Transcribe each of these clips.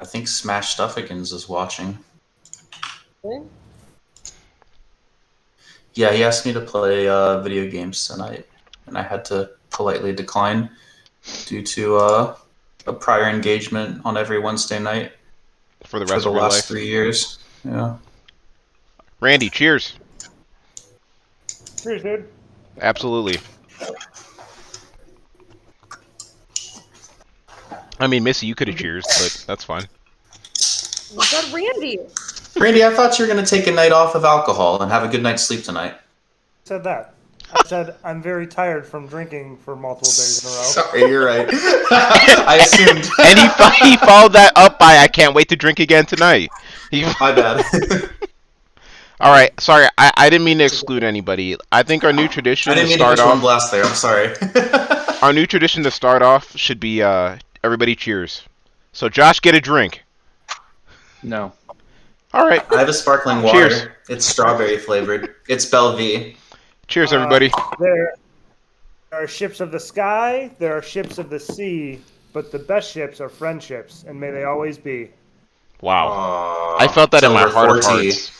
I think Smash Stuffigans is watching. Okay. Yeah, he asked me to play video games tonight, and I had to politely decline due to a prior engagement on every Wednesday night For the for rest the of your last life. 3 years. Yeah. Randy, cheers. Cheers, dude. Absolutely. I mean, Missy, you could have cheers, but that's fine. You said Randy. Randy, I thought you were going to take a night off of alcohol and have a good night's sleep tonight. Said that. I said I'm very tired from drinking for multiple days in a row. Sorry, you're right. I assumed. And he followed that up by, I can't wait to drink again tonight. My bad. All right, sorry, I didn't mean to exclude anybody. I think our new tradition I didn't to mean to start put you on off, blast there. I'm sorry. our new tradition to start off should be everybody cheers. So Josh, get a drink. No. All right, I have a sparkling water. Cheers. It's strawberry flavored. It's Bellevue. cheers, everybody. There are ships of the sky, there are ships of the sea, but the best ships are friendships, and may they always be. Wow, I felt that in my heart of hearts.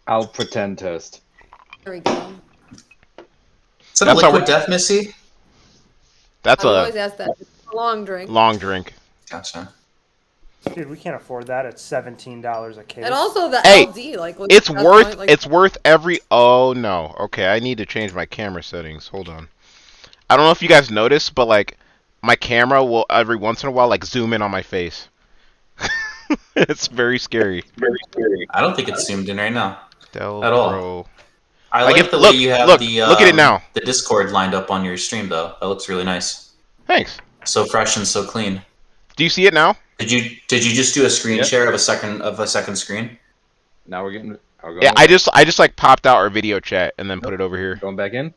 I'll pretend toast. There we go. Is that That's a how liquid we- death, Missy? That's I always a ask that. It's a long drink. long drink. Gotcha. Dude, we can't afford that at $17 a case. And also the Hey, LD, like It's that's worth fine, like, it's worth every. Oh no. Okay, I need to change my camera settings. Hold on. I don't know if you guys noticed, but like my camera will every once in a while like zoom in on my face. It's very scary. I don't think it's zoomed in right now. Del At all. Pro. I Like like if- the look, way you have look, the look at it now. the Discord lined up on your stream, though. That looks really nice. Thanks. So fresh and so clean. Do you see it now? Did you just do a screen Yep. share of a second screen? Now we're getting. I'll go Yeah, in. I just like popped out our video chat and then put it over here. Going back in.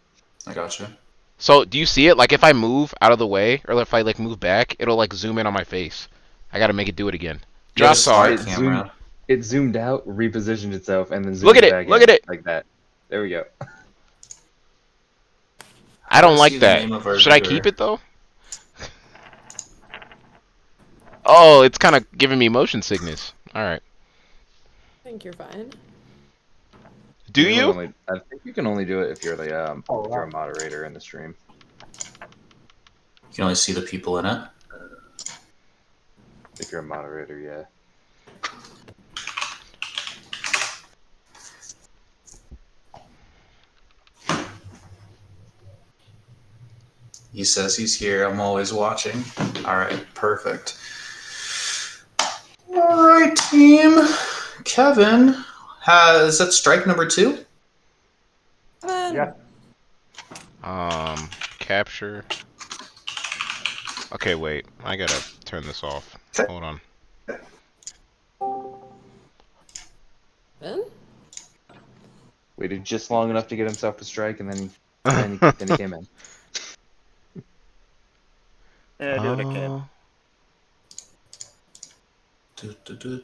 I gotcha. So do you see it? Like if I move out of the way or if I like move back, it'll like zoom in on my face. I gotta make it do it again. You have a Josh saw smart it. camera. It zoomed out, repositioned itself, and then zoomed Look at it, back look in, at it. like that. There we go. I don't Let's like see the that. name of our Should I viewer. keep it though? Oh, it's kind of giving me motion sickness. All right. I think you're fine. Do can you? Only, I think you can only do it if you're the if you're a moderator in the stream. You can only see the people in it. If you're a moderator, yeah. He says he's here. I'm always watching. All right, perfect. All right, team. Kevin is that strike number 2? Yeah. Capture. Okay, wait. I gotta turn this off. Hold on. Ben? Waited just long enough to get himself to strike, and then he came in. Yeah, do it again.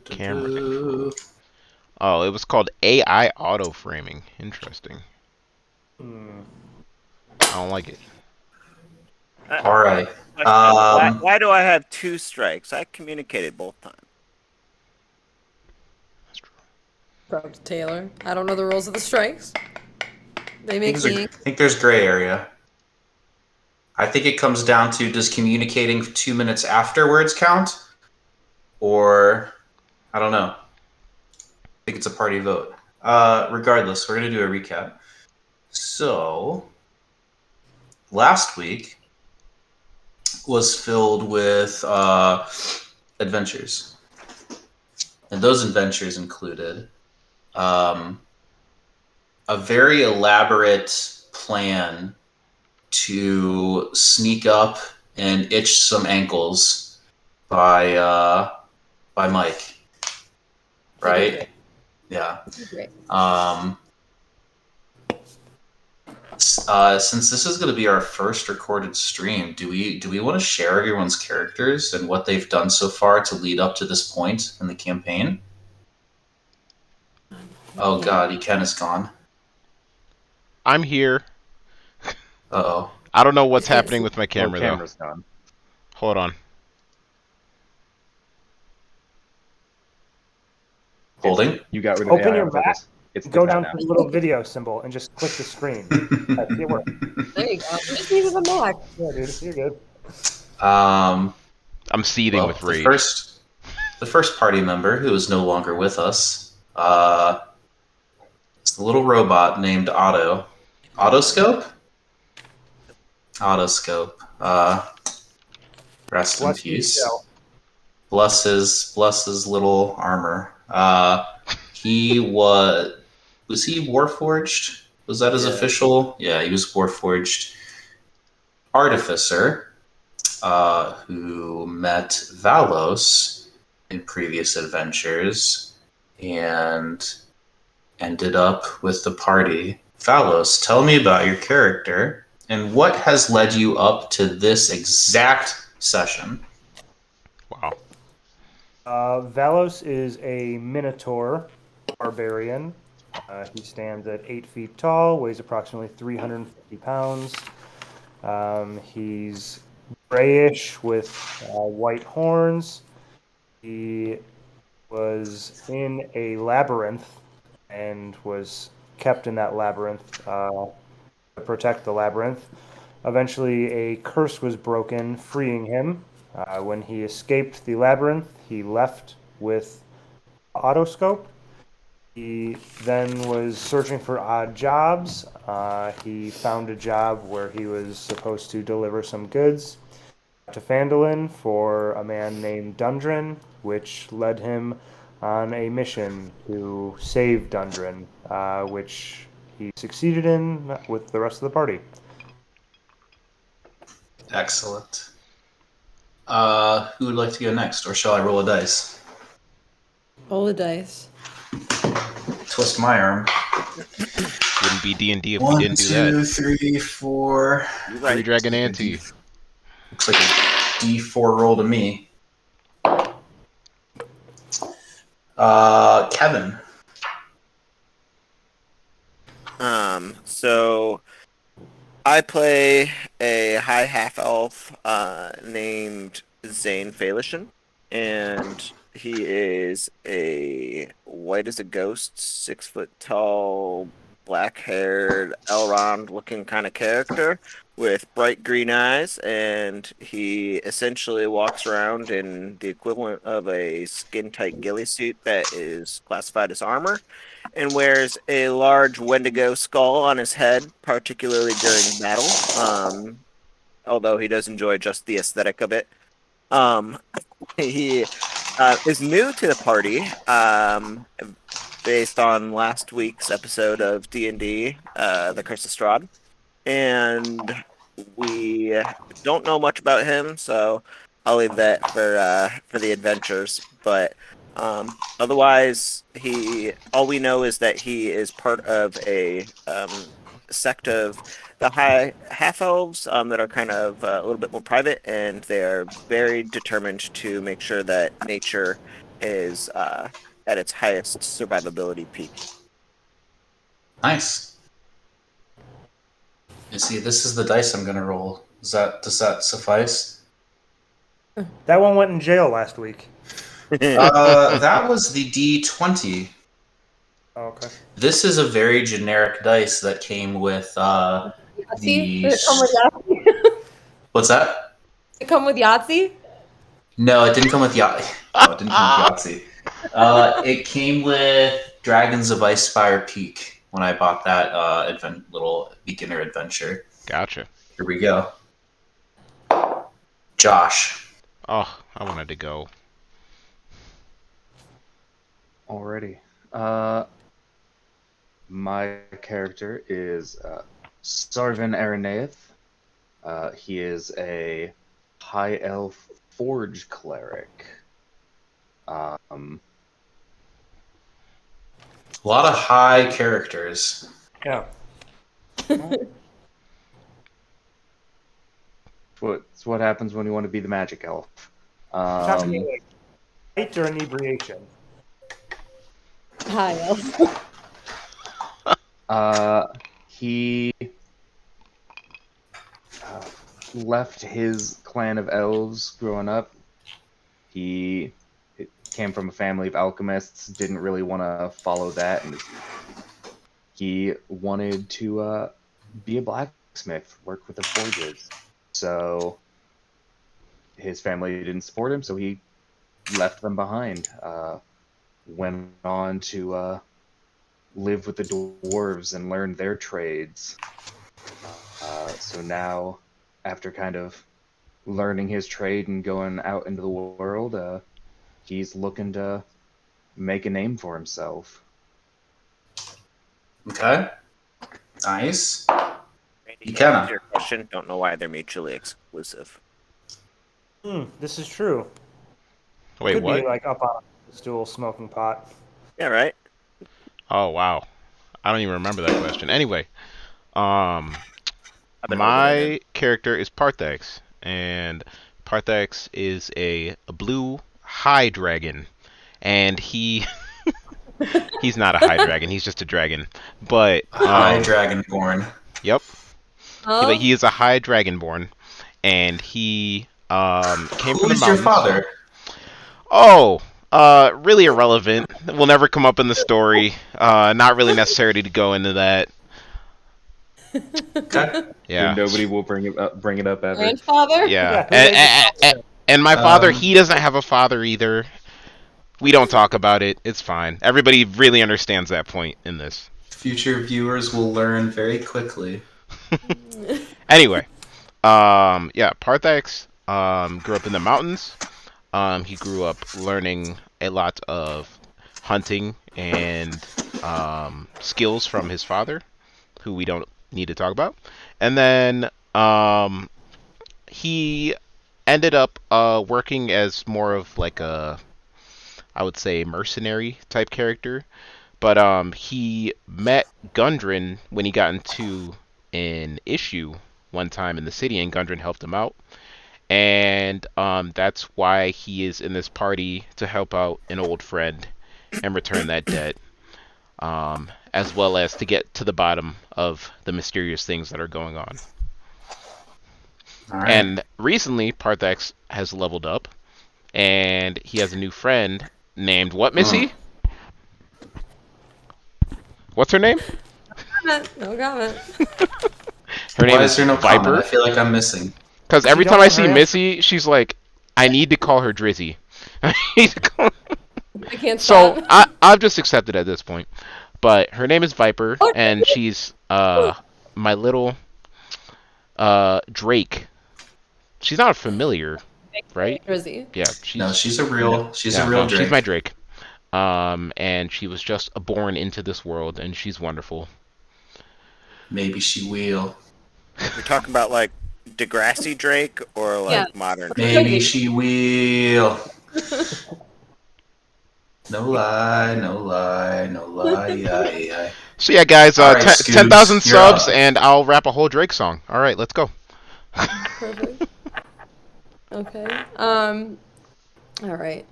Camera. Oh, it was called AI auto framing. Interesting. I don't like it. All right. Why do I have 2 strikes? I communicated both times. That's true. Proud to Taylor. I don't know the rules of the strikes. They make me. I think there's gray area. I think it comes down to does communicating 2 minutes afterwards count? Or, I don't know. I think it's a party vote. Regardless, we're going to do a recap. So, last week was filled with adventures. And those adventures included a very elaborate plan to sneak up and itch some ankles by Mike, right? Yeah. Great. Since this is going to be our first recorded stream, do we want to share everyone's characters and what they've done so far to lead up to this point in the campaign? Oh God, Ken is gone. I'm here. Uh-oh. I don't know what's Can't happening see. with my camera though. Camera's gone. Hold on. Holding. You got rid of Open AI your on purpose. It's the Go cat down now. to the little video symbol and just click the screen. It works. There you go. You just needed a Mac. Yeah, dude, you're good. Um, I'm seething well, with the rage. first party member who is no longer with us, is the little robot named Otto. Autoscope. Autoscope. Rest in Bless you, peace. Joe. Bless his little armor. He was he Warforged? Was that his Yeah. official? Yeah, he was Warforged artificer, who met Valos in previous adventures and ended up with the party. Valos, tell me about your character and what has led you up to this exact session. Wow. Valos is a Minotaur barbarian. He stands at 8 feet tall, weighs approximately 350 pounds. He's grayish with white horns. He was in a labyrinth and was kept in that labyrinth to protect the labyrinth. Eventually, a curse was broken, freeing him. When he escaped the labyrinth, he left with Autoscope. He then was searching for odd jobs. He found a job where he was supposed to deliver some goods to Phandelver for a man named Dundren, which led him on a mission to save Dundren, which he succeeded in with the rest of the party. Excellent. Who would like to go next, or shall I roll a dice? Roll the dice. Twist my arm. Wouldn't be D&D if we 1, didn't do that. 2, 3, 4. You're Free right. Dragon Ante. Looks like a D4 roll to me. Kevin. So I play a high half elf named Zane Phalishan, and he is a white as a ghost, 6 foot tall, black haired, Elrond looking kind of character with bright green eyes, and he essentially walks around in the equivalent of a skin tight ghillie suit that is classified as armor, and wears a large Wendigo skull on his head, particularly during battle. Although he does enjoy just the aesthetic of it. Um, he is new to the party, based on last week's episode of D&D, The Curse of Strahd, and we don't know much about him, so I'll leave that for the adventures. But otherwise, all we know is that he is part of a sect of the high half elves that are kind of a little bit more private, and they are very determined to make sure that nature is at its highest survivability peak. Nice. You see, this is the dice I'm gonna roll. Does that suffice? That one went in jail last week. That was the D20. Oh, okay. This is a very generic dice that came with Yahtzee? the. Did it come with Yahtzee? What's that? Did it come with Yahtzee? No, it didn't come with Yahtzee. Oh, it didn't come with Yahtzee. It came with Dragons of Icespire Peak when I bought that little beginner adventure. Gotcha. Here we go. Josh. Oh, I wanted to go. Alrighty. My character is Sarvin Araneath. He is a high elf forge cleric. A lot of high characters. Yeah. It's what happens when you want to be the magic elf. Talking like height or inebriation. Hi, Elf. He left his clan of elves growing up. He came from a family of alchemists, didn't really want to follow that, and he wanted to be a blacksmith, work with the forges. So his family didn't support him, so he left them behind. Went on to live with the dwarves and learn their trades. So now, after kind of learning his trade and going out into the world, he's looking to make a name for himself. Okay. Nice. Randy, You to answer can. your question, don't know why they're mutually exclusive. This is true. Wait, Could what? be like up on a stool smoking pot. Yeah, right. Oh wow, I don't even remember that question. Anyway, um, I've been holding it in. my character is Parthex, and Parthex is a blue high dragon, and he's not a high dragon. He's just a dragon. But A high dragonborn. yep, Oh, he is a high dragonborn, and he came from the Who's your mountains. father? Oh, really irrelevant. Will never come up in the story. Not really necessary to go into that. Okay. Yeah, Nobody will bring it up ever. grandfather? yeah. Who named his son? And my father, Um, he doesn't have a father either. We don't talk about it. It's fine. Everybody really understands that point in this. Future viewers will learn very quickly. Anyway, yeah, Parthax grew up in the mountains. He grew up learning a lot of hunting and skills from his father, who we don't need to talk about. And then he ended up working as more of like a, I would say, mercenary type character. But he met Gundren when he got into an issue one time in the city, and Gundren helped him out. And that's why he is in this party to help out an old friend and return that debt, as well as to get to the bottom of the mysterious things that are going on. All right. And recently, Parthax has leveled up, and he has a new friend named what, Missy? What's her name? No comment. Her name Why is is there no comment? Viper. I feel like I'm missing. Because You every don't time I want see her answer? Missy, she's like, I need to call her Drizzy. I need to call I can't So stop. I've just accepted at this point. But her name is Viper, and she's my little Drake. She's not a familiar, right? Drizzy. Yeah, No, she's she's a real she's Drake. my Drake. And she was just born into this world, and she's wonderful. Maybe she will. You're talking about like Degrassi Drake or like Yeah. modern Drake? Maybe she will. No lie, no lie, no lie, yeah. So yeah, guys, All right, 10,000 Scoots, you're subs, up. and I'll rap a whole Drake song. All right, let's go. Perfect. Okay. All right.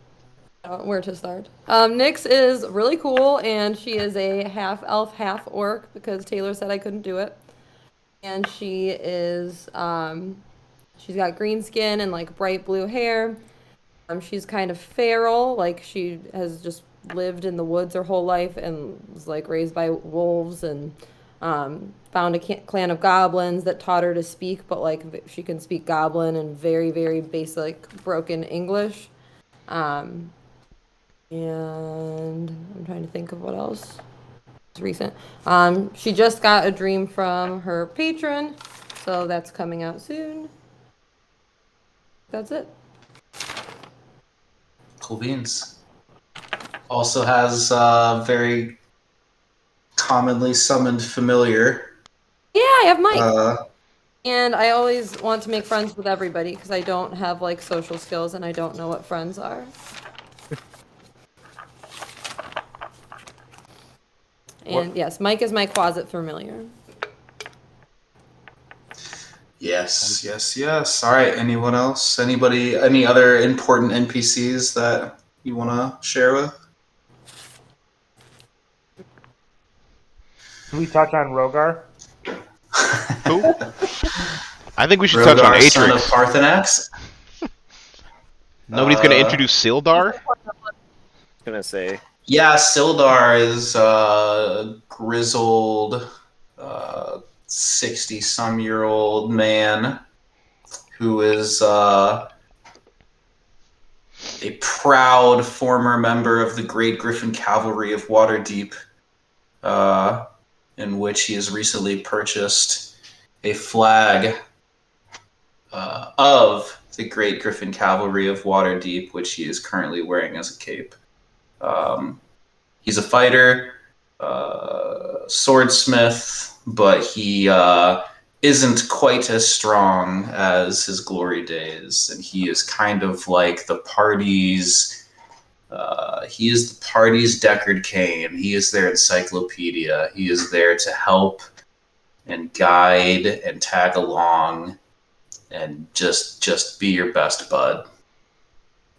Where to start? Nyx is really cool, and she is a half elf, half orc because Taylor said I couldn't do it. And she is, she's got green skin and like bright blue hair. She's kind of feral, like she has just lived in the woods her whole life and was like raised by wolves and found a clan of goblins that taught her to speak, but like she can speak goblin and very, very basic broken English. Um, and I'm trying to think of what else is recent. She just got a dream from her patron, so that's coming out soon. That's it. Cool beans. Also has very commonly summoned familiar. Yeah, I have Mike. Uh, And I always want to make friends with everybody because I don't have like social skills and I don't know what friends are. And yes, Mike is my closet familiar. yes. All right. Anyone else? Anybody? Any other important NPCs that you want to share with? Can we touch on Rogar? Who? I think we should touch on Rogar, son of Atrix. Parthenax. Nobody's gonna introduce Sildar. gonna say. Yeah, Sildar is a grizzled, 60-some-year-old man who is a proud former member of the Great Griffin Cavalry of Waterdeep, in which he has recently purchased a flag of the Great Griffin Cavalry of Waterdeep, which he is currently wearing as a cape. He's a fighter, swordsmith, but he isn't quite as strong as his glory days, and he is kind of like the party's. He is the party's Deckard Cain. He is their encyclopedia. He is there to help and guide and tag along and just be your best bud.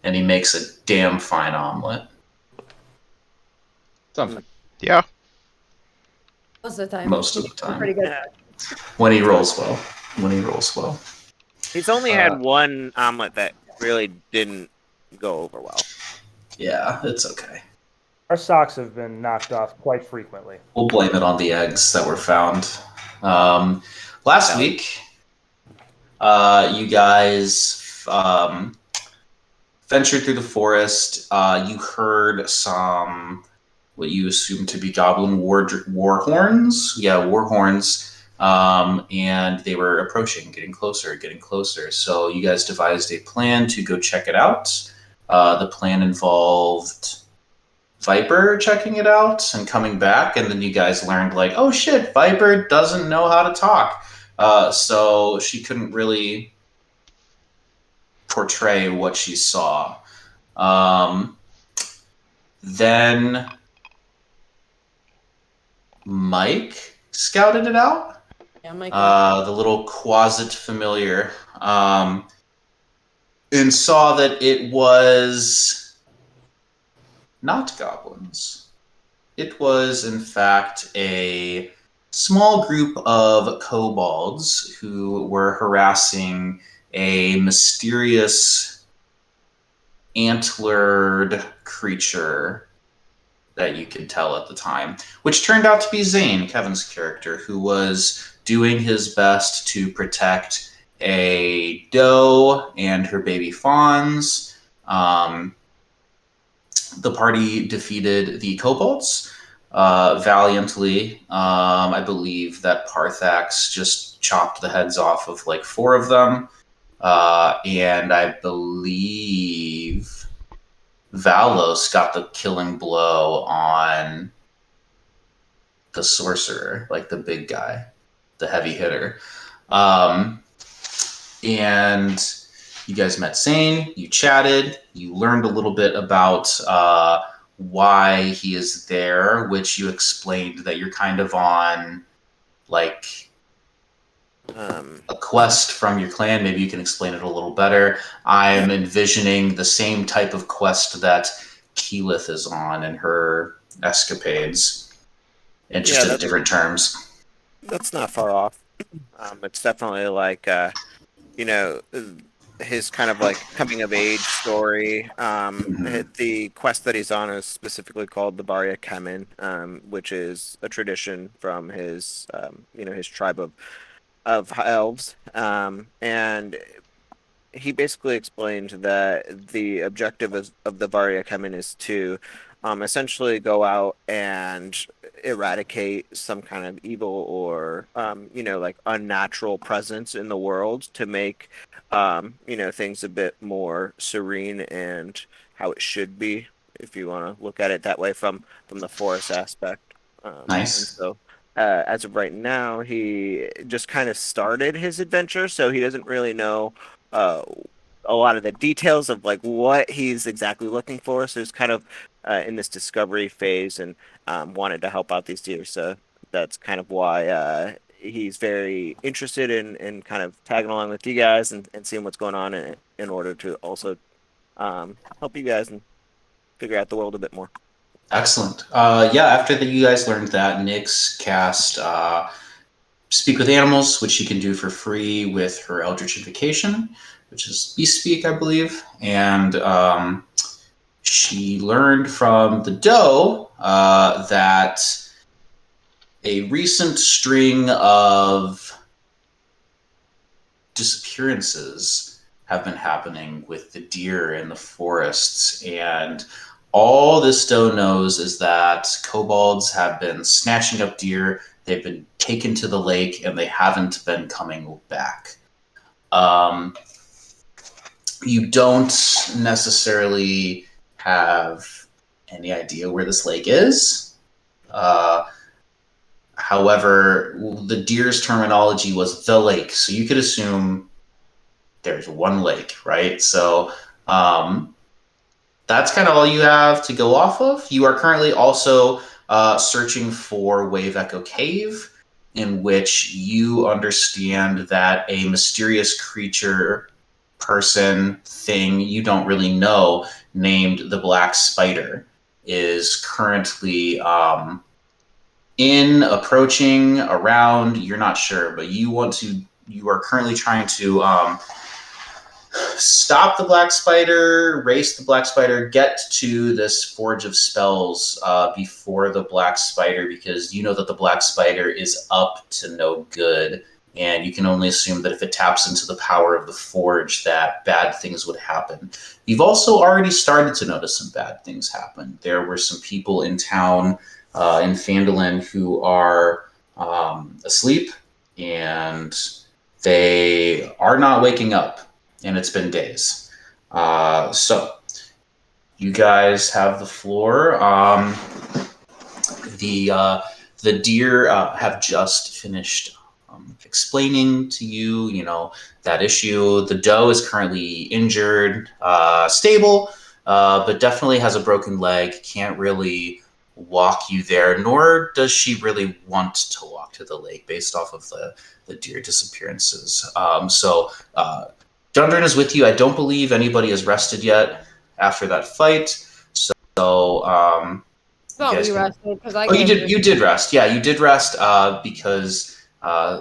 And he makes a damn fine omelet. Something. Yeah. Most of the time. Most of the I'm pretty time. good at it. When he rolls well. When he rolls well. He's only had one omelet that really didn't go over well. Yeah, it's okay. Our socks have been knocked off quite frequently. We'll blame it on the eggs that were found. Last week, you guys ventured through the forest. You heard some, what you assume to be goblin war horns. Yeah, war horns. And they were approaching, getting closer. So you guys devised a plan to go check it out. The plan involved Viper checking it out and coming back, and then you guys learned, like, oh shit, Viper doesn't know how to talk. So she couldn't really portray what she saw. Then Mike scouted it out. Yeah, Mike. The little quasit familiar, and saw that it was not goblins. It was, in fact, a small group of kobolds who were harassing a mysterious antlered creature that you could tell at the time, which turned out to be Zane, Kevin's character, who was doing his best to protect a doe and her baby fawns. The party defeated the kobolds valiantly. I believe that Parthax just chopped the heads off of like 4 of them. And I believe Valos got the killing blow on the sorcerer, like the big guy, the heavy hitter. And you guys met Zane, you chatted, you learned a little bit about why he is there, which you explained that you're kind of on like a quest from your clan. Maybe you can explain it a little better. I'm envisioning the same type of quest that Keyleth is on in her escapades, and just in different terms. That's not far off. It's definitely like, his kind of like coming of age story. The quest that he's on is specifically called the Barya Kemen, which is a tradition from his, his tribe of elves. And he basically explained that the objective of the Varya Kemen is to essentially go out and eradicate some kind of evil or like unnatural presence in the world to make things a bit more serene and how it should be, if you want to look at it that way from the forest aspect. Nice. And so as of right now, he just kind of started his adventure, so he doesn't really know a lot of the details of like what he's exactly looking for. So he's kind of in this discovery phase and wanted to help out these deer. So that's kind of why he's very interested in kind of tagging along with you guys and seeing what's going on in order to also help you guys and figure out the world a bit more. Excellent. After you guys learned that, Nyx cast Speak with Animals, which she can do for free with her Eldritch Invocation, which is Beast Speak, I believe. And she learned from the doe that a recent string of disappearances have been happening with the deer in the forests, and all this doe knows is that kobolds have been snatching up deer, they've been taken to the lake, and they haven't been coming back. You don't necessarily have any idea where this lake is. However, the deer's terminology was the lake, so you could assume there's one lake, right? So that's kind of all you have to go off of. You are currently also searching for Wave Echo Cave, in which you understand that a mysterious creature, person, thing you don't really know, named the Black Spider, is currently approaching, around. You're not sure, but you are currently trying to stop the Black Spider, race the Black Spider, get to this Forge of Spells before the Black Spider, because you know that the Black Spider is up to no good, and you can only assume that if it taps into the power of the Forge, that bad things would happen. You've also already started to notice some bad things happen. There were some people in town, in Phandelver, who are asleep, and they are not waking up. And it's been days. So you guys have the floor. The deer have just finished explaining to you, that issue. The doe is currently injured, stable, but definitely has a broken leg. Can't really walk you there, nor does she really want to walk to the lake based off of the deer disappearances. Dundren is with you. I don't believe anybody has rested yet after that fight. So, Thought we can... rested because I. Oh, you did rest. Yeah, you did rest because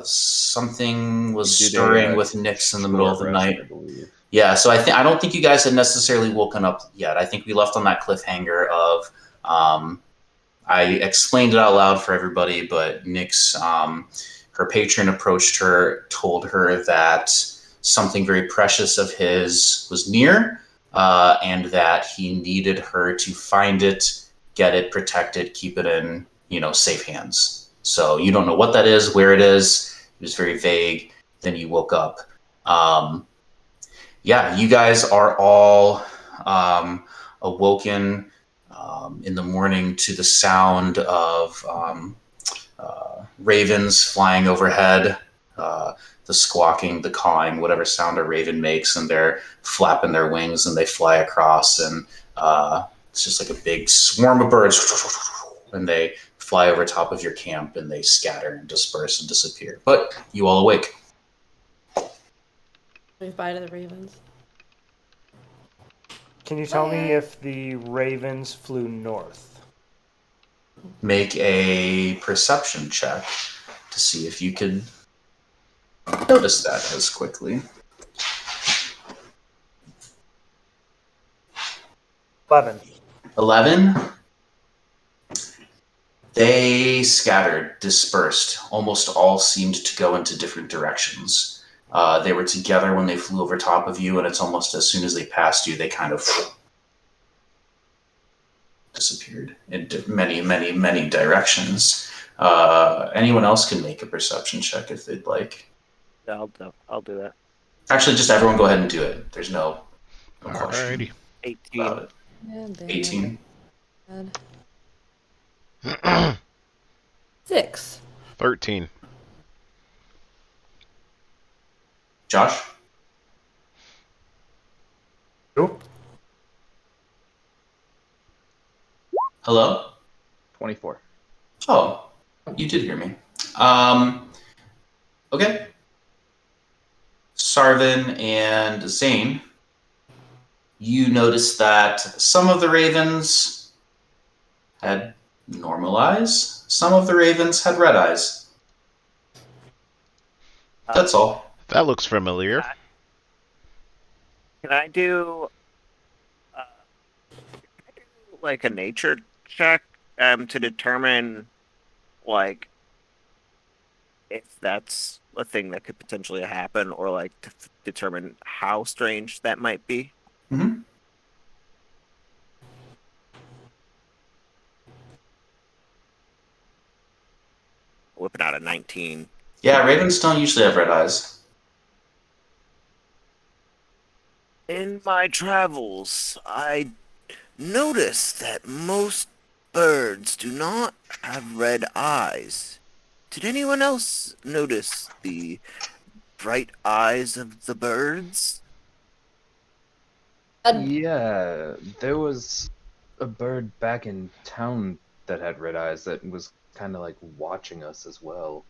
something was stirring with Nyx in the middle of the night. I believe. Yeah, so I don't think you guys had necessarily woken up yet. I think we left on that cliffhanger of I explained it out loud for everybody, but Nyx, her patron approached her, told her that something very precious of his was near, and that he needed her to find it, get it, protect it, keep it in, safe hands. So you don't know what that is, where it is. It was very vague. Then you woke up. You guys are all awoken in the morning to the sound of ravens flying overhead, the squawking, the cawing, whatever sound a raven makes, and they're flapping their wings and they fly across, and it's just like a big swarm of birds, and they fly over top of your camp and they scatter and disperse and disappear. But you all awake. Bye to the ravens. Can you tell me if the ravens flew north? Make a perception check to see if you could notice that as quickly. 11. They scattered, dispersed. Almost all seemed to go into different directions. They were together when they flew over top of you, and it's almost as soon as they passed you, they kind of disappeared in many, many, many directions. Anyone else can make a perception check if they'd like. I'll do that. Actually, just everyone go ahead and do it. There's no question Alrighty. 18. about it. Yeah, 18. bad. 6. 13. Josh? Who? Hello? 24. Oh, you did hear me. Okay. Sarvin and Zane, you notice that some of the ravens had normal eyes, some of the ravens had red eyes. That's all. That looks familiar. Can I do like a nature check to determine like if that's a thing that could potentially happen, or like to determine how strange that might be? Mm-hmm. Whipping out a 19. Yeah, ravens don't usually have red eyes. In my travels, I noticed that most birds do not have red eyes. Did anyone else notice the bright eyes of the birds? Yeah, there was a bird back in town that had red eyes that was kind of like watching us as well.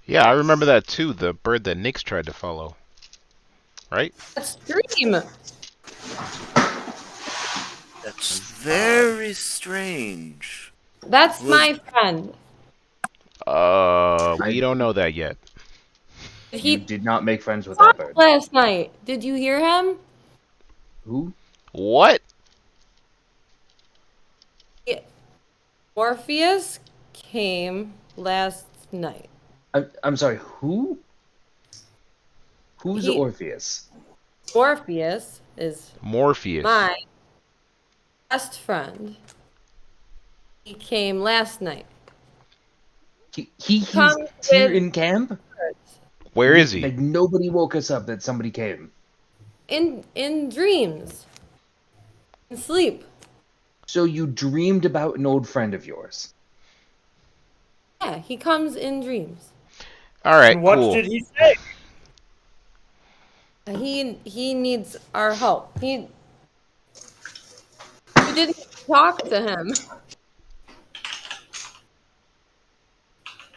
Yeah, I remember that too. The bird that Nyx tried to follow. Right? That's Dream. That's That's odd. very strange. That's Was my friend. We I don't know that yet. You He did not make friends with that talked bird. last night. Did you hear him? Who? What? Morpheus came last night. I'm sorry. Who? Who's He Orpheus? Morpheus is Morpheus. my best friend. He came last night. He's Comes here with in camp. birds. Where is he? Like nobody woke us up that somebody came. In dreams. In sleep. So you dreamed about an old friend of yours. Yeah, he comes in dreams. All right, And what cool. did he say? He needs our help. You didn't talk to him.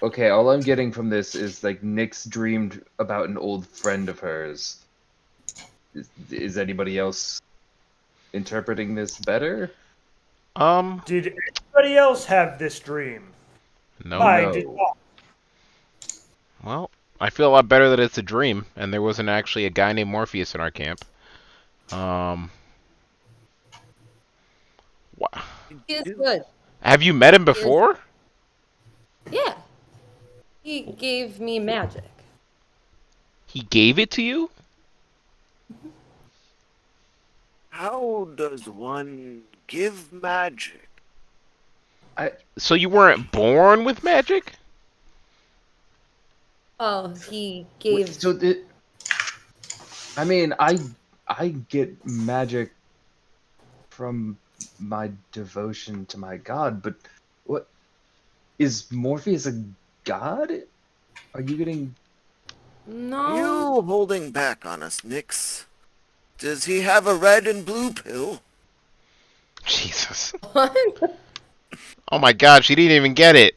Okay, all I'm getting from this is like Nyx dreamed about an old friend of hers. Is anybody else interpreting this better? Did anybody else have this dream? No. I did No. not. Well, I feel a lot better that it's a dream and there wasn't actually a guy named Morpheus in our camp. Wha- He is good. Have you met him He is, before? yeah. He gave me magic. He gave it to you? how does one give magic? So you weren't born with magic? Oh, he Wait, gave. so I mean, I get magic from my devotion to my god, but what is Morpheus a god? Are you getting No. You holding back on us, Nyx. Does he have a red and blue pill? Jesus. What? Oh my god, she didn't even get it.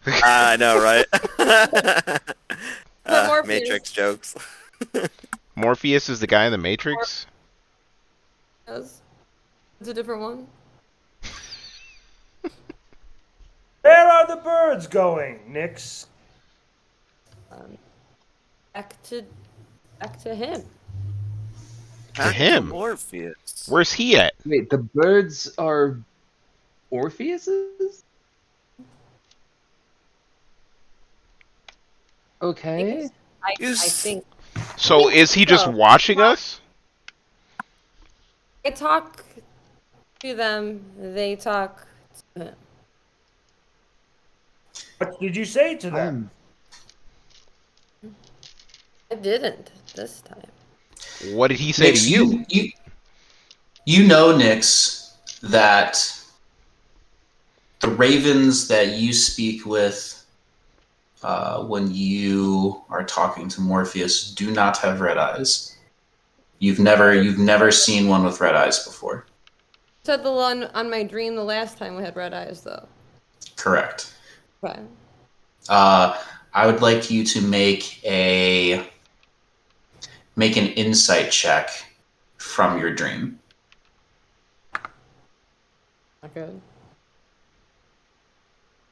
I know, right? But Morpheus Matrix jokes. Morpheus is the guy in the Matrix? does. It's a different one. Where are the birds going, Nyx? Um, back to him. To Back to him? Morpheus. Where's he at? Wait, the birds are Orpheus's? Okay. I You think So is he just so. watching us? I talk to them. They talk to him. What did you say to them? I didn't this time. What did he say to Nix, you? you know, Nix, that the ravens that you speak with when you are talking to Morpheus do not have red eyes. You've never seen one with red eyes before. Said the one on my dream the last time we had red eyes, though. Correct. Okay. I would like you to make an insight check from your dream. Not good.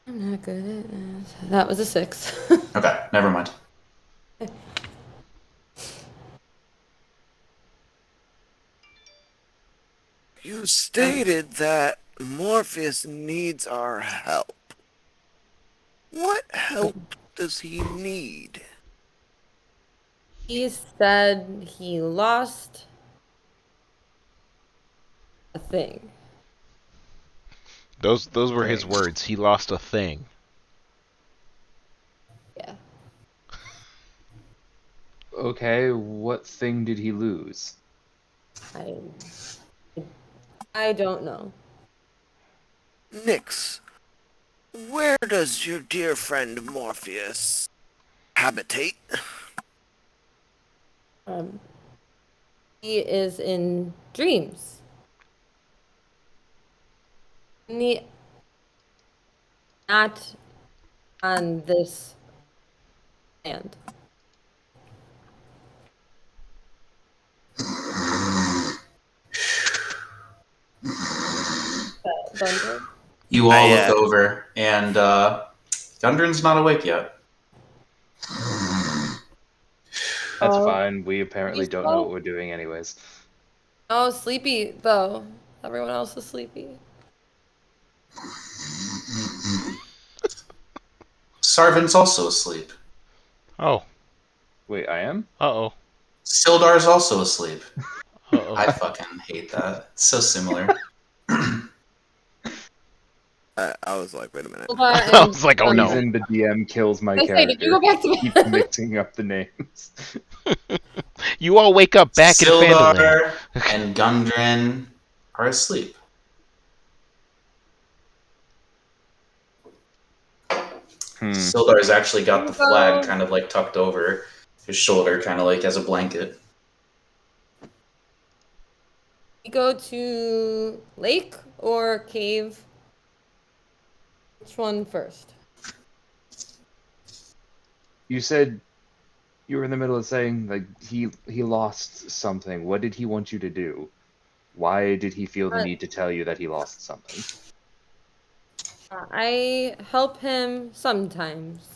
I'm not good at that. That was a 6. Okay, never mind. You stated that Morpheus needs our help. What help does he need? He said he lost a thing. Those were his Thing. words. He lost a thing. Yeah. Okay, what thing did he lose? I I don't know. Nyx, where does your dear friend Morpheus habitate? Um, he is in dreams. He not on this land. Thunder. You all look I, over, and Gundren's not awake yet. That's Oh, fine. We apparently you don't know so what we're doing anyways. oh sleepy though. Everyone else is sleepy. Sarvin's also asleep. Oh. Wait, I am? Uh-oh. Sildar's also asleep. Uh-oh. I fucking hate that. It's so similar. I was like, wait a minute. Sildar I and was like, oh no. Reason the DM kills my I say, did you character. go back to Keep bed? mixing up the names. You all wake up back in Phandelver. Sildar and Gundren are asleep. Sildar's actually got the flag kind of like tucked over his shoulder, kind of like as a blanket. We go to lake or cave? Which one first? You said you were in the middle of saying like he lost something. What did he want you to do? Why did he feel the need to tell you that he lost something? I help him sometimes.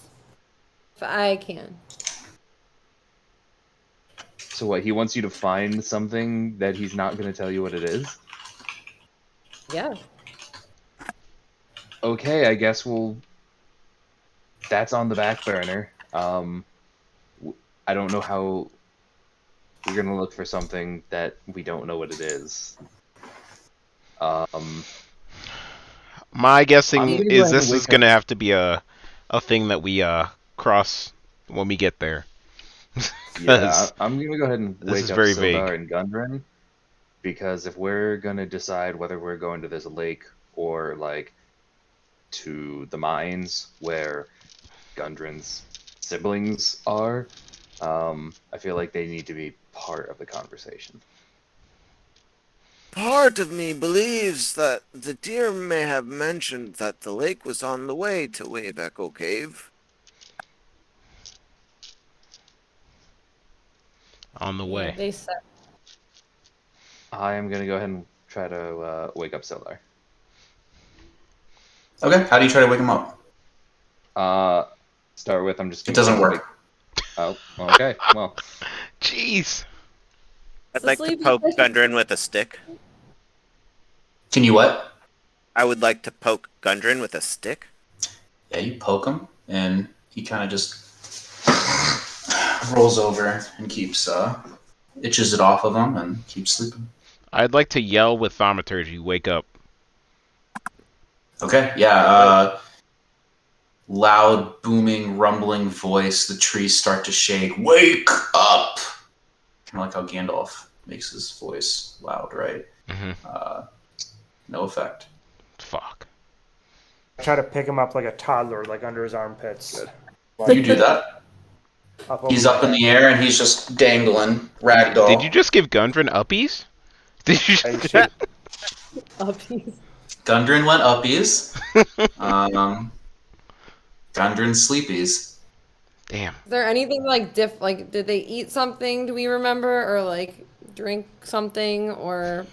If I can. So what, he wants you to find something that he's not going to tell you what it is? Yeah. Okay, I guess that's on the back burner. I don't know how we're going to look for something that we don't know what it is. My I'm guessing gonna go is ahead and this is wake up. gonna have to be a thing that we cross when we get there. Yeah, 'Cause I'm gonna go ahead and this is wake up very Sildar vague. and Gundren, because if we're gonna decide whether we're going to this lake or like to the mines where Gundren's siblings are, I feel like they need to be part of the conversation. Part of me believes that the deer may have mentioned that the lake was on the way to Wave Echo Cave. On the Yeah, way. they said. I am gonna go ahead and try to wake up Sildar. Okay, how do you try to wake him up? Start with I'm just It gonna doesn't go ahead and work. Oh, okay. Well, Jeez. I'd So like to sleepy poke fish- Gundren with a stick. Can you what? I would like to poke Gundren with a stick. Yeah, you poke him, and he kind of just rolls over and keeps itches it off of him and keeps sleeping. I'd like to yell with thaumaturgy, wake up. Okay, yeah. Loud, booming, rumbling voice. The trees start to shake. Wake up! Kind of like how Gandalf makes his voice loud, right? Mm-hmm. No effect. Fuck. I try to pick him up like a toddler, like under his armpits. You do that. He's over up my in head. the air and he's just dangling, Did you ragdoll. just give Gundren uppies? Did you I just do should- that? Uppies. Gundren went uppies. Gundren sleepies. Damn. Is there anything like like did they eat something, do we remember? Or like drink something or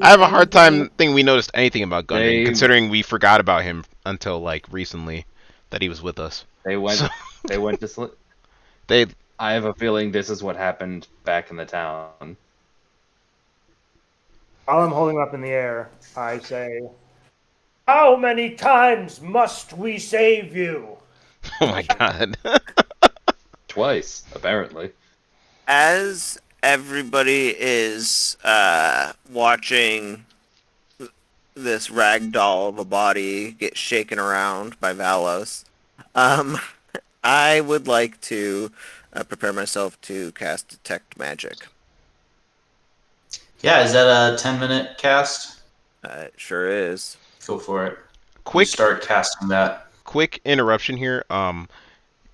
I have a hard anything? time thinking we noticed anything about Gundren, They considering we forgot about him until like recently that he was with us. they went So, they went to sleep. they I have a feeling this is what happened back in the town. While I'm holding up in the air, I say, "How many times must we save you?" Oh my god. Twice, apparently. As everybody is watching this rag doll of a body get shaken around by Valos, um, I would like to prepare myself to cast Detect Magic. Yeah, is that a 10-minute cast? It sure is. Go for it. You quick start casting that. quick interruption here.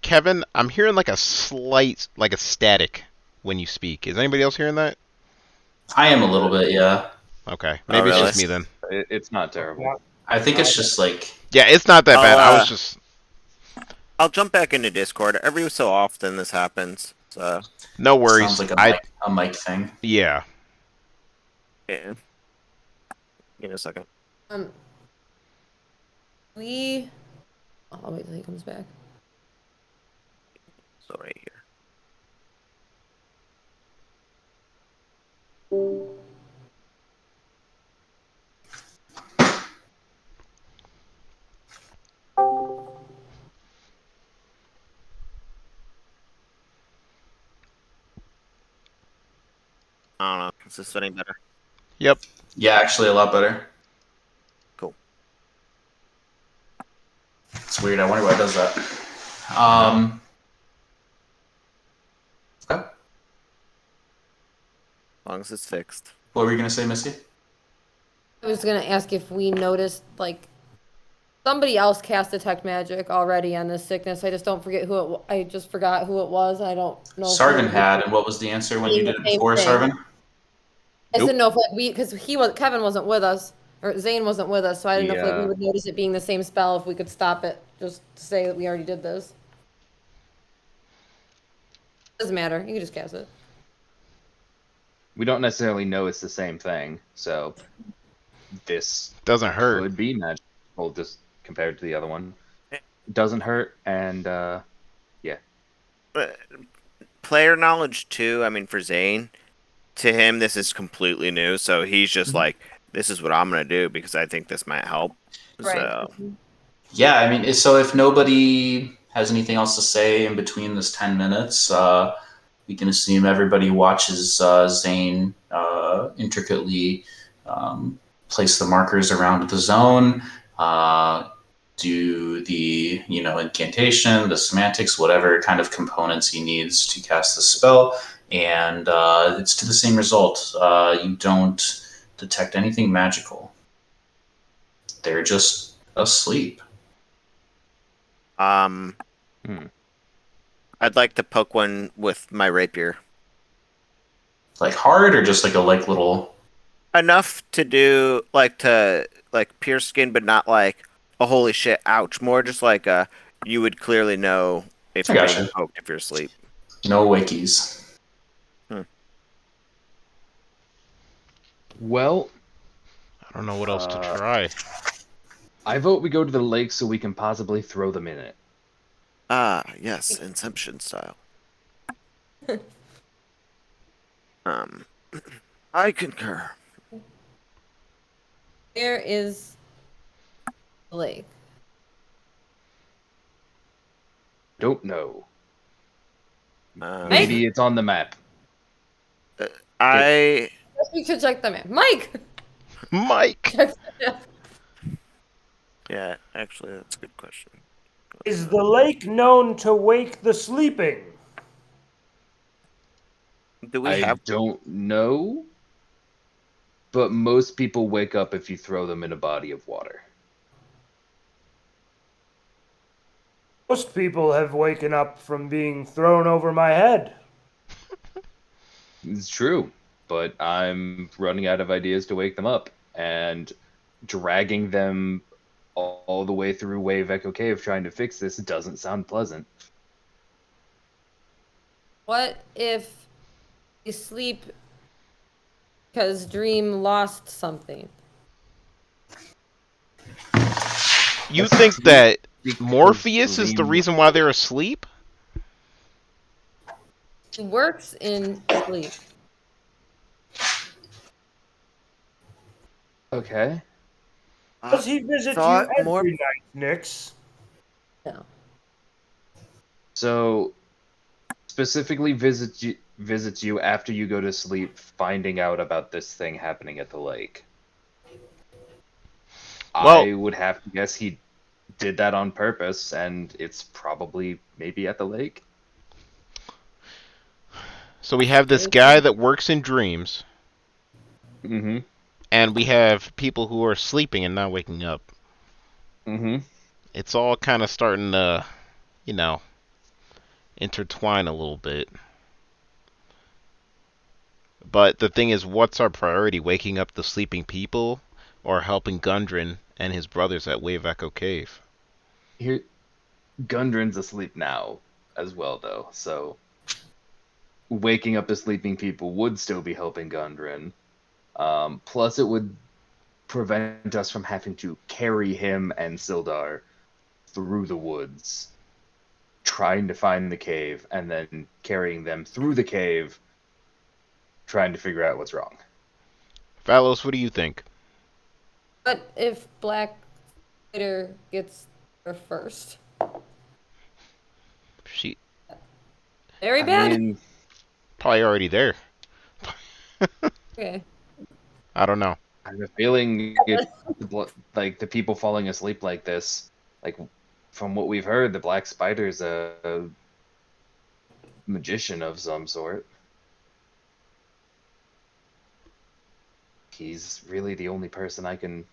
Kevin, I'm hearing like a slight like a static when you speak. Is anybody else hearing that? I am a little bit, yeah. Okay. Oh, Maybe it's really? just me then. It's not terrible. I think it's just like Yeah, it's not that I'll bad. I was just I'll jump back into Discord. Every so often this happens. So no sounds worries. like I a mic thing. yeah. yeah. Give me a second. Um, we. Oh, I'll wait till he comes back. So right here. I don't know. Is this any better? Yep. Yeah, actually a lot better. Cool. It's weird. I wonder why it does that. Okay. As long as it's fixed. What were you gonna say, Missy? I was gonna ask if we noticed like somebody else cast Detect Magic already on this sickness. I just don't forget who it. I just forgot who it was. I don't know. If Sarvin we had, and what was the answer when you Being did the it same before, thing. Sarvin? I just Nope. didn't know if like we because Kevin wasn't with us or Zane wasn't with us, so I didn't know if like we Yeah. would notice it being the same spell if we could stop it just to say that we already did this. Doesn't matter. You can just cast it. We don't necessarily know it's the same thing, so this Doesn't hurt. could be magical just compared to the other one. Doesn't hurt, and yeah. Player knowledge too. I mean, for Zane, to him this is completely new. So he's just like, "This is what I'm gonna do because I think this might help." So Yeah, I mean, so if nobody has anything else to say in between this 10 minutes, we can assume everybody watches Zane intricately place the markers around the zone, do the incantation, the semantics, whatever kind of components he needs to cast the spell, and it's to the same result. You don't detect anything magical. They're just asleep. I'd like to poke one with my rapier. Like hard or just like a little. Enough to do to pierce skin, but not like a holy shit, ouch. More just like you would clearly know if I you're gotcha. being poked if you're asleep. No wikis. Well, I don't know what else to try. I vote we go to the lake so we can possibly throw them in it. Ah, yes, Inception style. I concur. Where is the lake? Don't know. Um, Maybe it's on the map. I Guess we should check the map. Mike. Mike. Check the map. yeah, actually that's a good question. Is the lake known to wake the sleeping? Do we I have don't know, but most people wake up if you throw them in a body of water. Most people have waken up from being thrown over my head. It's true, but I'm running out of ideas to wake them up, and dragging them all the way through Wave Echo Cave trying to fix this doesn't sound pleasant. What if you sleep because Dream lost something? You think that Because Morpheus is the Dream- reason why they're asleep? He works in sleep. Okay. Does he visit you thought more. every night, Nix? No. So specifically visits you after you go to sleep, finding out about this thing happening at the lake. Well, I would have to guess he did that on purpose, and it's probably maybe at the lake. so we have this guy that works in dreams, Mm-hmm. and we have people who are sleeping and not waking up. Mm-hmm. It's all kind of starting to, you know, intertwine a little bit. But the thing is, what's our priority? Waking up the sleeping people or helping Gundren and his brothers at Wave Echo Cave? Here, Gundren's asleep now as well, though. So waking up the sleeping people would still be helping Gundren. Plus, it would prevent us from having to carry him and Sildar through the woods, trying to find the cave, and then carrying them through the cave, trying to figure out what's wrong. Valos, what do you think? But if Black Spider gets there first, She very I bad. mean, probably already there. Okay. I don't know. I have a feeling if like the people falling asleep like this, like from what we've heard, the Black Spider's a magician of some sort. He's really the only person I can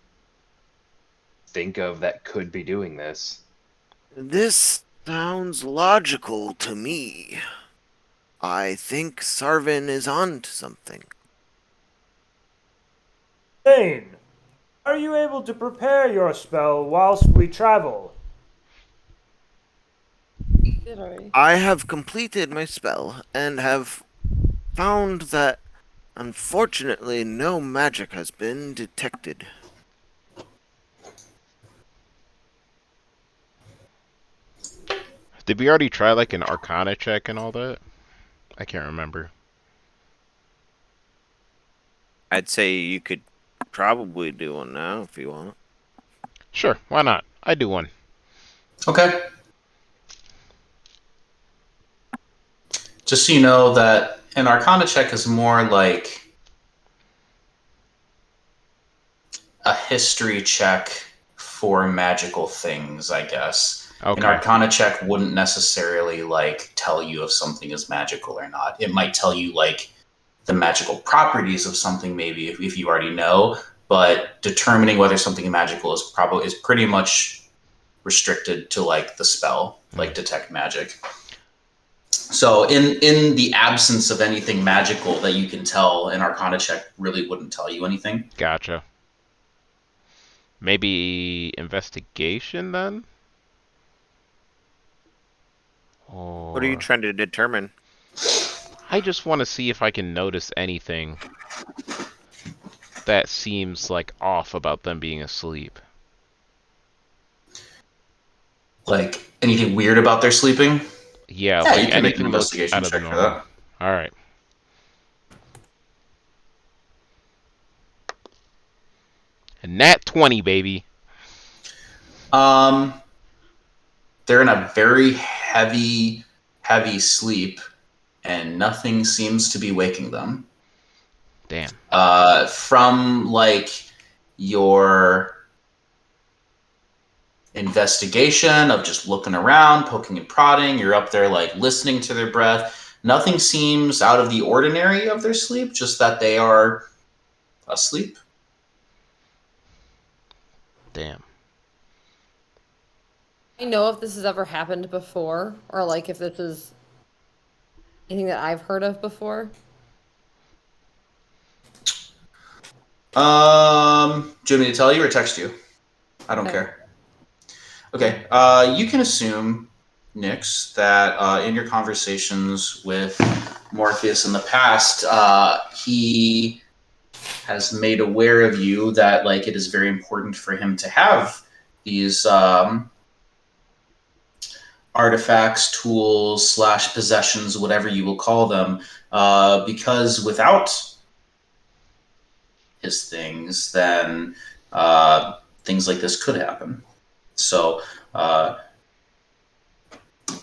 think of that could be doing this. This sounds logical to me. I think Sarvin is on to something. Zane, are you able to prepare your spell whilst we travel? Did already. I have completed my spell and have found that unfortunately no magic has been detected. Did we already try like an Arcana check and all that? I can't remember. I'd say you could probably do one now if you want. Sure, why not? I do one. Okay. Just so you know that an Arcana check is more like a history check for magical things, I guess. An Okay. Arcana check wouldn't necessarily like tell you if something is magical or not. It might tell you like the magical properties of something, maybe if you already know. But determining whether something magical is pretty much restricted to like the spell, like detect magic. So in the absence of anything magical that you can tell, an Arcana check really wouldn't tell you anything. Gotcha. Maybe investigation then? What are you Or trying to determine? I just want to see if I can notice anything that seems like off about them being asleep. Like anything weird about their sleeping? Yeah, Yeah, like you can make an anything look investigation out of the check for normal. that. All right. And nat 20, baby. They're in a very heavy sleep, and nothing seems to be waking them. Damn. From like your investigation of just looking around, poking and prodding, you're up there like listening to their breath. Nothing seems out of the ordinary of their sleep, just that they are asleep. Damn. I know if this has ever happened before, or like if this is anything that I've heard of before. Do you want me to tell you or text you? I don't Okay. care. Okay. You can assume, Nyx, that in your conversations with Morpheus in the past, he has made aware of you that like it is very important for him to have these artifacts, tools, / possessions, whatever you will call them, because without his things, then things like this could happen. So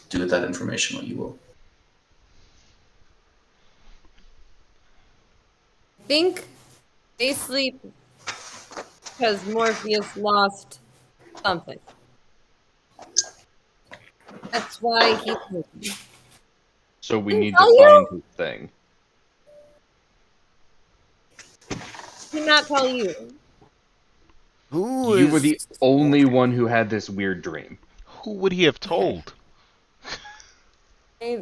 do with that information what you will. I think they sleep because Morpheus lost something. That's why he's sleeping. So we Didn't need tell to you? find his thing. Did not tell you. Who You were is the only one who had this weird dream. Who would he have told? I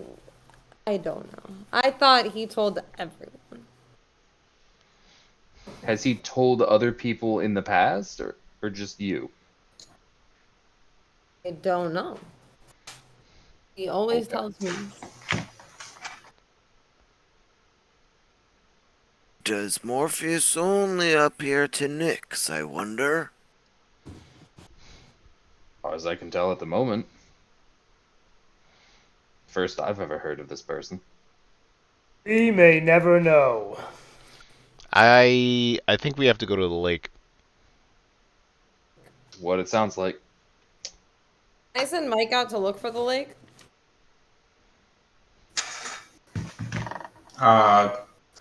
don't know. I thought he told everyone. Has he told other people in the past, or just you? I don't know. He always Okay. tells me. Does Morpheus only appear to Nyx, I wonder? As far as I can tell at the moment. First I've ever heard of this person. We may never know. I think we have to go to the lake. What it sounds like. I send Mike out to look for the lake.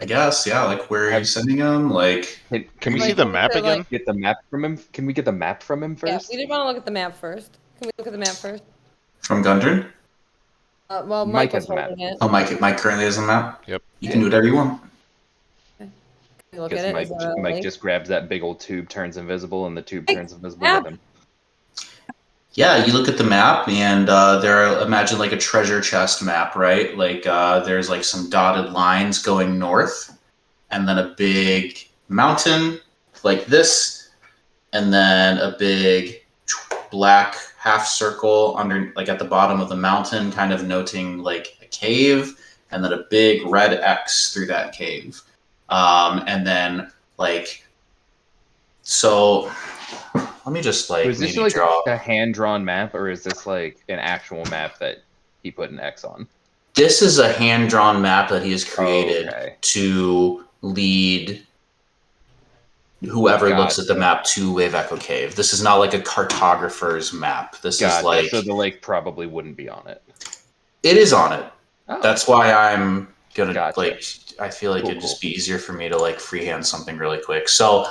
I guess, yeah. Like, where are you sending him? Like, Can we Like, see the over map to, again? like- Get the map from him? Can we get the map from him Yeah, first? we did want to look at the map first. Can we look at the map first? from Gundren? Well, Mike Mike was has the map. holding it. Oh, Mike currently has a map. Yep. You can do whatever you want. Can we look Guess at it? Mike, Is there a Mike lake? just grabs that big old tube, turns invisible, and the tube Hey, turns invisible map! with him. Yeah, you look at the map, and there are, imagine like a treasure chest map, right? Like there's like some dotted lines going north, and then a big mountain like this, and then a big black half circle under, like at the bottom of the mountain, kind of noting like a cave, and then a big red X through that cave, and then like so. Let me just So like is this maybe like draw. a hand-drawn map, or is this like an actual map that he put an X on? This is a hand-drawn map that he has created Okay. to lead whoever looks at the Gotcha. map to Wave Echo Cave. This is not like a cartographer's map. This is Gotcha. like So the lake probably wouldn't be on it. it is on it. Oh. That's why I'm gonna Gotcha. like. I feel like Cool, it'd just be easier for me to like freehand something really quick. So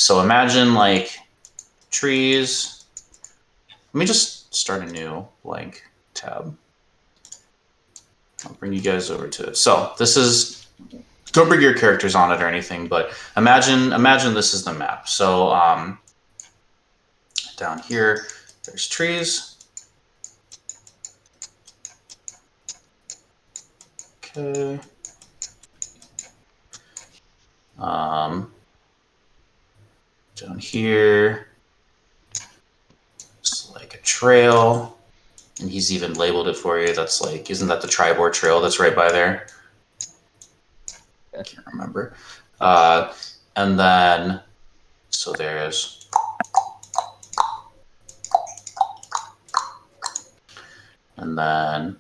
imagine like trees. Let me just start a new blank tab. I'll bring you guys over to it. So this is, don't bring your characters on it or anything, but imagine this is the map. So down here, there's trees. Okay. Down here, it's like a trail, and he's even labeled it for you. That's like, isn't that the Tribor Trail that's right by there? I can't remember. And then, so there's, and then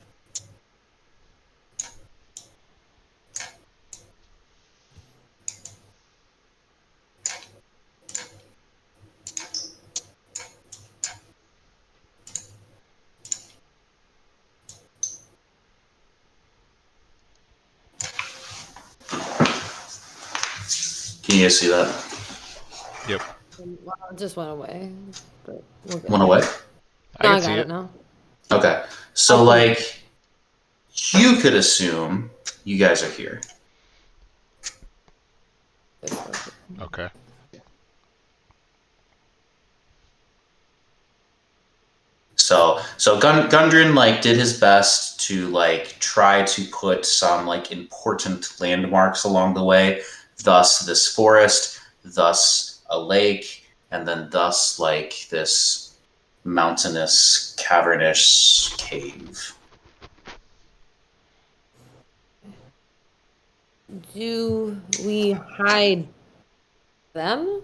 can you guys see that? Yep. Well, it just went away. But we'll get Went it. away? I No, can I see got it. it now. Okay. So like you could assume you guys are here. Okay. So Gundren like did his best to like try to put some like important landmarks along the way, thus this forest, thus a lake, and then thus like this mountainous cavernous cave. Do we hide them?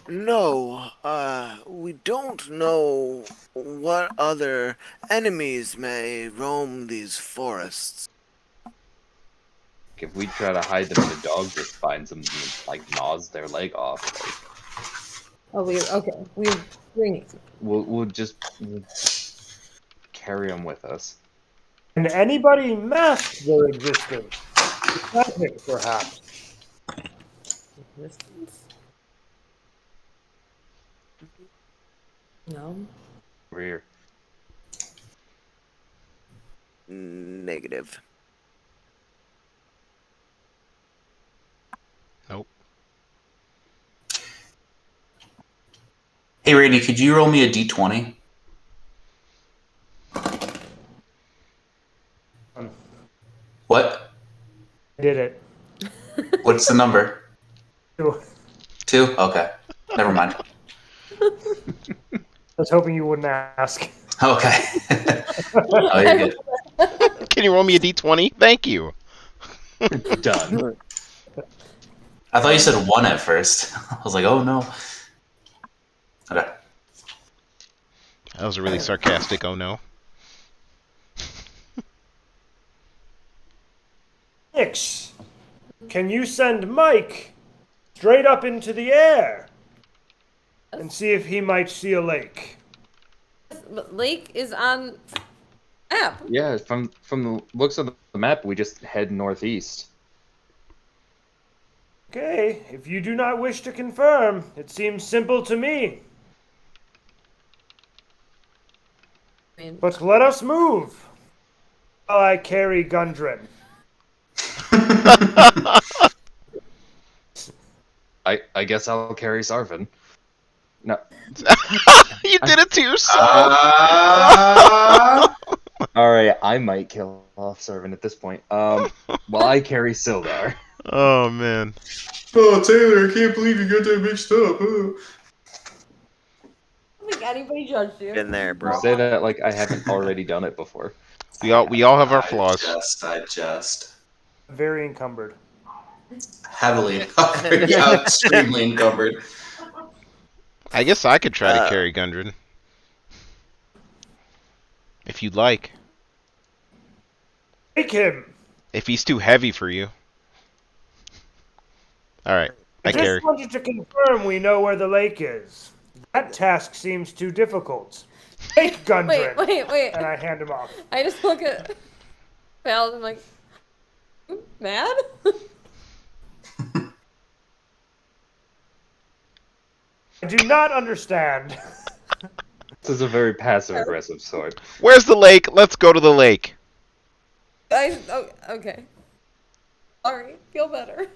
No, we don't know what other enemies may roam these forests. If we try to hide them and the dog just finds them and like gnaws their leg off, like Oh, we bring. we'll just carry them with us. Can anybody mask their existence? Magic, perhaps. Resistance? No. We're here. Negative. Nope. Hey, Randy, could you roll me a d20? What? I did it. What's the number? Two. 2? Okay. Never mind. I was hoping you wouldn't ask. Okay. Oh, you're good. Can you roll me a d20? Thank you. Done. I thought you said 1 at first. I was like, oh no. Okay. That was a really sarcastic oh no. Nix, can you send Mike straight up into the air and see if he might see a lake? But Lake is on map. Yeah, from the looks of the map, we just head northeast. Okay, if you do not wish to confirm, it seems simple to me. I mean, But let us move while I carry Gundren. I guess I'll carry Sarvin. No. You did it to yourself. Alright, I might kill off Sarvin at this point. While I carry Sildar. Oh man. Oh, Taylor, I can't believe you got that mixed up. Oh. I don't think anybody judged you. Been there, bro. Say that like I haven't already done it before. We all have our flaws. I just Very encumbered. heavily encumbered. Yeah, extremely encumbered. I guess I could try to carry Gundren. If you'd like. Take him! If he's too heavy for you. Alright, I I carry. just wanted to confirm we know where the lake is. That task seems too difficult. Take Gundren! Wait. And I hand him off. I just look at Val and I'm like, "You mad?" I do not understand. This is a very passive aggressive sword. Where's the lake? Let's go to the lake. Okay. Sorry, feel better.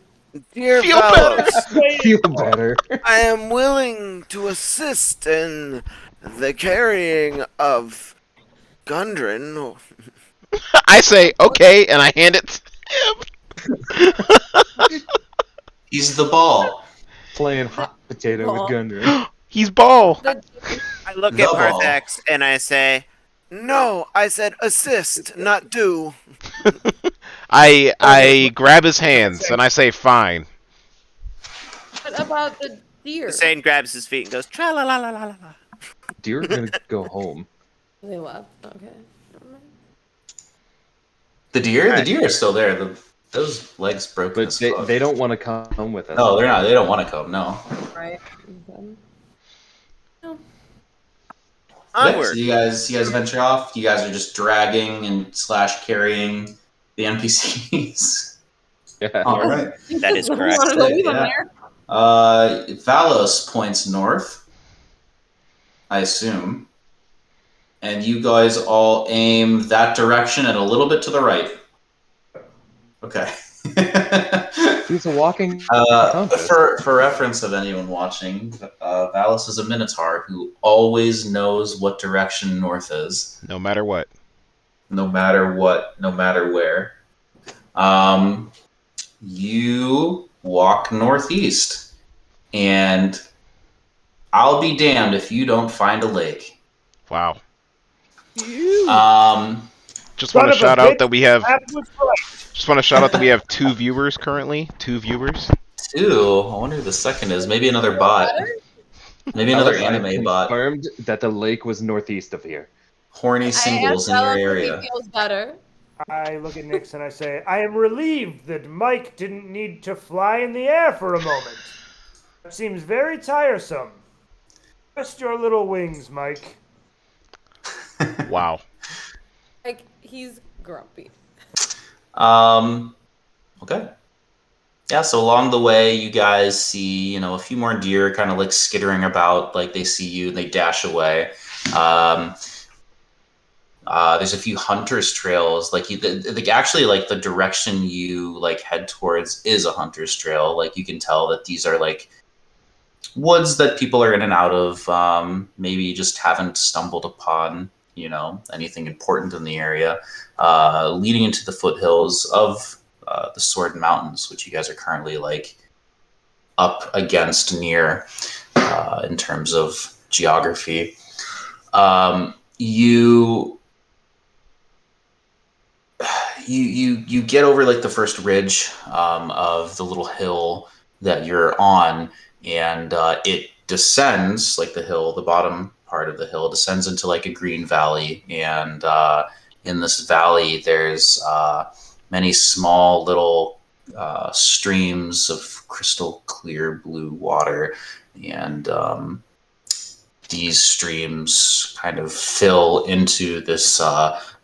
Dear Feel better. fellows, Feel better. I am willing to assist in the carrying of Gundren. I say, okay, and I hand it to him. He's the ball. Playing hot potato with Aw. Gundren. He's ball. I look The at ball. Parthex and I say, no, I said assist, not do. I grab his hands and I say, fine. What about the deer? Zane grabs his feet and goes, tra la la la la la. Deer are gonna go home. They left. Okay. Never mind. The deer? The Alright. deer are still there. Those legs broken But as fuck. they don't want to come with us. No, they're not. They don't want to come. No. Right. Okay. Yeah, so Onward. you guys venture off. You guys are just dragging and / carrying the NPCs. Yeah. All right. That is We correct. wanted to leave them Yeah. there. Valos points north, I assume, and you guys all aim that direction and a little bit to the right. Okay. He's a walking compass. For reference of anyone watching, Valis is a Minotaur who always knows what direction north is, No matter what. no matter what, no matter where. You walk northeast, and I'll be damned if you don't find a lake. Wow. Just Son want to of a shout out bitch, that we have. That was right. Just want to shout out that we have 2 viewers currently. 2 viewers. 2. I wonder who the second is. Maybe another bot. Maybe another Alice, I anime bot. confirmed that the lake was northeast of here. Horny I singles asked in your Alex if he area. feels better. I look at Nix and I say, I am relieved that Mike didn't need to fly in the air for a moment. That seems very tiresome. Rest your little wings, Mike. Wow. Like, he's grumpy. Okay. Yeah, so along the way, you guys see, a few more deer kind of like skittering about, like they see you and they dash away. There's a few hunters trails, like actually, like the direction you like head towards is a hunter's trail. Like you can tell that these are like woods that people are in and out of. Maybe you just haven't stumbled upon, anything important in the area, leading into the foothills of the Sword Mountains, which you guys are currently like up against near in terms of geography. You get over like the first ridge of the little hill that you're on, and it descends like the hill. The bottom part of the hill descends into like a green valley, and in this valley, there's many small little streams of crystal clear blue water, and these streams kind of fill into this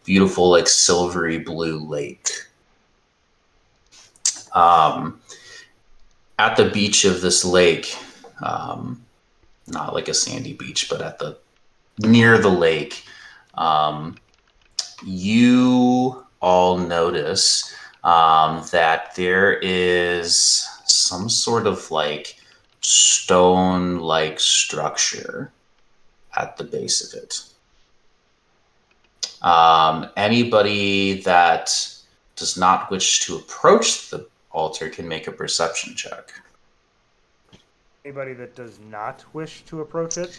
beautiful, like silvery blue lake. At the beach of this lake, not like a sandy beach, but near the lake, you all notice that there is some sort of like stone-like structure at the base of it. Anybody that does not wish to approach the altar can make a perception check. Anybody that does not wish to approach it?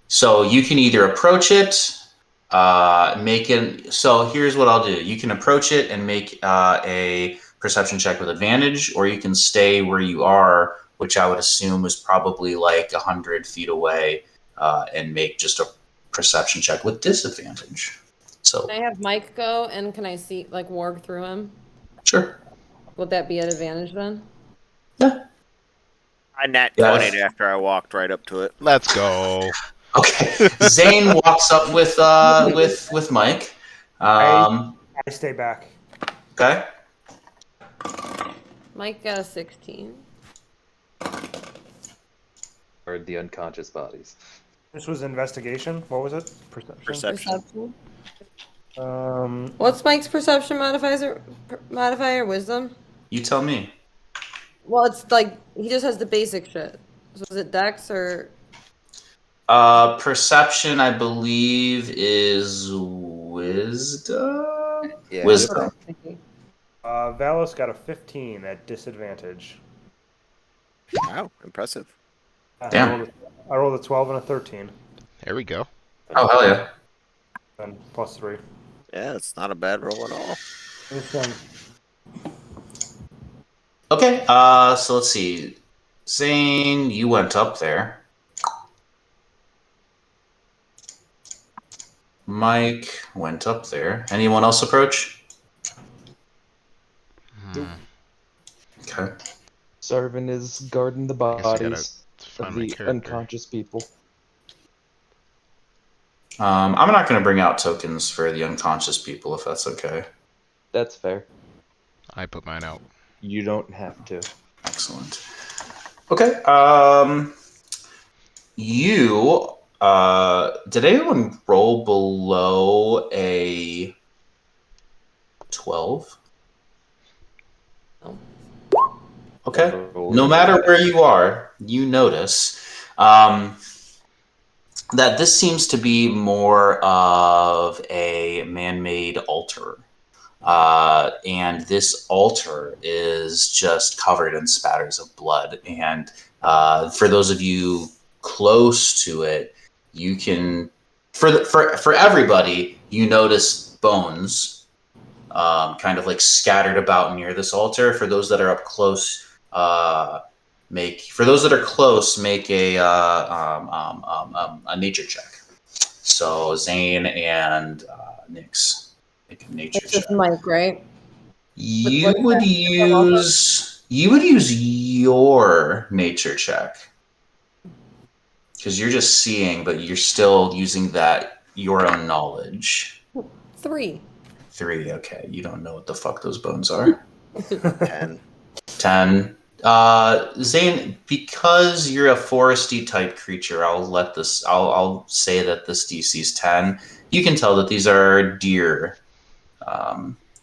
So you can either approach it, so here's what I'll do. You can approach it and make a perception check with advantage, or you can stay where you are, which I would assume is probably like 100 feet away, and make just a perception check with disadvantage. So Can I have Mike go and can I see, like, warg through him? sure. Would that be an advantage then? Yeah. I nat Yeah. 20'd after I walked right up to it. Let's go. Okay. Zane walks up with Mike. I stay back. Okay. Mike got a 16. Or the unconscious bodies. This was investigation. What was it? Perception. Perception. What's Mike's perception modifier? Wisdom? You tell me. Well, it's like he just has the basic shit. So is it Dex or? Perception, I believe, is wisdom. Yeah. Wisdom. Valos got a 15 at disadvantage. Wow, impressive. Damn. I rolled a 12 and a 13. There we go. Oh hell yeah. And plus 3. Yeah, it's not a bad roll at all. Okay. So let's see. Zane, you went up there. Mike went up there. Anyone else approach? Okay. Sarvin is guarding the guess I gotta bodies find of my the character. unconscious people. I'm not going to bring out tokens for the unconscious people, if that's okay. That's fair. I put mine out. You don't have to. Excellent. Okay. You did anyone roll below a 12? No. Okay. Never rolled No a matter one. where you are, you notice that this seems to be more of a man-made altar. And this altar is just covered in spatters of blood. And for those of you close to it, you can, for everybody, you notice bones kind of like scattered about near this altar. For those that are up close, for those that are close, make a nature check. So Zane and Nyx make a nature It's check. just Mike, right? You would use your nature check because you're just seeing, but you're still using your own knowledge. 3. 3. Okay, you don't know what the fuck those bones are. 10. 10. Zane, because you're a foresty type creature, I'll say that this DC is 10. You can tell that these are deer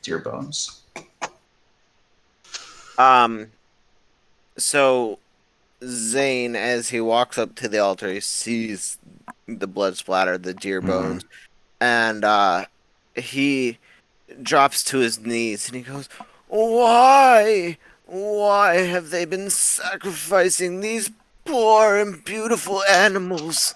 bones. So Zane, as he walks up to the altar, he sees the blood splatter, the deer bones, and he drops to his knees and he goes, "Why? Why have they been sacrificing these poor and beautiful animals?"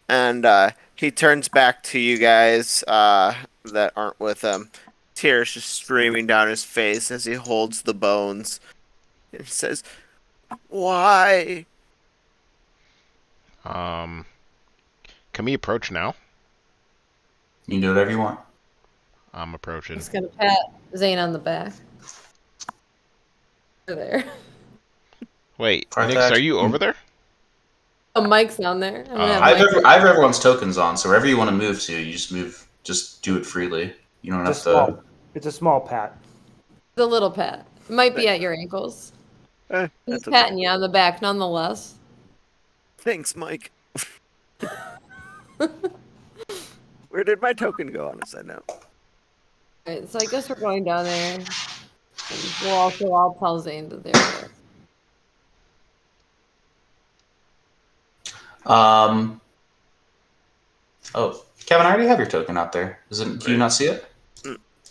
And he turns back to you guys that aren't with him. Tears just streaming down his face as he holds the bones. And he says, "Why?" Can we approach now? You can do whatever you want. I'm approaching. Just gonna pat Zane on the back. Over there. Wait, Partax. Nyx, are you over there? Oh, Mike's down there. I'm gonna have I Mike. have everyone's tokens on, so wherever you want to move to, you just move. Just do it freely. You don't have to. It's a small pat. The little pat. Might be at your ankles. He's That's okay. patting you on the back nonetheless. Thanks, Mike. Where did my token go on a side note? Alright, so I guess we're going down there. And I'll tell Zane that they're there. Oh, Kevin, I already have your token out there. Can you not see it?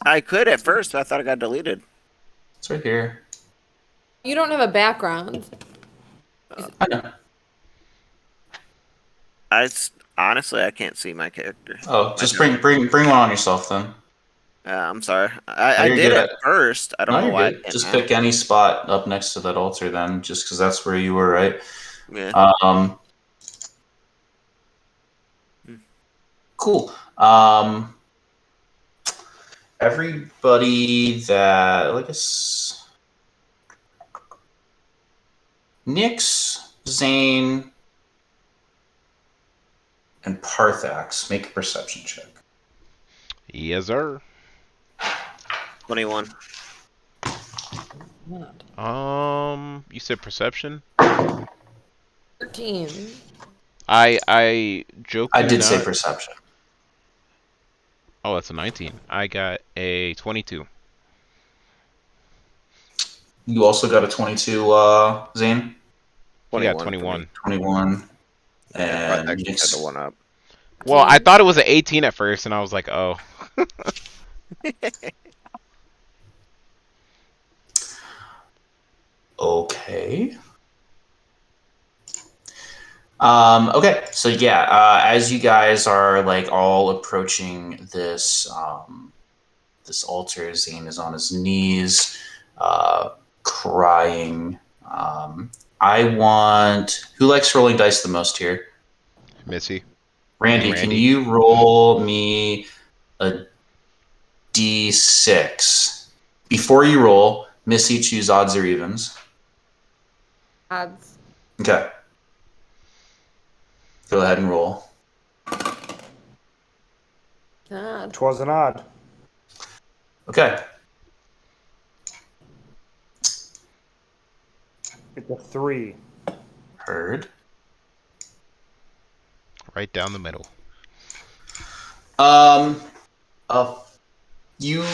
I could at first, but I thought it got deleted. It's right here. You don't have a background. I know. Honestly, I can't see my character. Oh, just bring one on yourself then. I'm sorry. I you're did good. at first. I don't know you're why. good. Just pick any spot up next to that altar then, just because that's where you were, right? Yeah. Cool. Everybody that, I guess, Nyx, Zane, and Parthax, make a perception check. Yes, sir. 21. You said perception? 13. I joke. I did say perception. Oh, that's a 19. I got a 22. You also got a 22, Zane? He got 21. 21. And I had the one up. Well, I thought it was an 18 at first, and I was like, oh. Okay. Okay, so yeah, as you guys are like all approaching this this altar, Zane is on his knees, crying. Who likes rolling dice the most here? Missy. Randy, can you roll me a d6? Before you roll, Missy, choose odds or evens. Odds. Okay. Go ahead and roll. Odd. 'Twas an odd. Okay. It's a 3. Heard. Right down the middle. You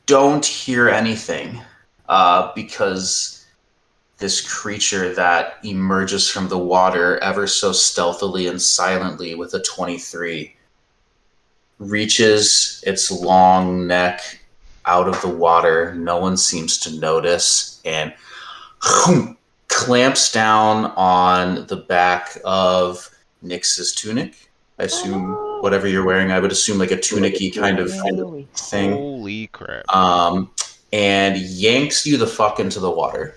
don't hear anything because this creature that emerges from the water ever so stealthily and silently with a 23 reaches its long neck out of the water. No one seems to notice, and clamps down on the back of Nyx's tunic. I assume whatever you're wearing, I would assume like a tunic-y kind of thing. Holy crap. And yanks you the fuck into the water.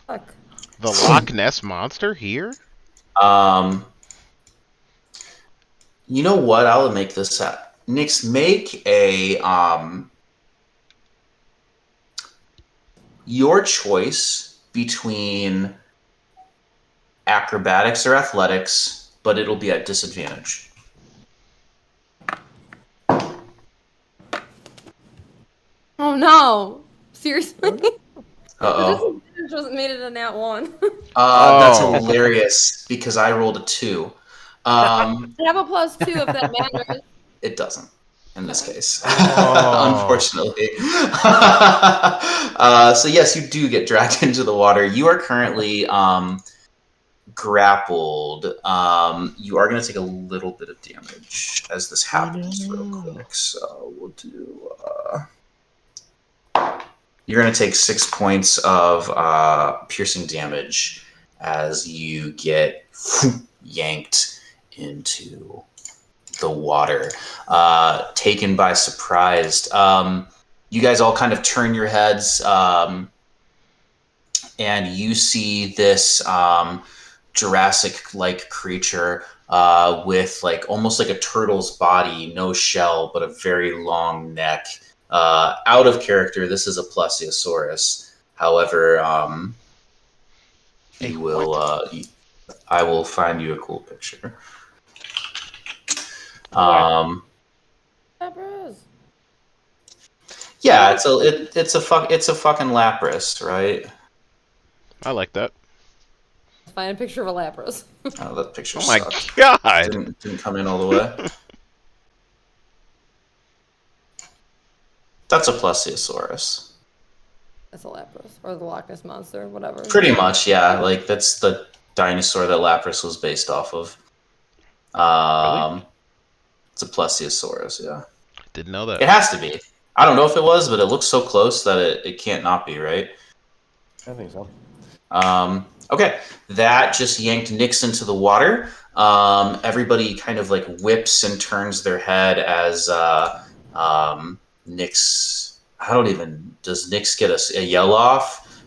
Fuck. The Loch Ness monster here? You know what? I'll make this up. Nix, make a your choice between acrobatics or athletics, but it'll be at disadvantage. Oh no! Seriously? Uh-oh. The disadvantage wasn't made it a nat 1. That's Oh. hilarious because I rolled a 2. I have a +2 if that matters. It doesn't in this case, Oh. unfortunately. So yes, you do get dragged into the water. You are currently grappled. You are going to take a little bit of damage as this happens real quick. So we'll do... you're going to take 6 points of piercing damage as you get yanked into the water, taken by surprise. You guys all kind of turn your heads, and you see this Jurassic-like creature with like almost like a turtle's body, no shell, but a very long neck. Out of character, this is a plesiosaurus. However, Hey, you will. I will find you a cool picture. Lapras. Yeah, it's a fucking Lapras, right? I like that. Let's find a picture of a Lapras. Oh, that picture Oh my sucked. god! Didn't come in all the way. That's a plesiosaurus. That's a Lapras. Or the Loch Ness Monster, whatever. Pretty much, yeah. Like that's the dinosaur that Lapras was based off of. Really? It's a plesiosaurus, yeah. Didn't know that. It has to be. I don't know if it was, but it looks so close that it can't not be, right? I think so. Okay, that just yanked Nyx into the water. Everybody kind of like whips and turns their head as Nyx. I don't even. Does Nyx get a yell off?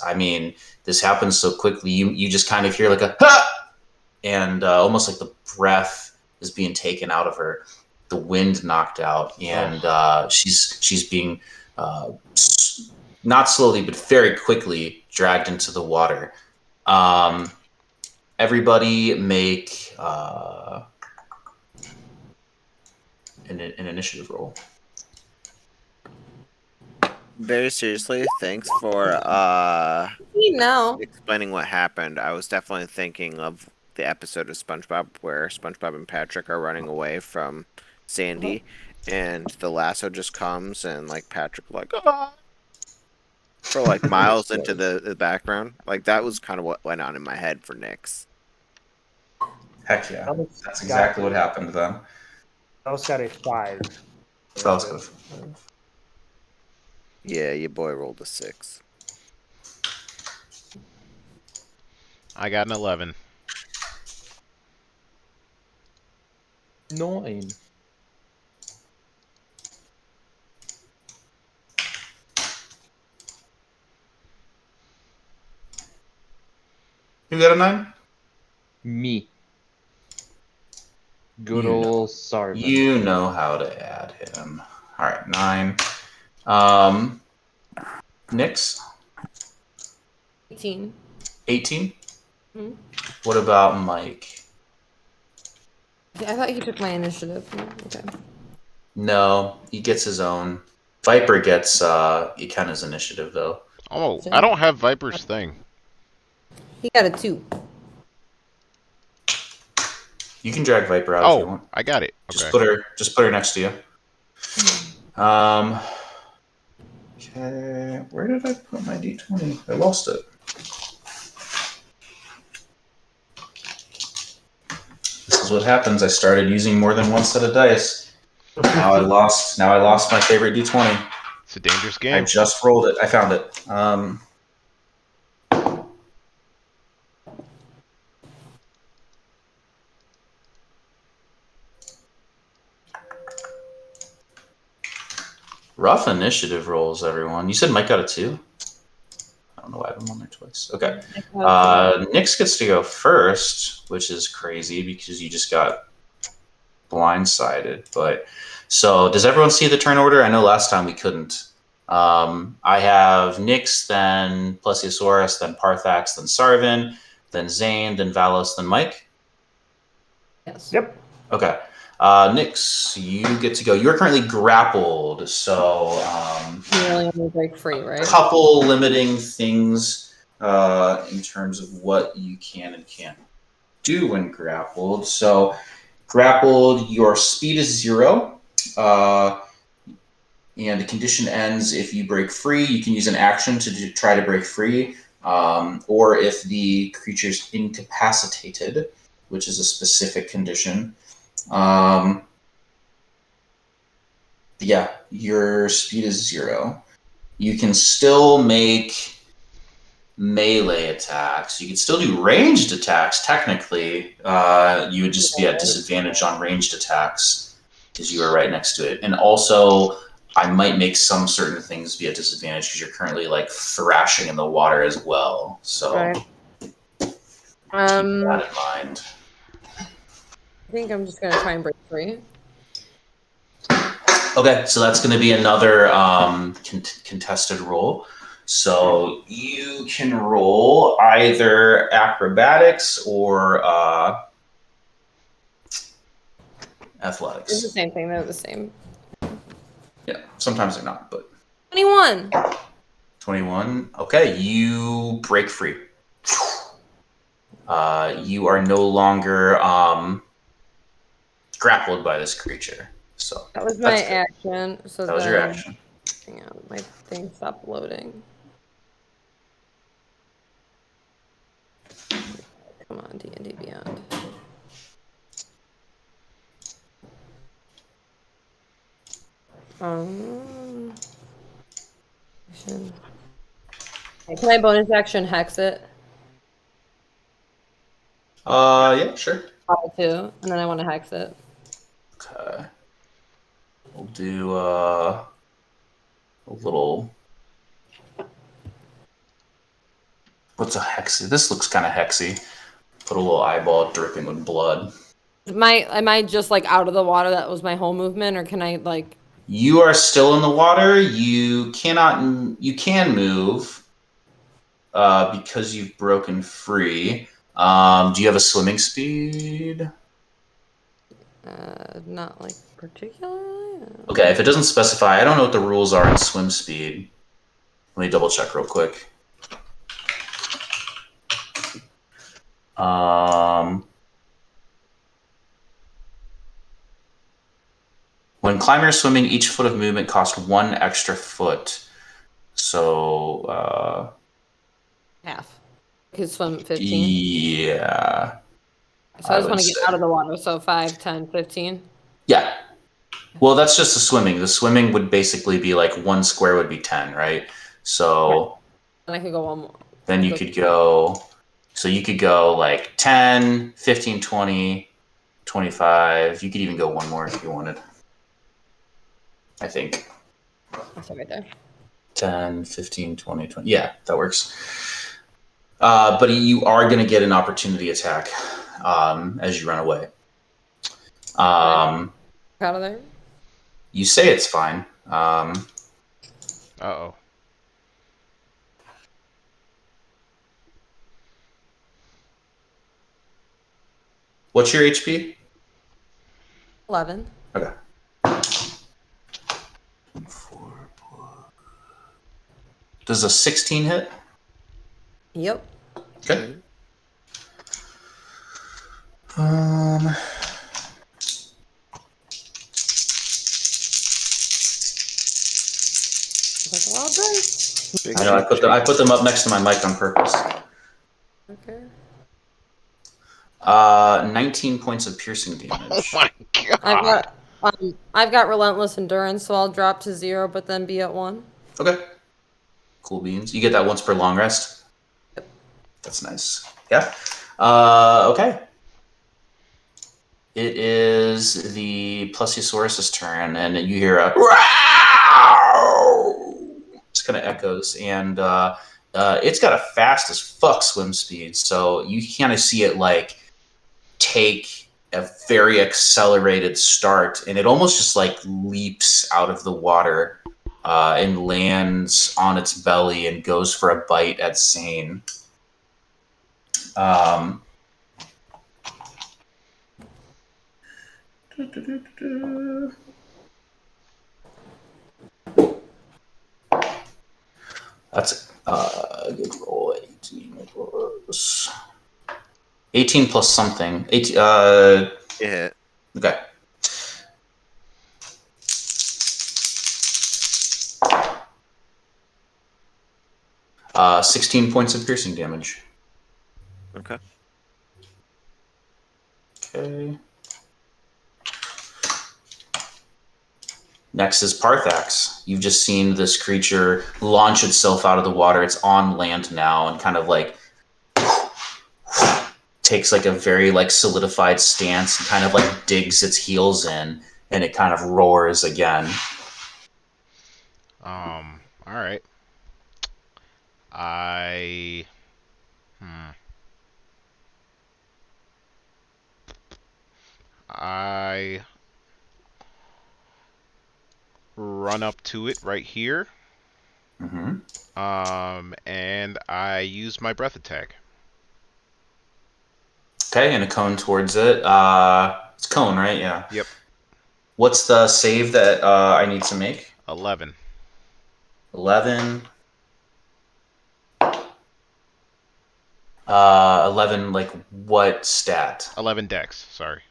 I mean, this happens so quickly. You just kind of hear like a ha! And almost like the breath is being taken out of her. The wind knocked out, and she's being not slowly but very quickly dragged into the water. Everybody make an initiative roll. Very seriously, thanks for No. explaining what happened. I was definitely thinking of the episode of SpongeBob where SpongeBob and Patrick are running away from Sandy, and the lasso just comes and like Patrick like ah! For like miles into the background. Like that was kind of what went on in my head for Nyx. Heck yeah, that's exactly what happened then. I also got a 5. So that was good. Yeah, your boy rolled a 6. I got an 11. 9. You got a 9? Me. Good You know. old Sarvin. You know how to add him. All right, 9. Nyx? 18. 18? Hmm? What about Mike? I thought he took my initiative. Okay. No, he gets his own. Viper gets Ikenna's initiative, though. Oh, I don't have Viper's thing. He got a 2. You can drag Viper out if you Oh, want. I got it. Just Okay. put her next to you. Okay, where did I put my D20? I lost it. This is what happens. I started using more than one set of dice. Now I lost my favorite D20. It's a dangerous I game. just rolled it. I found it. Rough initiative rolls, everyone. You said Mike got a 2? I don't know why I have them on there twice. Okay. Okay. Nyx gets to go first, which is crazy because you just got blindsided. But so, does everyone see the turn order? I know last time we couldn't. I have Nyx, then Plesiosaurus, then Parthax, then Sarvin, then Zane, then Valos, then Mike. Yes. Yep. Okay. Nyx, you get to go. You're currently grappled, so You really want to break free, right? couple limiting things in terms of what you can and can't do when grappled. So, grappled, your speed is 0. And the condition ends if you break free. You can use an action to try to break free, or if the creature's incapacitated, which is a specific condition. Yeah, your speed is 0. You can still make melee attacks. You can still do ranged attacks, technically. You would just be at disadvantage on ranged attacks because you are right next to it. And also, I might make some certain things be at disadvantage because you're currently like thrashing in the water as well. So Right. keep that in mind. I think I'm just gonna try and break free. Okay, so that's going to be another contested roll. So you can roll either acrobatics or athletics. It's the same thing. They're the same. Yeah, sometimes they're not, but 21. 21. Okay, you break free. You are no longer grappled by this creature. So That was my that's good. action. So That was your action. Hang on, my thing stopped loading. Come on, D&D Beyond. Action. Okay, can I bonus action hex it? Yeah, sure. Too, and then I want to hex it. Okay. We'll do a little. What's a hexy? This looks kind of hexy. Put a little eyeball dripping with blood. Am I just like out of the water? That was my whole movement, or can I like? You are still in the water. You cannot. You can move because you've broken free. Do you have a swimming speed? Not like particularly. Okay, if it doesn't specify, I don't know what the rules are in swim speed. Let me double check real quick. When climbers swimming, each foot of movement costs 1 extra foot. So, Half. I could swim 15. yeah. So I just would want to get say. out of the water. So 5, 10, 15. Yeah. Well, that's just the swimming. The swimming would basically be like 1 square would be 10, right? So And I could go one more. then you could go. So you could go like 10, 15, 20, 25. You could even go one more if you wanted. I think. That's right there. 10, 15, 20, 20. Yeah, that works. But you are going to get an opportunity attack as you run away. Out of there. You say it's fine. Uh-oh. What's your HP? 11. Okay. Does a 16 hit? Yep. Okay. That's a wild dice. I know I put them up next to my mic on purpose. Okay. 19 points of piercing damage. Oh my god. I've got relentless endurance, so I'll drop to 0, but then be at 1. Okay. Cool beans. You get that once per long rest? Yep. That's nice. Yeah. Okay. It is the Plesiosaurus' turn, and you hear a. Just kind of echoes, and it's got a fast as fuck swim speed, so you kind of see it like take a very accelerated start, and it almost just like leaps out of the water and lands on its belly and goes for a bite at Zane. That's a good roll. 18 plus something. 18, Yeah. okay. 16 points of piercing damage. Okay. Okay. Next is Parthax. You've just seen this creature launch itself out of the water. It's on land now and kind of like takes like a very like solidified stance and kind of like digs its heels in, and it kind of roars again. All right. I I run up to it right here. Mm-hmm. And I use my breath attack. Okay, and a cone towards it. It's cone, right? Yeah. Yep. What's the save that I need to make? 11. 11. 11, like what stat? 11 dex, sorry.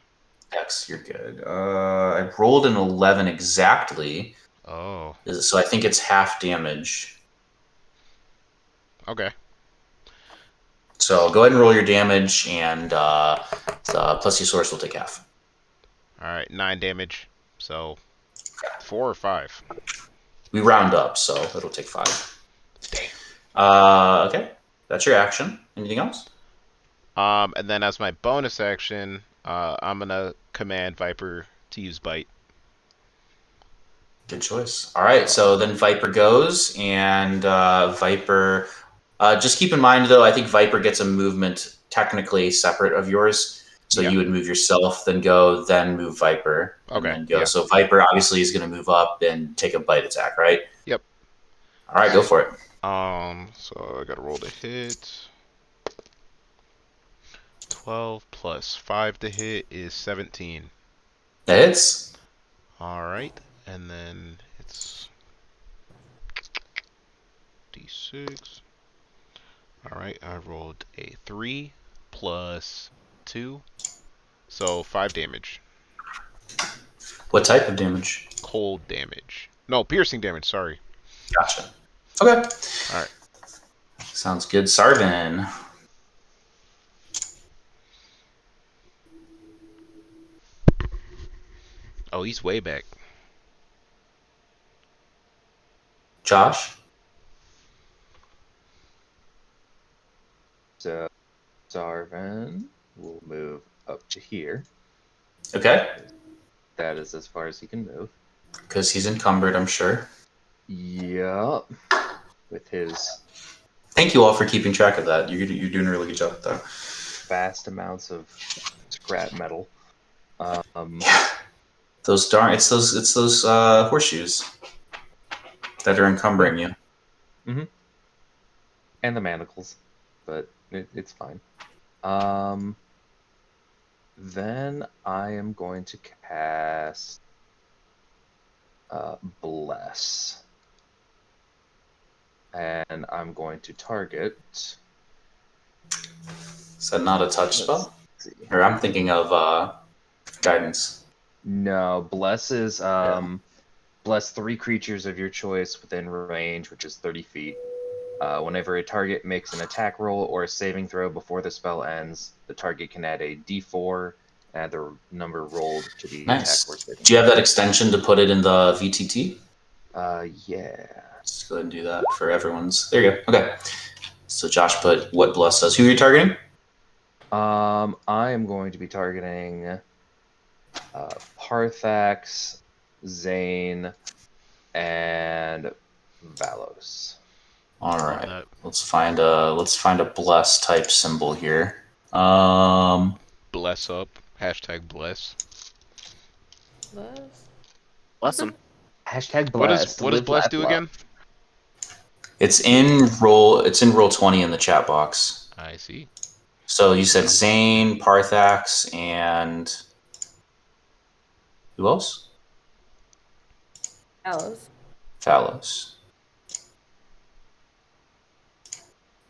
Dex, you're good. I rolled an 11 exactly, Oh. so I think it's half damage. Okay. So go ahead and roll your damage, and plus your source will take half. Alright, 9 damage. So 4 or 5? We round up, so it'll take 5. Damn. Okay. That's your action. Anything else? And then as my bonus action, I'm gonna command Viper to use bite. Good choice. All right, so then Viper goes, and Viper. Just keep in mind, though, I think Viper gets a movement technically separate of yours. So Yeah. you would move yourself, then go, then move Viper, and Okay, then go. yeah. So Viper obviously is going to move up and take a bite attack, right? Yep. All right, go for it. So I gotta roll to hit. 12 plus 5 to hit is 17. That hits. Alright, and then it's D6. Alright, I rolled a 3 plus 2, so 5 damage. What type of damage? Cold damage. No, piercing damage, sorry. Gotcha. Okay. Alright. Sounds good. Sarvin. Oh, he's way back. Josh. So Sarvan will move up to here. Okay. That is as far as he can move. Because he's encumbered, I'm sure. Yup. With his Thank you all for keeping track of that. You're doing a really good job with that. vast amounts of scrap metal. Those darn it's those horseshoes that are encumbering you. Mm-hmm. And the manacles, but it's fine. Then I am going to cast Bless. And I'm going to target. Is that not a touch spell? See. Or I'm thinking of guidance. No, Bless is bless 3 creatures of your choice within range, which is 30 feet. Whenever a target makes an attack roll or a saving throw before the spell ends, the target can add a d4 and add the number rolled to the Nice. attack or saving. Do you have that extension to put it in the VTT? Yeah. Let's go ahead and do that for everyone's. There you go. Okay. So Josh put what Bless does. Who are you targeting? I am going to be targeting Parthax, Zane, and Valos. All Love right. that. Let's find a bless type symbol here. Bless up. Hashtag bless. Bless. Bless him. Hashtag What does blessed. Live, bless laugh, do love. again? It's in roll 20 in the chat box. I see. So you said Zane, Parthax, and who else? Alice. Phalos.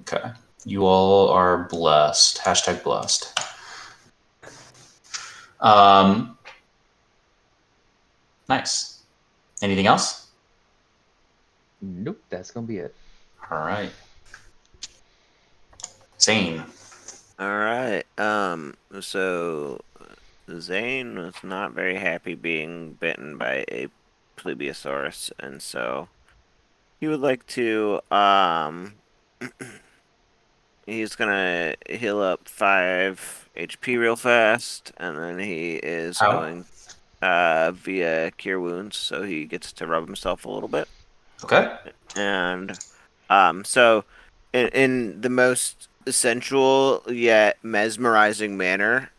Okay. You all are blessed. Hashtag blessed. Nice. Anything else? Nope, that's gonna be it. All right. Zane. All right. So Zane was not very happy being bitten by a plesiosaurus, and so he would like to he's gonna heal up 5 HP real fast, and then he is How? going via cure wounds, so he gets to rub himself a little bit. Okay. And so in the most sensual yet mesmerizing manner,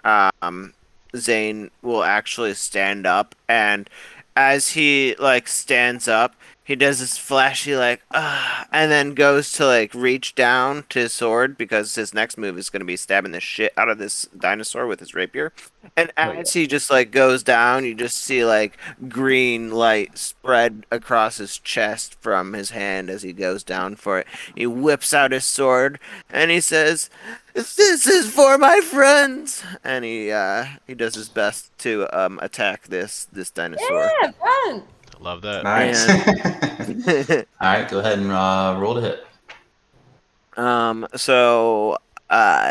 Zane will actually stand up, and as he like stands up, he does this flashy like and then goes to like reach down to his sword because his next move is going to be stabbing the shit out of this dinosaur with his rapier. And Oh, yeah. as he just like goes down, you just see like green light spread across his chest from his hand as he goes down for it. He whips out his sword and he says, "This is for my friends." And he does his best to attack this dinosaur. Yeah, fun. Love that. Nice. And All right. Go ahead and roll to hit. so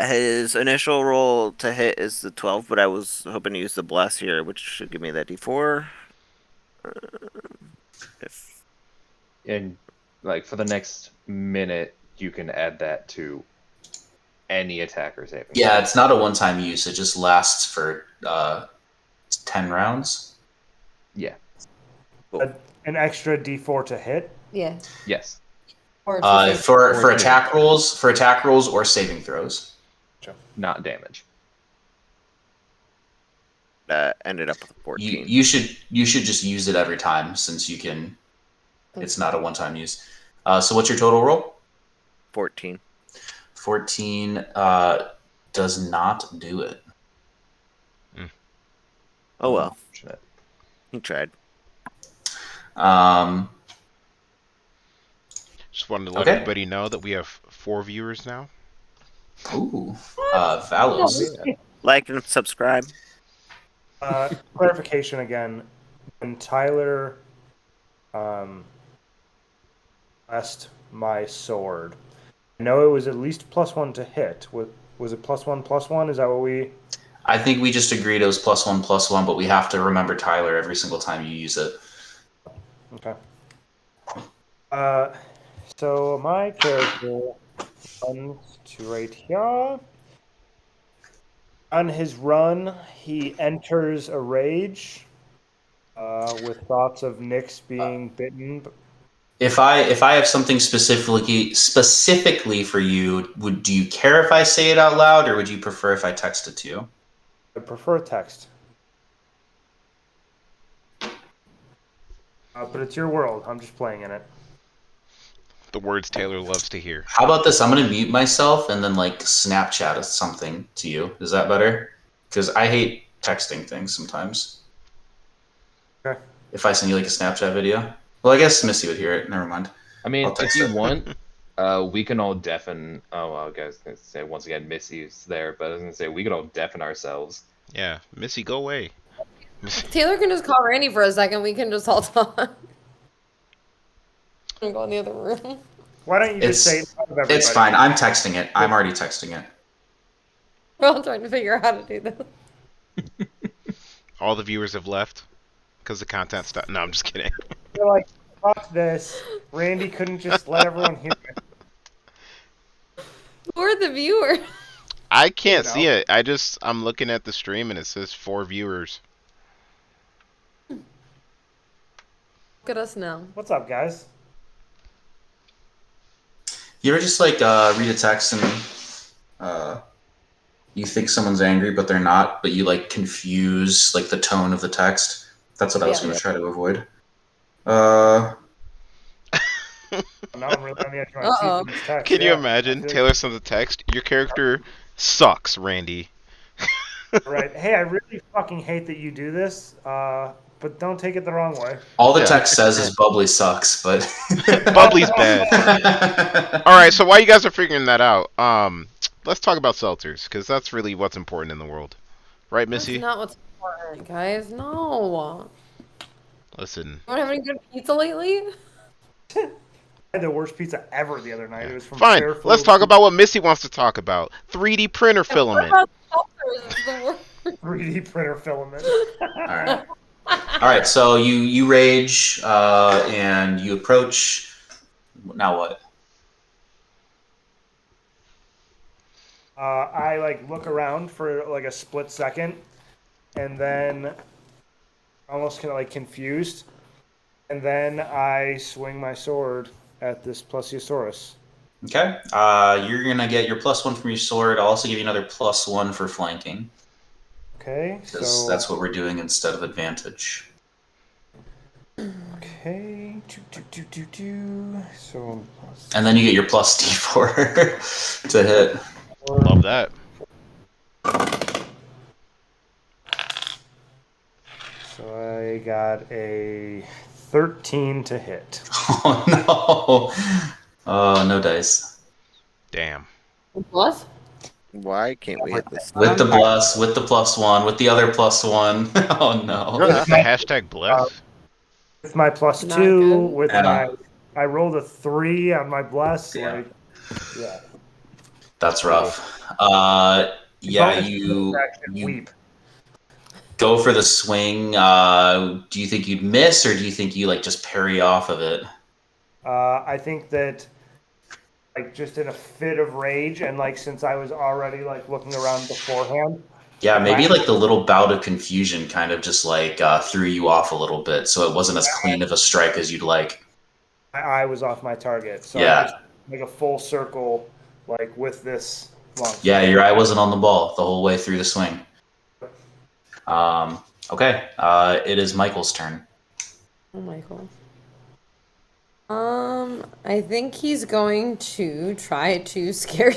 his initial roll to hit is the 12, but I was hoping to use the bless here, which should give me that D4. If And like for the next minute, you can add that to any attacker saving. Yeah, it's not a one-time use. It just lasts for 10 rounds. Yeah. An extra D4 to hit. Yeah. Yes. Or to say- For Or attack rolls or saving throws. Not damage. ended up with a 14. You should just use it every time since you can. It's not a one-time use. So what's your total roll? 14. 14 does not do it. Oh well, Unfortunate. he tried. Just wanted to let Okay. everybody know that we have 4 viewers now. Ooh, Valos. Yeah. Like and subscribe. Clarification again. When Tyler blessed my sword, I know it was at least +1 to hit. Was it +1/+1? Is that what we? I think we just agreed it was +1/+1, but we have to remember Tyler every single time you use it. Okay. So my character runs to right here. On his run, he enters a rage with thoughts of Nyx being bitten. If I have something specifically for you, do you care if I say it out loud, or would you prefer if I text it to you? I prefer text. But it's your world. I'm just playing in it. The words Taylor loves to hear. How about this? I'm gonna mute myself and then like Snapchat something to you. Is that better? Because I hate texting things sometimes. Okay. If I send you like a Snapchat video, well, I guess Missy would hear it. Never mind. I mean, I'll if text you it. want, we can all deafen. Oh, well, I was gonna say once again, Missy's there, but I was gonna say we could all deafen ourselves. Yeah, Missy, go away. Taylor can just call Randy for a second. We can just all talk. And go in the other room. Why don't you just say it in front of everybody? It's fine. I'm texting it. I'm already texting it. We're all trying to figure out how to do this. All the viewers have left because the content stopped. No, I'm just kidding. They're like, fuck this. Randy couldn't just let everyone hear it. Who are the viewers? I can't You know. see it. I'm looking at the stream and it says 4 viewers. Look at us now. What's up, guys? You ever just like read a text and you think someone's angry but they're not, but you like confuse like the tone of the text? That's what I was Yeah. going to try to avoid. Uh, Now I'm really on the edge of my seat Uh-oh. for this text. Can you Yeah, imagine? I feel Taylor sends a text. Your character sucks, Randy. right. Hey, I really fucking hate that you do this, but don't take it the wrong way. all the Yeah. text says is bubbly sucks, but Bubbly's bad. All right. So while you guys are figuring that out, let's talk about seltzers because that's really what's important in the world, right, That's Missy? not what's important, guys. No. Listen. You don't have any good pizza lately? I had the worst pizza ever the other night. Yeah. It was from Fine. Fairfield. Let's talk about what Missy wants to talk about. 3D printer What filament. about seltzers? It's the worst. 3D printer filament. All right. So you rage and you approach. Now what? I like look around for like a split second, and then almost kind of like confused, and then I swing my sword at this plesiosaurus. Okay. You're gonna get your +1 from your sword. I'll also give you another +1 for flanking Okay, because so that's what we're doing instead of advantage. okay, so And then you get your +D4 to hit. Love that. So I got a 13 to hit. Oh no! Oh, no dice. Damn. Plus? Why can't we hit this? With the bless, with the +1, with the other +1. Oh no! With the hashtag bless. With my plus Not 2, good. with Yeah. I rolled a 3 on my bless. Yeah. Like, yeah. That's rough. Yeah, Bonus you action, you weep. go for the swing. Do you think you'd miss, or do you think you like just parry off of it? I think that, like, just in a fit of rage, and like since I was already like looking around beforehand, Yeah, maybe like the little bout of confusion kind of just like threw you off a little bit, so it wasn't as clean of a strike as you'd like. my eye was off my target. So I Yeah. just make a full circle, like with this long. Yeah, your eye wasn't on the ball the whole way through the swing. Okay, it is Michael's turn. Oh, Michael. I think he's going to try to scare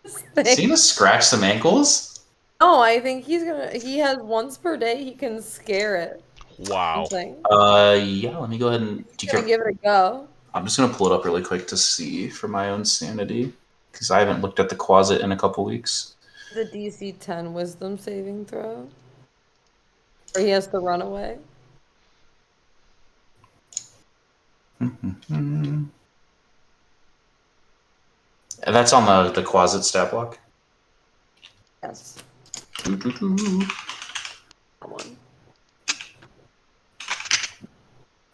this thing. Seem to scratch some ankles? No, I think he has once per day he can scare it. Wow. Something. Yeah, let me go ahead and He's gonna give it a go. I'm just gonna pull it up really quick to see for my own sanity because I haven't looked at the closet in a couple weeks. The DC 10 wisdom saving throw. Or he has to run away. And that's on the closet stat block. Yes. Doo-doo-doo. That one.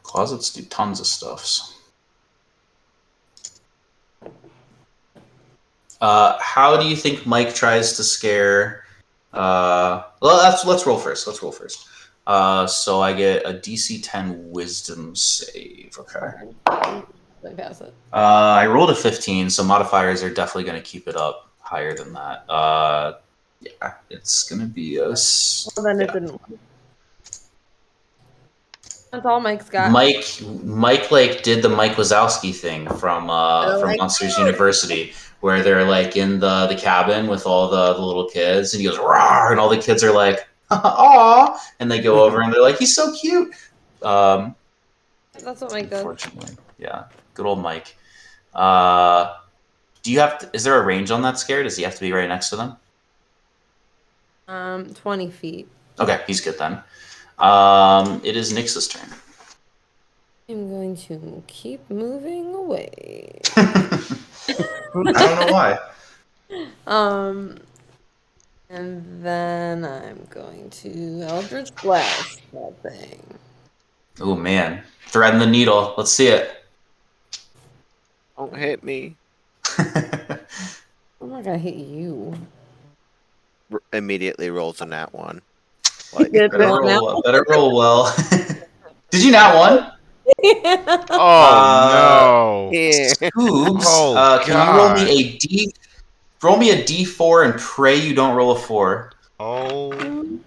Closets do tons of stuffs. How do you think Mike tries to scare? Well, let's roll first. Let's roll first. So I get a DC 10 Wisdom save. Okay. I pass it. I rolled a 15, so modifiers are definitely going to keep it up higher than that. Yeah, it's going to be a. Well, then it Yeah. didn't work. That's all Mike's got. Mike like did the Mike Wazowski thing from like Monsters University, where they're like in the cabin with all the little kids, and he goes "Rawr," and all the kids are like "Aw," and they go over and they're like, "He's so cute." That's what Mike does. Unfortunately, yeah, good old Mike. Do you have? Is there a range on that scare? Does he have to be right next to them? 20 feet. Okay, he's good then. It is Nyx's turn. I'm going to keep moving away. I don't know why. And then I'm going to Eldritch Blast that thing. Oh man, threading the needle. Let's see it. Don't hit me. I'm not gonna hit you. Immediately rolls a nat one. Did Better roll now? roll well. Did you nat one? Oh Uh, no. Yeah. Scoobs, Oh can you roll me god. roll me a D4 and pray you don't roll a 4. Oh.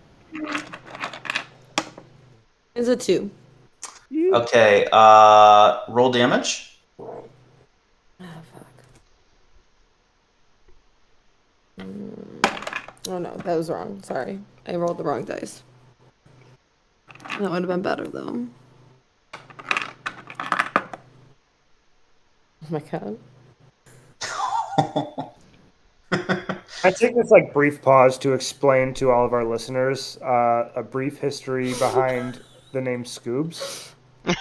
It's a 2. Okay, roll damage. Oh, fuck. Oh no, that was wrong. Sorry. I rolled the wrong dice. That would have been better though. Oh my god. I take this like brief pause to explain to all of our listeners a brief history behind the name Scoobs. It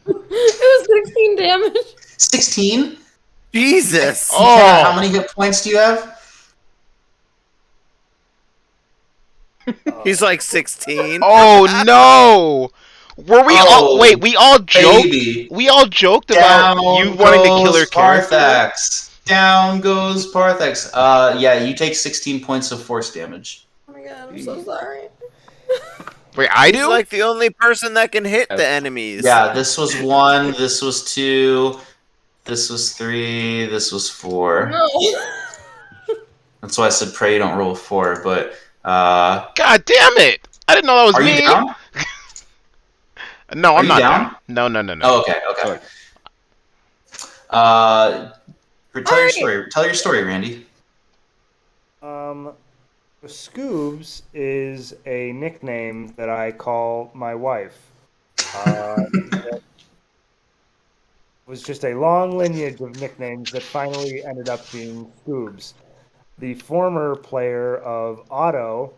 was 16 damage. 16? Jesus. Cat, how Oh. many hit points do you have? He's like 16. Oh no. Were we all Oh, wait, we all joked baby. we all joked about you Down wanting to kill her goes character? Parthax. Down goes Parthax. Yeah, you take 16 points of force damage. Oh my god, I'm so sorry. Wait, I He's do? like the only person that can hit the Yes. enemies. Yeah, this was 1, this was 2, this was 3, this was 4. No. That's why I said pray you don't roll a 4, but God damn it. I didn't know that was are you me. down? No, Are I'm you not down? down. No, no, no, no. Oh, okay, okay. Look, Tell your Alright. story. Tell your story, Randy. Scoobs is a nickname that I call my wife. It was just a long lineage of nicknames that finally ended up being Scoobs. The former player of Otto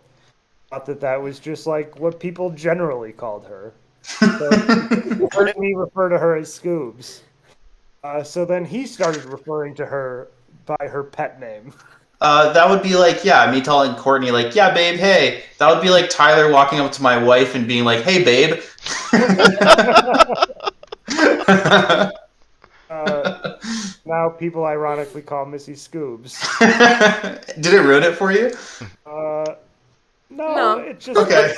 thought that that was just like what people generally called her. So he heard me refer to her as Scoobs. So then he started referring to her by her pet name. That would be like, yeah, me telling Courtney, like, yeah, babe, hey. That would be like Tyler walking up to my wife and being like, hey, babe. Now people ironically call Missy Scoobs. Did it ruin it for you? No, No. it just Okay.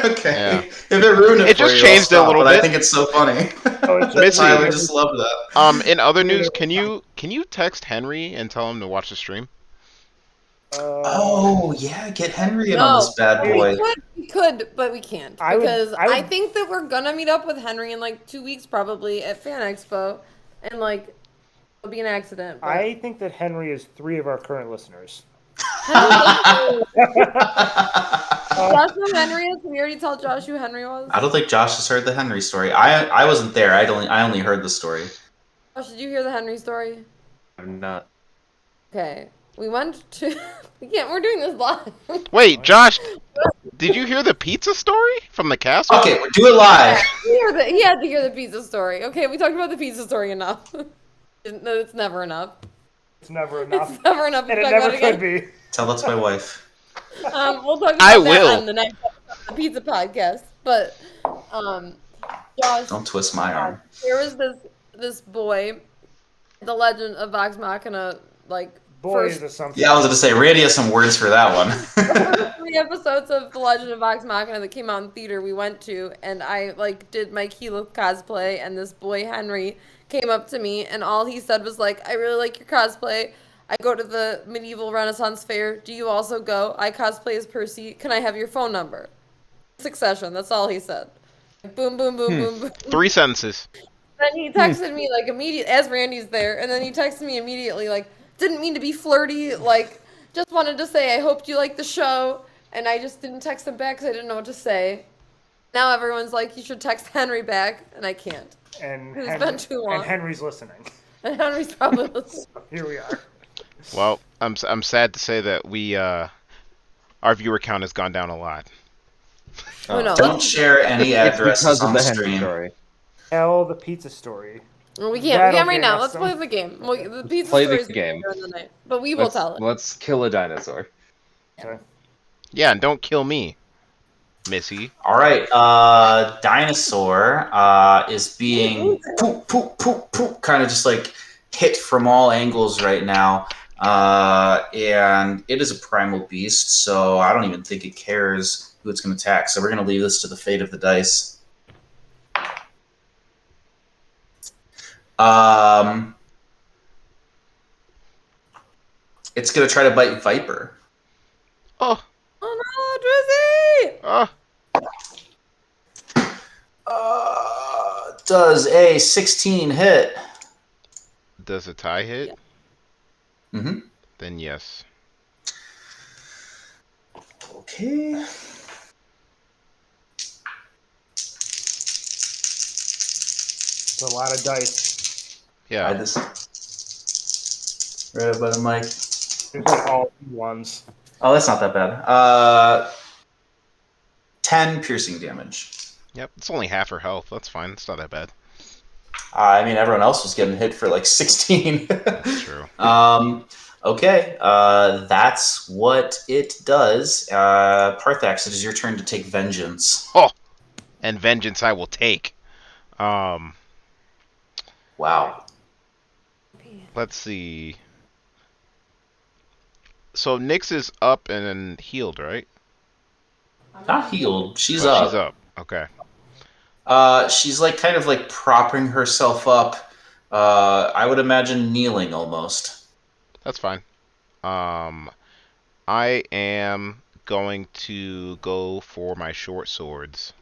Okay. Yeah. If it ruined it, It for just you, changed it a I'll stop, little but I bit. think it's so funny. oh, it's Missy. Tyler just loved that. In other news, can you text Henry and tell him to watch the stream? Oh, yeah, get Henry in on No. this bad boy. We could, but we can't. I would- Because I would- I think that we're gonna meet up with Henry in like 2 weeks probably at Fan Expo. And like it'll be an accident. But I think that Henry is 3 of our current listeners. Josh know Henry is? Can we already tell Josh who Henry was? I don't think Josh has heard the Henry story. I wasn't there. I only heard the story. Josh, did you hear the Henry story? I'm not. Okay. We went to we're doing this live. Wait, Josh, did you hear the pizza story from the castle? Okay, do it live. He had to hear the pizza story. Okay, we talked about the pizza story enough. It's never enough. It's never enough. It's never enough. to And it talk never about could again. be. Tell that to my wife. We'll talk about I that will. on the next episode of the pizza podcast. But Josh, Don't twist my arm. there was this boy, the Legend of Vox Machina, like Boy, first is it something. Yeah, I was gonna say Randy has some words for that one. first 3 episodes of The Legend of Vox Machina that came out in theater we went to, and I like did my Keyleth cosplay, and this boy Henry came up to me, and all he said was like, "I really like your cosplay. I go to the medieval Renaissance fair. Do you also go? I cosplay as Percy. Can I have your phone number?" Succession. That's all he said. Boom, boom, boom, boom, boom. 3 sentences. Then he texted me like immediate as Randy's there, and then he texted me immediately like, "Didn't mean to be flirty, like just wanted to say I hoped you liked the show," and I just didn't text him back because I didn't know what to say. Now everyone's like, "You should text Henry back," and I can't. And It's been too long. And Henry's listening. And Henry's probably listening. Here we are. Well, I'm sad to say that our viewer count has gone down a lot. Oh no, Don't share any It's addresses because of on the the Henry stream. story. Tell the pizza story. well, we can't. That'll Right be now. Let's awesome. play the game. Well, the pizza Play the story's game. later in the night, but we will tell it. Let's kill a dinosaur. Okay. Yeah, and don't kill me, Missy. All right, dinosaur is being poop, poop, poop, poop, kind of just like hit from all angles right now, and it is a primal beast, so I don't even think it cares who it's going to attack. So we're going to leave this to the fate of the dice. It's gonna try to bite Viper. Oh, Oh no, Drizzy! oh, Does a 16 hit? does a tie hit? Yeah. Mm-hmm. Then yes. Okay. It's a lot of dice. Yeah. I just right up by the mic. Usually all ones. Oh, that's not that bad. 10 piercing damage. Yep. It's only half her health. That's fine. It's not that bad. I mean, everyone else was getting hit for like 16. That's true. Okay. That's what it does. Parthax, it is your turn to take vengeance. Oh, and vengeance I will take. Wow. Let's see. So Nyx is up and healed, right? Not healed. She's Oh, up. she's up. Okay. She's like kind of like propping herself up. I would imagine kneeling almost. That's fine. I am going to go for my short swords.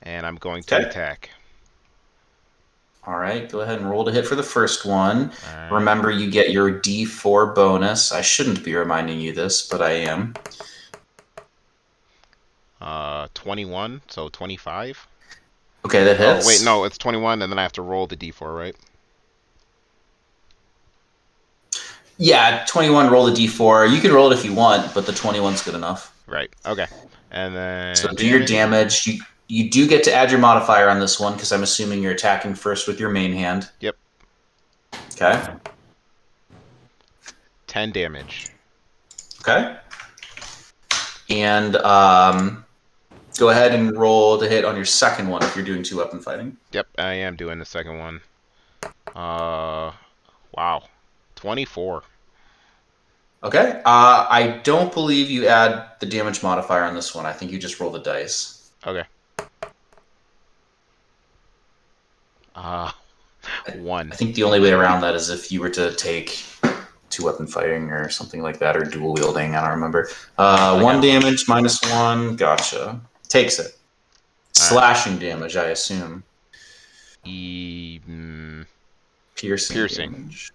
And I'm going to Okay. attack. All right, go ahead and roll to hit for the first one. All right. Remember, you get your D4 bonus. I shouldn't be reminding you this, but I am. 21, so 25. Okay, that hits. Oh, wait, no, it's 21, and then I have to roll the d4, right? Yeah, 21, roll the D4. You can roll it if you want, but the 21's good enough. Right, okay. And then So do your damage. You do get to add your modifier on this one, because I'm assuming you're attacking first with your main hand. Yep. Okay. 10 damage. Okay. And go ahead and roll to hit on your second one if you're doing 2-weapon fighting. Yep, I am doing the second one. Wow. 24. Okay. I don't believe you add the damage modifier on this one. I think you just roll the dice. Okay. 1. I think the only way around that is if you were to take 2-weapon fighting or something like that, or dual wielding. I don't remember. One damage, -1. Gotcha. Takes it. Slashing damage, I assume. Piercing damage.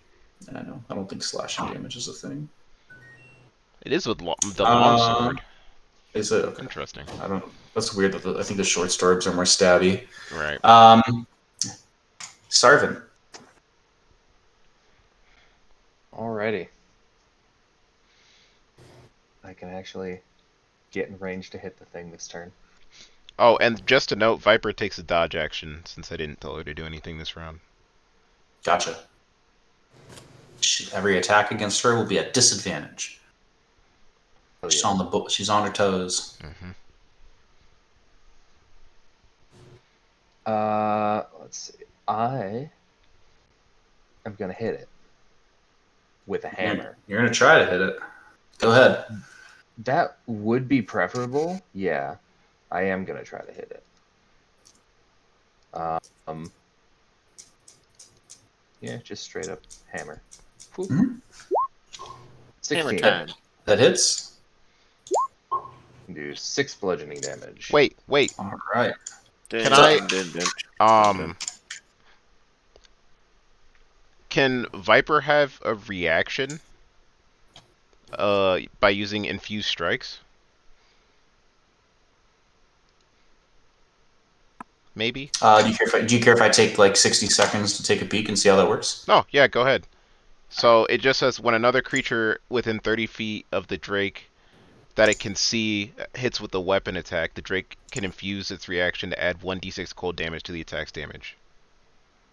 I know. I don't think slashing damage is a thing. It is with the longsword. Is it? Okay. Interesting. I don't. That's weird. That I think the short swords are more stabby. Right. Sarvin. Alrighty. I can actually get in range to hit the thing this turn. Oh, and just a note, Viper takes a dodge action since I didn't tell her to do anything this round. Gotcha. Every attack against her will be at disadvantage. Oh, She's yeah. on the she's on her toes. Let's see. I am gonna hit it with a hammer. You're gonna try to hit it. Go ahead. That would be preferable. Yeah, I am gonna try to hit it. Yeah, just straight up hammer. Mhm. 16. Hammer time. That hits. Do 6 bludgeoning damage. Wait. All right. Can Can Viper have a reaction? By using infused strikes? Maybe? Do you care if I take like 60 seconds to take a peek and see how that works? Oh, yeah, go ahead. So it just says when another creature within 30 feet of the Drake that it can see hits with a weapon attack, the Drake can infuse its reaction to add 1d6 cold damage to the attack's damage.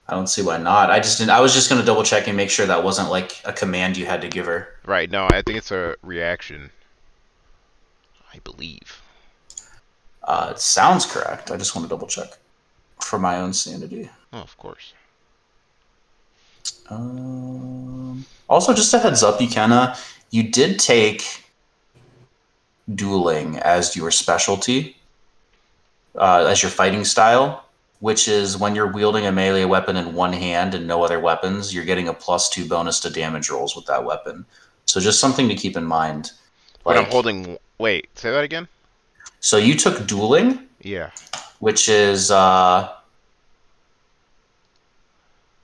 I don't see why not. I was just gonna double check and make sure that wasn't like a command you had to give her. Right, no, I think it's a reaction. I believe. It sounds correct. I just want to double check for my own sanity. Oh, of course. Also, just a heads up, you did take dueling as your specialty, as your fighting style. which is when you're wielding a melee weapon in one hand and no other weapons, you're getting a +2 bonus to damage rolls with that weapon. So just something to keep in mind. When I'm Like, holding. Wait, say that again? so you took dueling, Yeah. which is How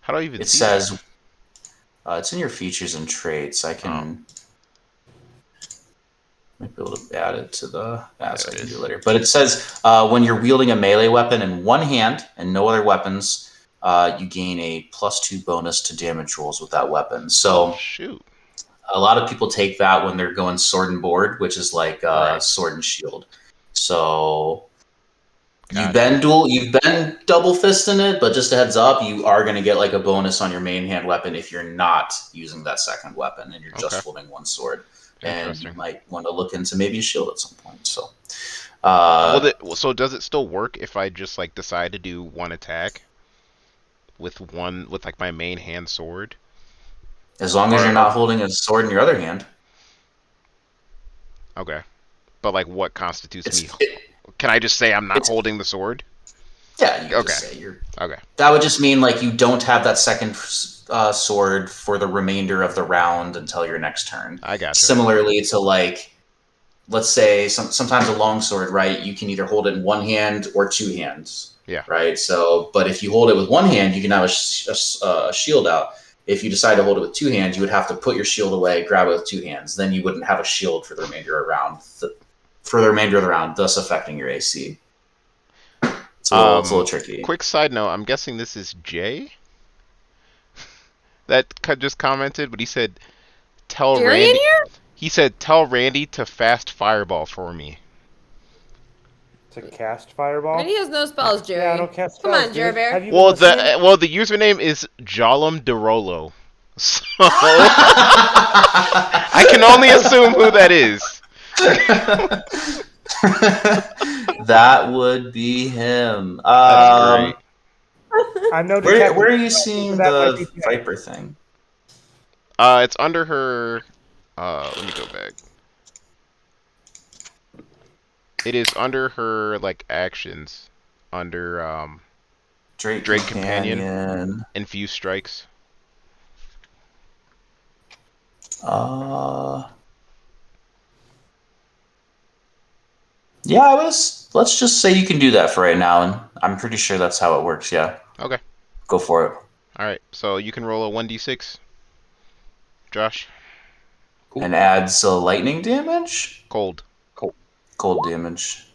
do I even it see that? says it's in your features and traits. I can might be able to add it to the so I There it can do it is. later. But it says when you're wielding a melee weapon in one hand and no other weapons, you gain a +2 bonus to damage rolls with that weapon. Oh, So shoot. a lot of people take that when they're going sword and board, which is like Right. sword and shield. So Gotcha. you've been double fisting it, but just a heads up, you are going to get like a bonus on your main hand weapon if you're not using that second weapon and you're Okay. just holding one sword. And you Interesting. might want to look into maybe a shield at some point. So, So does it still work if I just like decide to do one attack with like my main hand sword? as long as you're Or not holding a sword in your other hand, okay. But like what constitutes me? it's it, Can I just say I'm not it's holding the sword? yeah. You can Okay. just say you're. Okay. That would just mean like you don't have that second sword for the remainder of the round until your next turn. I gotcha. Similarly to like, let's say sometimes a longsword, right? You can either hold it in one hand or two hands, Yeah. right? So, but if you hold it with one hand, you can have a shield out. If you decide to hold it with two hands, you would have to put your shield away, grab it with two hands. Then you wouldn't have a shield for the remainder of the round, thus affecting your AC. It's a little tricky. Quick side note. I'm guessing this is Jay that just commented, but he said tell Jerry in Randy. here? He said tell Randy to fast fireball for me. To cast fireball. Randy has no spells, Jerry. Yeah, I don't cast Come spells, on, Jerry dude. Bear. Have you been listening? The username is Jolum Derolo. So I can only assume who that is. That would be him. That's great. I'm no Where detective. are you So seeing that might the be Jay. Viper thing? It's under her. Let me go back. It is under her like actions, under Drake Drake Companion, Companion. Infuse Strikes. Yeah, let's just say you can do that for right now, and I'm pretty sure that's how it works. Yeah, Okay. go for it. All right. So you can roll a 1d6, Josh. Cool. And adds lightning damage, Cold. Cold. cold damage.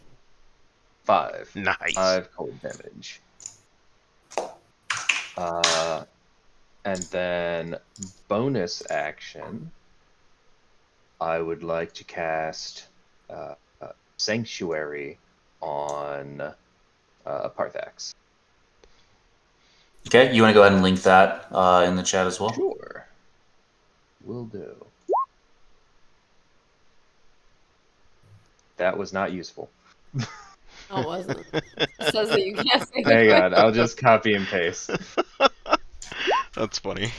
5. Nice. 5 cold damage. And then bonus action, I would like to cast Sanctuary on Parthax. Okay, you want to go ahead and link that in the chat as well? Sure. Will do. That was not useful. Oh, it wasn't. It says that you can't say Hang on, I'll just copy and paste. That's funny.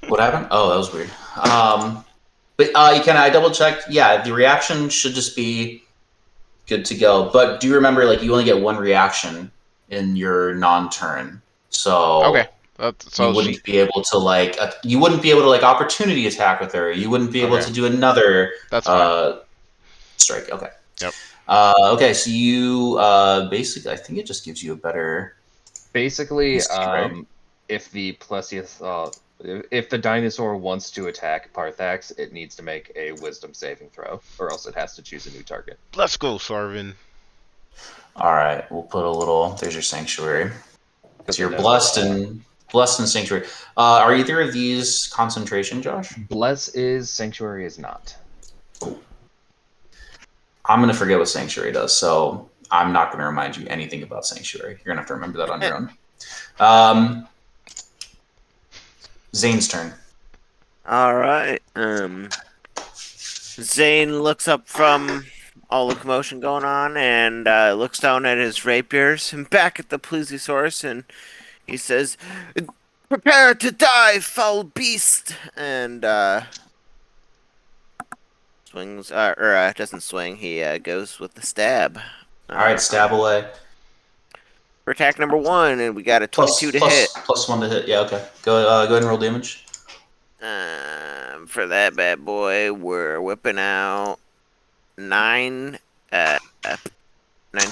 What happened? Oh, that was weird. But I double checked? Yeah, the reaction should just be good to go. But do remember, like, you only get one reaction in your non-turn, Okay. so you So she. wouldn't be able to opportunity attack with her. You wouldn't be able Okay. to do another That's fine. strike. Okay. Yep. Okay, so you basically, I think it just gives you a better. Basically, right? if the if the dinosaur wants to attack Parthax, it needs to make a Wisdom saving throw, or else it has to choose a new target. Let's go, Sarvin. All right, we'll put a little. There's your sanctuary. Because So you're blessed and sanctuary. Are either of these concentration, Josh? Bless is, Sanctuary is not. I'm gonna forget what sanctuary does, so I'm not gonna remind you anything about sanctuary. You're gonna have to remember that on your own. Zane's turn. All right. Zane looks up from all the commotion going on and looks down at his rapiers and back at the plesiosaurus, and he says, "Prepare to die, foul beast!" And swings, doesn't swing. He goes with the stab. All right, stab away. For attack number 1, and we got a 22 to hit. Plus 1 to hit. Yeah, okay. Go ahead and roll damage. For that bad boy, we're whipping out 9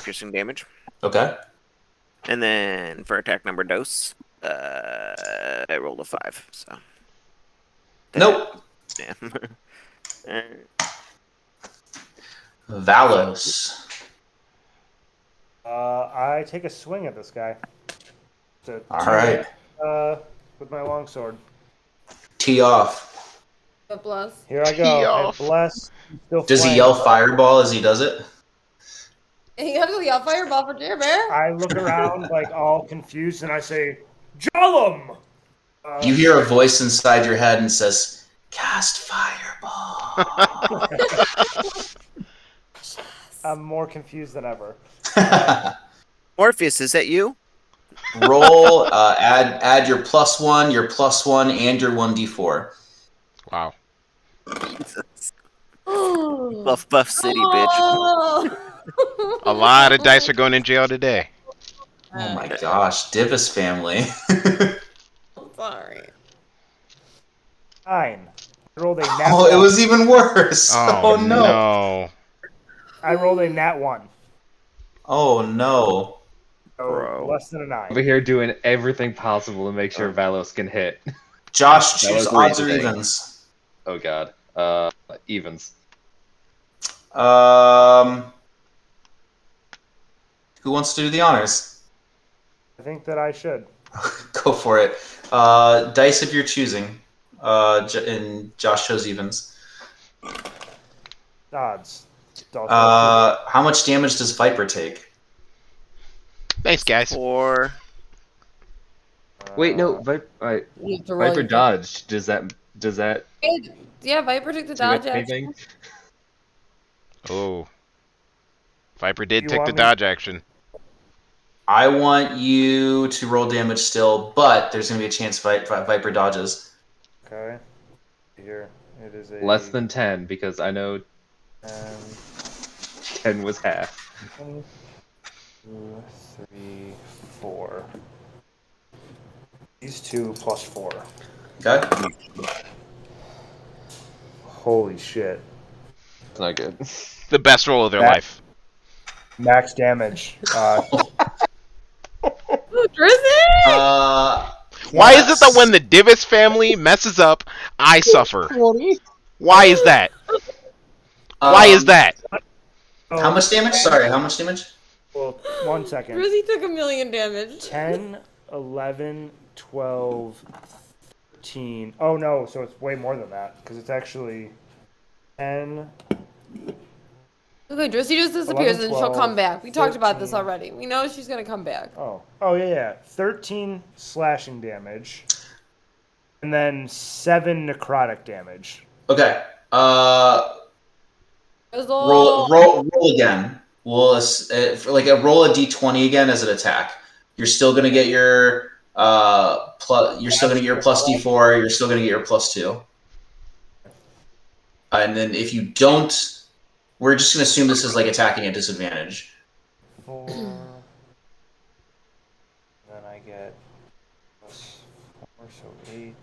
piercing damage. Okay. And then for attack number dose, I rolled a 5. So. Nope. Damn. Valos. I take a swing at this guy. All right. With my longsword. Tee off. But bless. Here I Tee go. off. And bless. Still Does he flanked. yell fireball as he does it? And you have to yell fireball for Jer Bear. I look around like all confused and I say, Jollum! You hear a voice inside your head and says, "Cast fireball." I'm more confused than ever. Morpheus, is that you? Roll. Add your +1, your +1, and your 1d4. Wow. Buff City, bitch. Oh. A lot of dice are going in jail today. Oh my gosh, Divis family. Sorry. 9. I rolled a nat Oh, it 1. was even worse. Oh, Oh no. no. I rolled a nat 1. Oh no. So Bro. less than a 9. Over here doing everything possible to make sure Valos can hit. Josh, That choose was odds or anything. evens. Oh god. Evens. Who wants to do the honors? I think that I should. Go for it. Dice if you're choosing. And Josh chose evens. Odds. How much damage does Viper take? Thanks, guys. 4. Wait, no, Viper You have to roll your dodged. Does that Yeah, Viper took the do dodge anything? action. Oh. Viper did You take want the me- dodge action. I want you to roll damage still, but there's going to be a chance Viper dodges. Okay. Here. It is a Less than 10 because I know 10 was half. 1, 2, 3, 4. These 2 plus 4. Okay? Holy shit. It's not good. The best roll of their That- life. Max damage. Ooh, Drizzy! Why is it that when the Divis family messes up, I suffer? Why is that? Why is that? How much damage? Sorry, how much damage? Well, 1 second. Drizzy took 1,000,000 damage. 10, 11, 12, 13. Oh no, so it's way more than that because it's actually 10. Okay, Drizzy just disappears 11, and she'll 12, come back. We talked about this 13. already. We know she's gonna come back. Oh, yeah. 13 slashing damage, and then 7 necrotic damage. Okay. Roll. Roll again. Roll roll a d20 again as an attack. You're still gonna get your plus. You're still gonna get your plus d4. You're still gonna get your +2. And then if you don't, we're just gonna assume this is like attacking at disadvantage. 4. Then I get plus 4, so 8.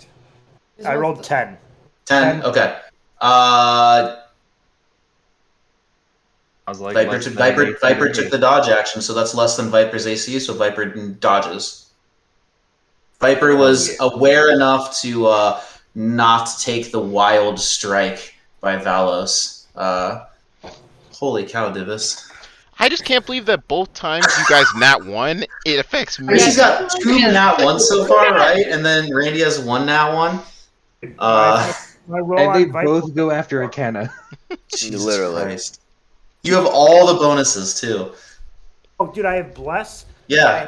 I rolled 10. 10. Okay. I was like, Viper less took than an 18 Viper to took hit. the dodge action, so that's less than Viper's AC. So Viper dodges. Viper was aware enough to not take the wild strike by Valos. Holy cow, Divis. I just can't believe that both times you guys nat 1, it affects I me. mean, she's got 2 nat 1 so far, right? And then Randy has 1 nat 1. My roll And they on Viper. both go after Akana. Jesus Literally. Christ. You have all the bonuses, too. Oh, dude, I have bless. Yeah.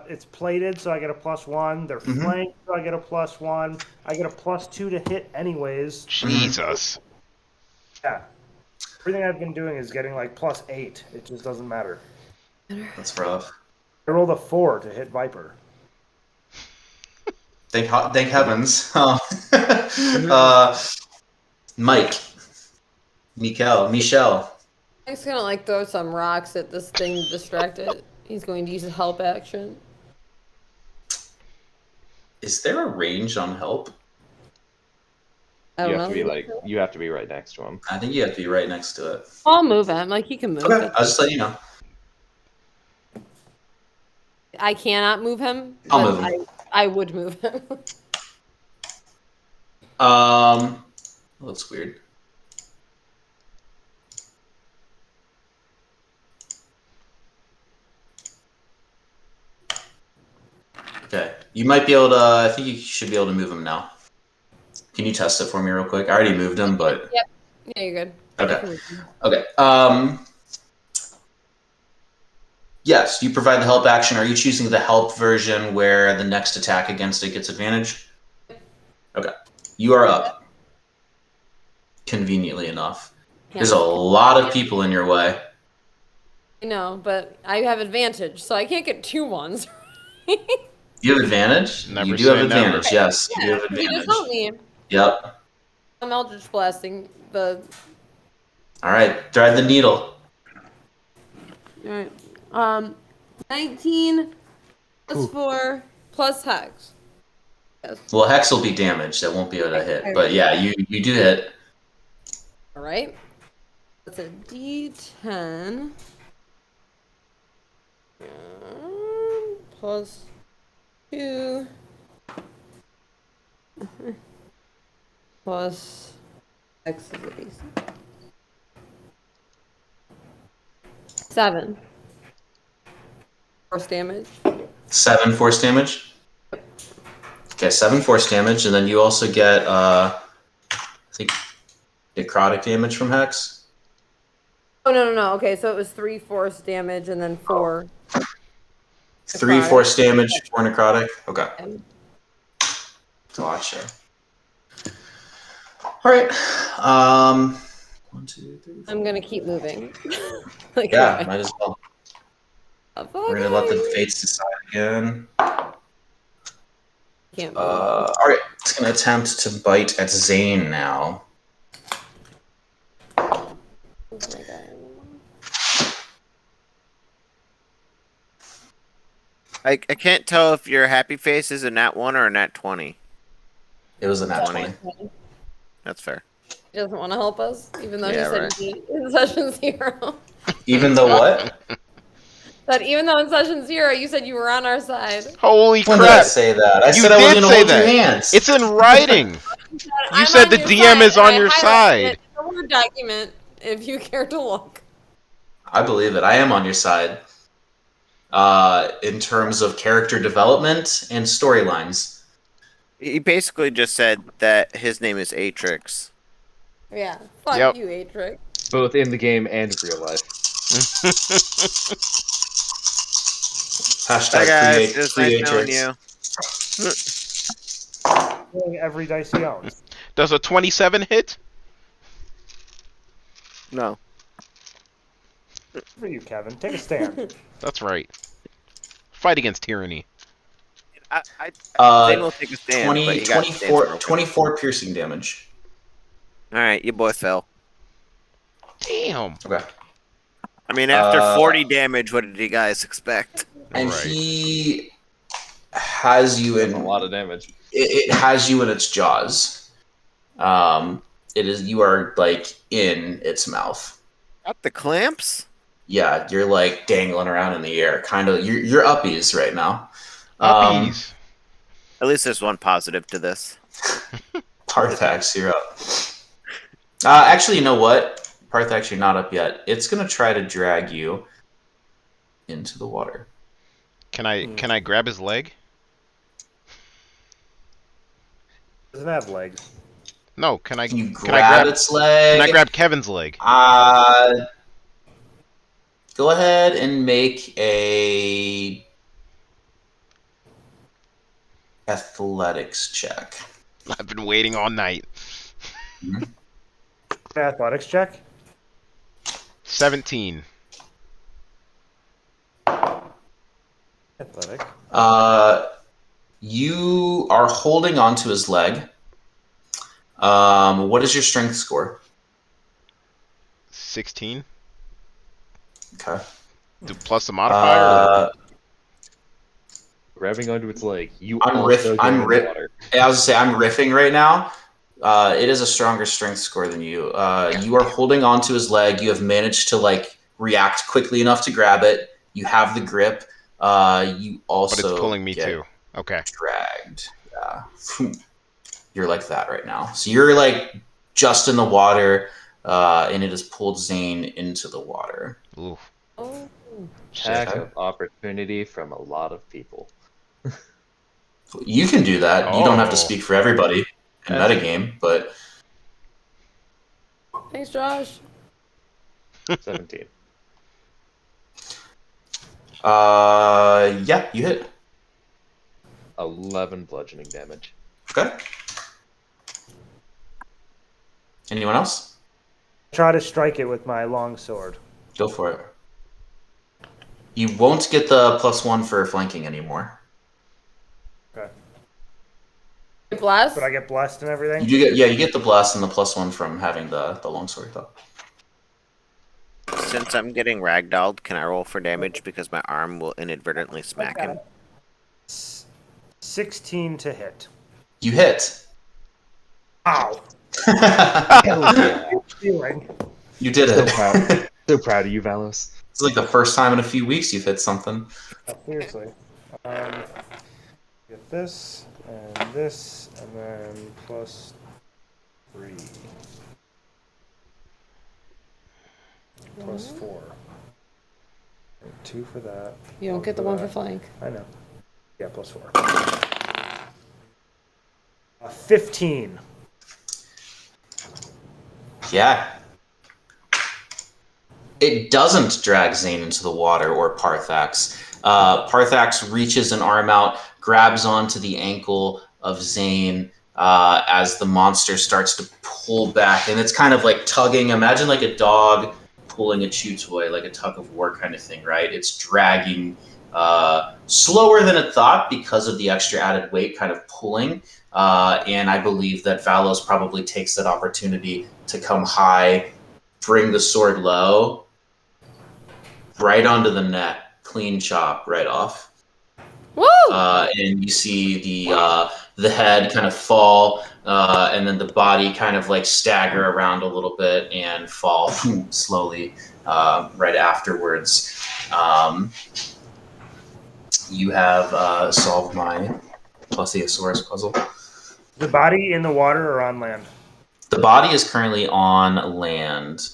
It's plated, so I get a +1. They're Mhm. flanked, so I get a +1. I get a +2 to hit, anyways. Jesus. Yeah. Everything I've been doing is getting like +8. It just doesn't matter. That's rough. I rolled a 4 to hit Viper. Thank heavens. Mike. Michelle. I'm just gonna like throw some rocks at this thing to distract it. He's going to use a help action. Is there a range on help? I You don't have to be know. like you have to be right next to him. I think you have to be right next to it. I'll move him. Like he can move. Okay, I'll just let you know. I cannot move him. I'll But move him. I would move him. Well, that's weird. Okay, you might be able to. I think you should be able to move him now. Can you test it for me real quick? I already moved him, but Yep. Yeah, you're good. I Okay. can move him. okay. Yes, you provide the help action. Are you choosing the help version where the next attack against it gets advantage? Okay, you are up. Conveniently enough, there's a lot of people in your way. I know, but I have advantage, so I can't get 2 ones. You have advantage. Never You do have say never. advantage. Yes, you do Yeah, have he just advantage. helped me. Yep. I'm Eldritch Blasting the. All right, drive the needle. Alright. 19 plus 4 plus Hex. Yes. Well, Hex will be damaged. That won't be able to hit. But yeah, you do hit. Alright. That's a D10. Plus 2. Plus X is the base. 7. Force damage. 7 force damage. Okay, 7 force damage, and then you also get I think necrotic damage from Hex. Oh no. Okay, so it was 3 force damage and then 4. 3 Necrotic. force damage, 4 necrotic. Okay, And gotcha. All right. 1, 2, 3. I'm gonna keep moving. Like, Yeah, okay. might as well. We're Okay. gonna let the fates decide again. Can't move. All right, it's gonna attempt to bite at Zane now. Oh my God. I can't tell if your happy face is a nat 1 or a nat 20. It was a nat 20. 20. That's fair. He doesn't want to help us, even though Yeah, he said right. he in session 0. Even though what? But even though in session 0 you said you were on our side. Holy When did I crap! say that? I You said I was did gonna say hold your that. hands. It's in writing. You I'm said on the your DM side, is and on I your highlighted side. it in the Word document, if you care to look. I believe it. I am on your side. In terms of character development and storylines. He basically just said that his name is Atrix. Yeah, fuck Yep. you, Atrix. Both in the game and real life. Hashtag Bye guys, free, it was free nice knowing Atrix. you. Rolling every dice he owns. Does a 27 hit? No. For you, Kevin. Take a stand. That's right. Fight against tyranny. Zane will take a stand, but 20, he got 24, 24 piercing damage. Alright, you both fell. Damn. Okay. I mean, after 40 damage, what did you guys expect? And Right. he has you That's in a lot of damage. it has you in its jaws. It is you are like in its mouth. Got the clamps? Yeah, you're like dangling around in the air, kind of. You're uppies right now. Uppies. At least there's one positive to this. Parthax, you're up. Actually, you know what? Parthax, you're not up yet. It's gonna try to drag you into the water. Can I grab his leg? Doesn't have legs. No. Can I? Can you Can I grab grab? its leg? Can I grab Kevin's leg? Go ahead and make a athletics check. I've been waiting all night. Athletics check. 17. Athletic. You are holding onto his leg. What is your strength score? 16. Okay. plus the modifier? Or... Grabbing onto its leg, you I'm also get in the water. I was gonna say I'm riffing right now. It is a stronger strength score than you. You are holding onto his leg. You have managed to like react quickly enough to grab it. You have the grip. You also But it's pulling me get too. Okay. dragged. Yeah. You're like that right now. So you're like just in the water, and it has pulled Zane into the water. Ooh. Oh. Attack Shit. of opportunity from a lot of people. You can do that. You don't have to Oh. speak for everybody in That's metagame, but Thanks, Josh. 17. yeah, you hit. 11 bludgeoning damage. Okay. Anyone else? Try to strike it with my longsword. Go for it. You won't get the +1 for flanking anymore. Okay. Blast. But I get blessed and everything? You do get, yeah, you get the blast and the +1 from having the longsword though. Since I'm getting ragdolled, can I roll for damage because my arm will inadvertently smack him? 16 to hit. You hit. Ow! Hell yeah. Feeling. You did So it. proud. So proud of you, Valos. It's like the first time in a few weeks you've hit something. Oh, seriously. Get this, and then +3. +4. 2 for that. You don't get the one for flank. I know. Yeah, +4. 15. Yeah. It doesn't drag Zane into the water or Parthax. Parthax reaches an arm out, grabs onto the ankle of Zane as the monster starts to pull back. And it's kind of like tugging. Imagine like a dog pulling a chew toy, like a tug of war kind of thing, right? It's dragging slower than it thought because of the extra added weight kind of pulling. And I believe that Valos probably takes that opportunity to come high, bring the sword low, right onto the neck, clean chop right off. Woo! And you see the head kind of fall, and then the body kind of like stagger around a little bit and fall slowly right afterwards. You have solved my Plesiosaurus puzzle. The body in the water or on land? The body is currently on land,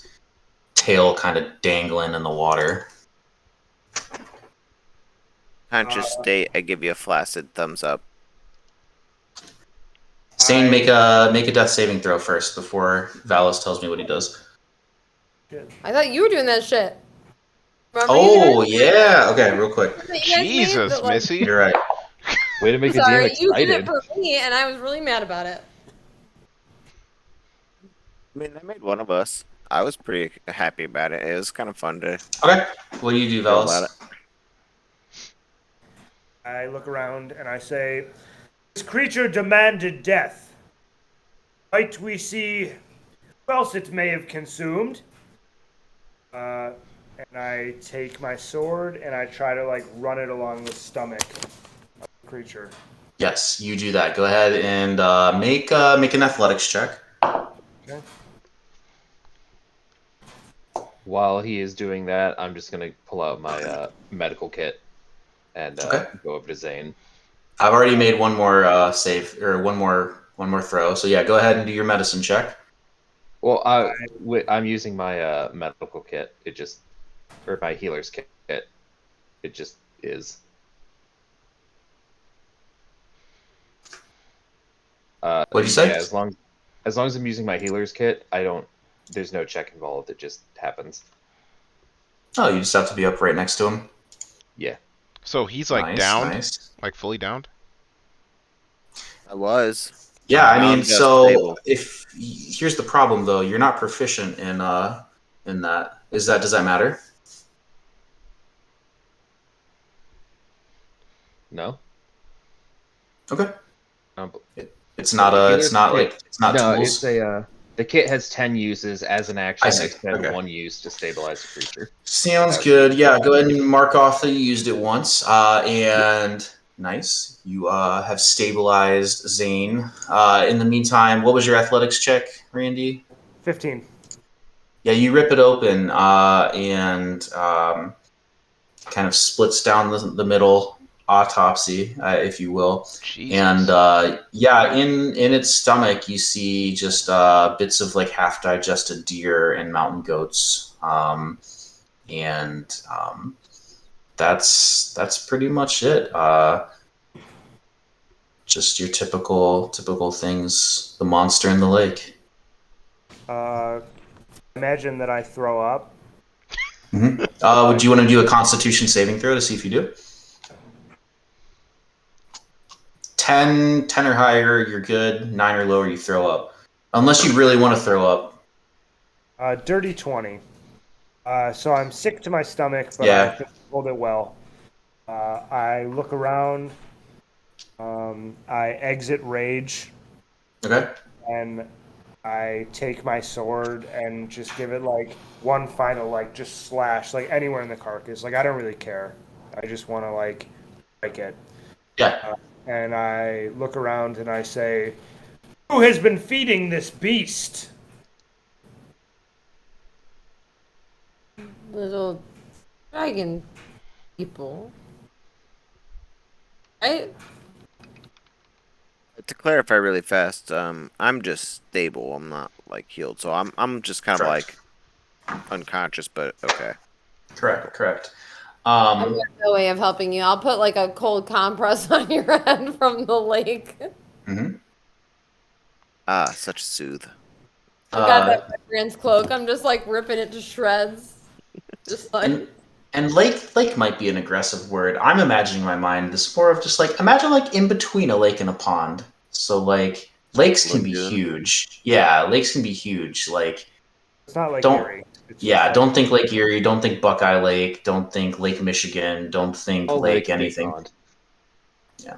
tail kind of dangling in the water. Conscious state, I give you a flaccid thumbs up. Sane, make a death saving throw first before Valos tells me what he does. I thought you were doing that shit. Remember Oh you yeah. Okay, real quick. guys, that you guys made Jesus, that, like, Missy. You're right. Way to make the DM sorry, you did excited. it for me, and I was really mad about it. I mean, they made one of us. I was pretty happy about it. It was kind of fun to Okay. What do you do, feel about Valos? it. I look around and I say, this creature demanded death. Right, we see who else it may have consumed. And I take my sword and I try to like run it along the stomach of the creature. Yes, you do that. Go ahead and make an athletics check. Okay. While he is doing that, I'm just gonna pull out my medical kit and Okay. go over to Zane. I've already made one more save or one more throw. So yeah, go ahead and do your medicine check. Well, I'm using my medical kit. It just, or my healer's kit. It just is. What'd you say? Yeah, as long as I'm using my healer's kit, I don't. There's no check involved. It just happens. Oh, you just have to be up right next to him. Yeah. So he's like Nice, downed, nice. like fully downed. I was. Yeah, I Now I'm mean, just so stable. if here's the problem though, you're not proficient in that. Does that matter? No. Okay. Um, It's not the it's healer's not kit- like it's not no, tools. it's a The kit has 10 uses as an action. I see. Expend Okay. 1 use to stabilize a creature. Sounds good. Yeah, go ahead and mark off that you used it once. And nice. You have stabilized Zane. In the meantime, what was your athletics check, Randy? 15. Yeah, you rip it open and kind of splits down the middle, autopsy, if you will. Jesus. And yeah, in its stomach, you see just bits of like half digested deer and mountain goats. And that's pretty much it. Just your typical things. The monster in the lake. Imagine that I throw up. Would you want to do a Constitution saving throw to see if you do? 10 or higher, you're good. 9 or lower, you throw up. Unless you really want to throw up. Dirty 20. So I'm sick to my stomach, but Yeah. I hold it well. I look around. I exit rage, Okay. and I take my sword and just give it like one final like just slash like anywhere in the carcass. Like I don't really care. I just want to like break it. Yeah. And I look around and I say, "Who has been feeding this beast?" Little dragon people. Right? To clarify really fast, I'm just stable. I'm not like healed, so I'm just kind of Correct. like unconscious. But okay. Correct. I have no way of helping you. I'll put like a cold compress on your head from the lake. Mhm. Ah, such soothe. I've got that veteran's cloak. I'm just like ripping it to shreds. Just like And lake might be an aggressive word. I'm imagining in my mind this more of just like imagine like in between a lake and a pond. So like lakes can be Lagoon. huge. Yeah, lakes can be huge. Like It's not like don't Erie. It's yeah, just don't think Lake Erie, don't think Buckeye Lake, don't think Lake Michigan, don't think All Lake Lake Big anything. Pond. Yeah.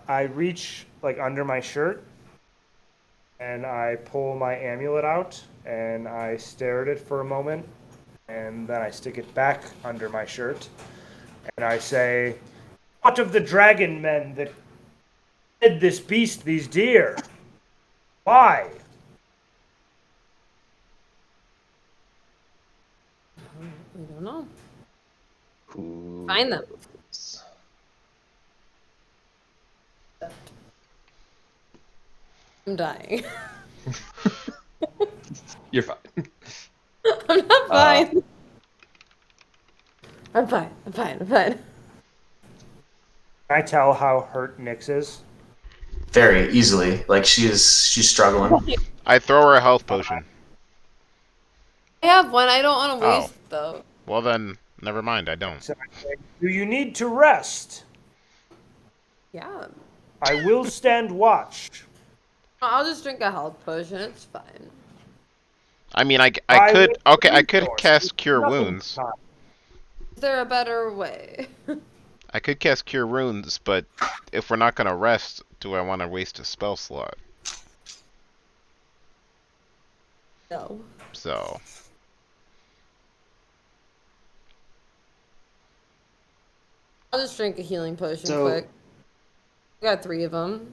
I reach like under my shirt and I pull my amulet out and I stare at it for a moment and then I stick it back under my shirt and I say, "What of the dragon men that fed this beast, these deer? Why?" we don't know. Who Find them. knows? I'm dying. You're fine. I'm not fine. I'm fine. I'm fine. I'm fine. Can I tell how hurt Nyx is? Very easily. Like she's struggling. I throw her a health potion. I have one. I don't want to Oh. waste though. Well then, never mind. I don't. So I say, "Do you need to rest? Yeah. I will stand watch." I'll just drink a health potion. It's fine. I mean, I I could will okay. I could resource. cast Cure Nothing Wounds. time. Is there a better way? I could cast Cure Wounds, but if we're not gonna rest, do I want to waste a spell slot? No. So I'll just drink a healing potion So- quick. I got 3 of them.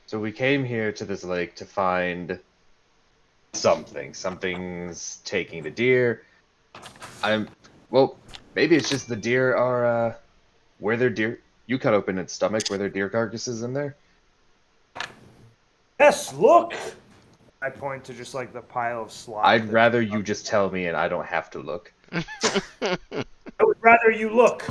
So we came here to this lake to find something. Something's taking the deer. Well, maybe it's just the deer are where their deer. You cut open its stomach. Were there deer carcasses in there? Yes, look. I point to just like the pile of slop. I'd rather you just tell me and I don't have to look. I would rather you look.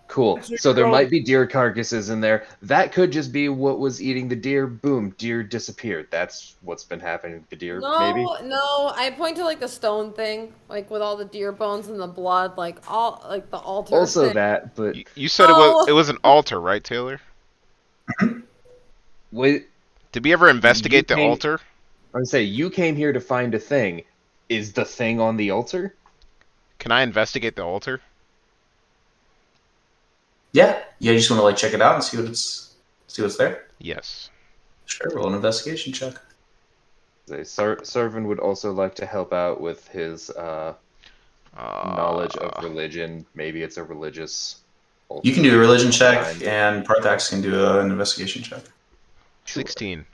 Cool. That's So there your might own- be deer carcasses in there. That could just be what was eating the deer. Boom, deer disappeared. That's what's been happening to the deer, No, maybe? no. I point to like the stone thing, like with all the deer bones and the blood, like all like the altar. Also thing. that, but you said it was an altar, right, Taylor? wait, Did we ever investigate the came- altar? I would say you came here to find a thing. Is the thing on the altar? Can I investigate the altar? Yeah. Yeah, you just want to like check it out and see what it's See what's there? Yes. Sure, roll an investigation check. Servant would also like to help out with his knowledge of religion. Maybe it's a religious. You can do a religion of check, kind. and Parthax can do an investigation check. 16.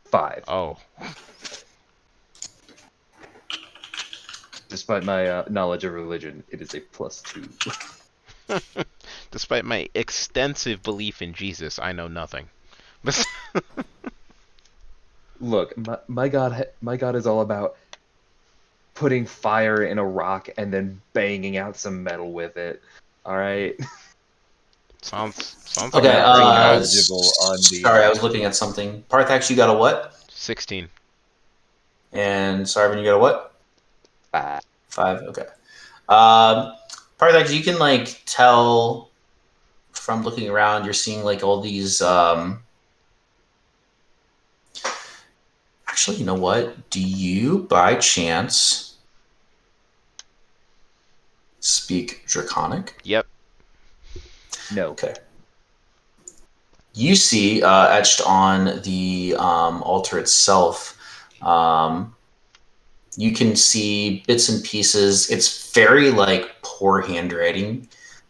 5. Oh. Despite my knowledge of religion, it is a +2. Despite my extensive belief in Jesus, I know nothing. Look, my God is all about putting fire in a rock and then banging out some metal with it. All right. sounds Okay, like a pretty good god. knowledgeable on the. Sorry, I was looking at something. Parthax, you got a what? 16. And Sarvin, you got a what? 5. 5. Okay. Parthax, you can like tell from looking around. You're seeing like all these. Actually, you know what? Do you, by chance, speak Draconic? Yep. No. Okay. You see etched on the altar itself, you can see bits and pieces. It's very like poor handwriting,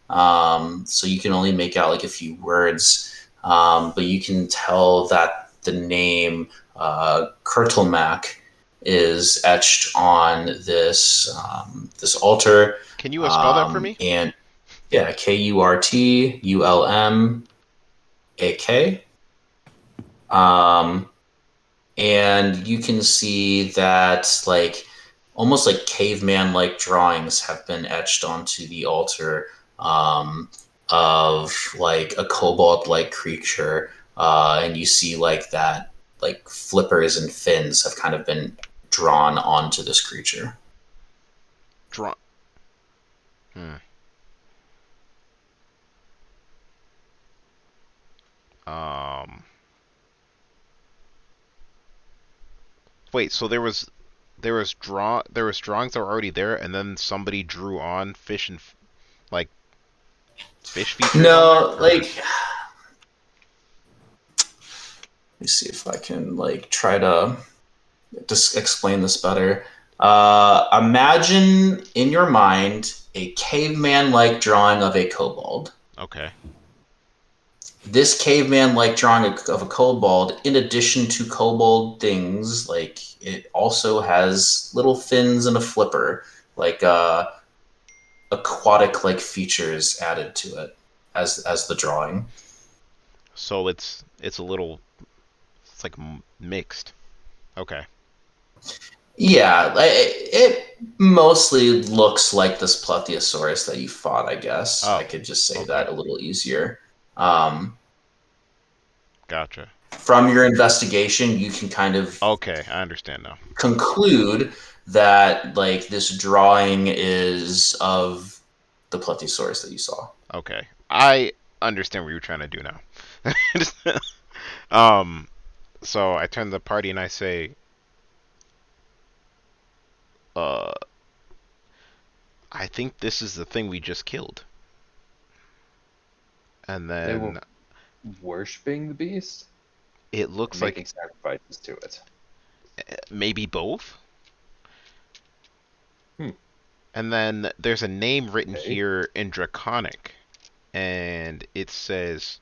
so you can only make out like a few words, but you can tell that the name Kurtelmak is etched on this altar. Can you spell that for me? And yeah, Kurtulmak. And you can see that like almost like caveman like drawings have been etched onto the altar, of like a kobold like creature, and you see like that like flippers and fins have kind of been drawn onto this creature. Draw. Hmm. Wait, so there was drawings that were already there, and then somebody drew on fish and like fish features No, on there? like let me see if I can like try to just explain this better. Imagine in your mind a caveman-like drawing of a kobold. Okay. This caveman-like drawing of a kobold, in addition to kobold things, like it also has little fins and a flipper, like aquatic-like features added to it as the drawing. So it's a little, it's like mixed. Okay. Yeah, it mostly looks like this Plesiosaurus that you fought, I guess. Oh, I could just say okay. that a little easier. Gotcha. From your investigation, you can kind of Okay, I understand now. conclude that like this drawing is of the Plesiosaurus that you saw. Okay. I understand what you're trying to do now. um, so I turn to the party and I say, I think this is the thing we just killed. And They were then worshipping the beast, it looks making like sacrifices to it. maybe both. Hmm. And then there's a name written Okay. here in Draconic, and it says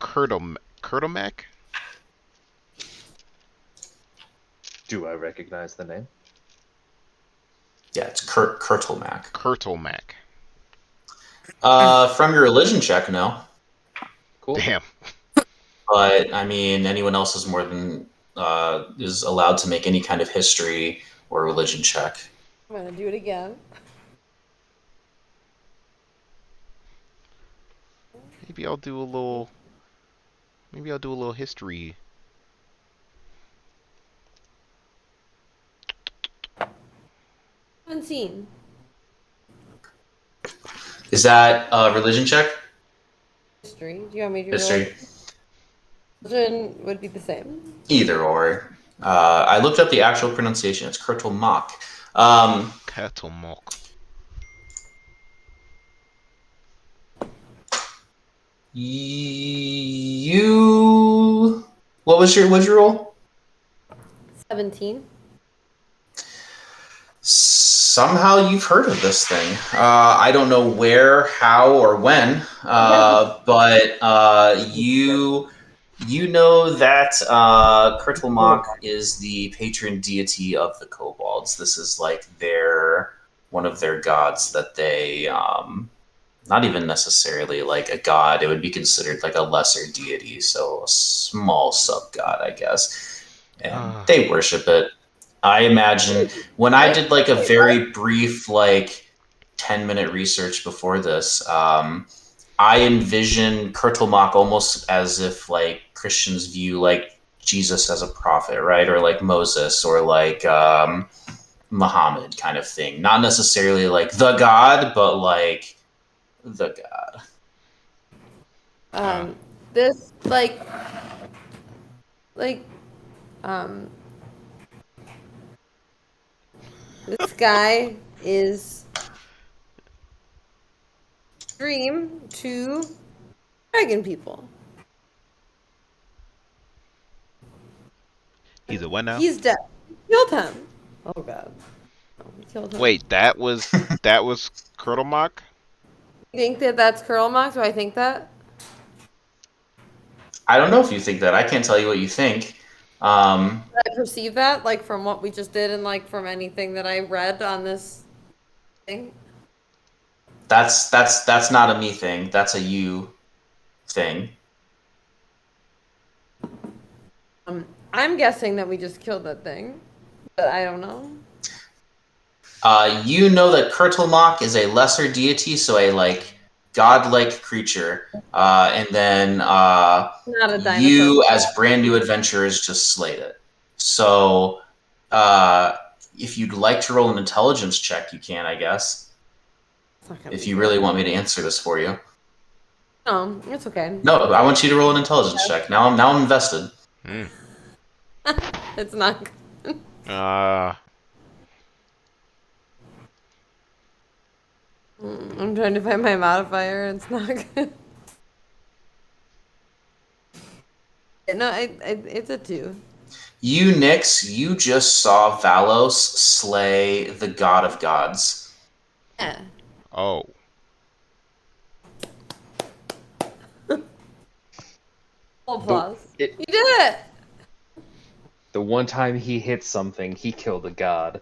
Kurtelmak? Do I recognize the name? Yeah, it's Kurtelmak. Kurtelmak. From your religion check, no. Cool. Damn. But I mean, anyone else is more than is allowed to make any kind of history or religion check. I'm gonna do it again. Maybe I'll do a little. Maybe I'll do a little history. 17. Is that a religion check? History. Do you want me to History? roll? Religion would be the same. Either or. I looked up the actual pronunciation. It's Kurtelmak. Um, Kurtelmak. You. What's your roll? 17. Somehow you've heard of this thing. I don't know where, how, or when, but you know that Kurtlemok is the patron deity of the kobolds. This is like one of their gods that they not even necessarily like a god. It would be considered like a lesser deity, so a small sub god, I guess. And they worship it. I imagine when I did like a very brief, like 10-minute research before this, I envision Kurtlemok almost as if like Christians view like Jesus as a prophet, right? Or like Moses or like Muhammad kind of thing. Not necessarily like the God, but like the God. This like um this guy is dream to dragon people. He's a what now? He's dead. We killed him. Oh god. No, we killed him. Wait, that was Kurtlemok? You think that that's Kurtlemok? Do I think that? I don't know if you think that. I can't tell you what you think. Did I perceive that, like from what we just did, and like from anything that I read on this thing? That's not a me thing. That's a you thing. I'm guessing that we just killed that thing, but I don't know. You know that Kurtlemok is a lesser deity, so a like godlike creature, and then Not a dinosaur. you, as brand new adventurers, just slayed it. So, if you'd like to roll an intelligence check, you can, I guess. It's not gonna If be you good. really want me to answer this for you. No, it's okay. No, I want you to roll an intelligence check. Now I'm invested. It's not good. I'm trying to find my modifier. It's not good. No, it's a 2. You, Nyx, you just saw Valos slay the god of gods. Yeah. Oh. Full applause. It, You did it! the one time he hit something, he killed a god.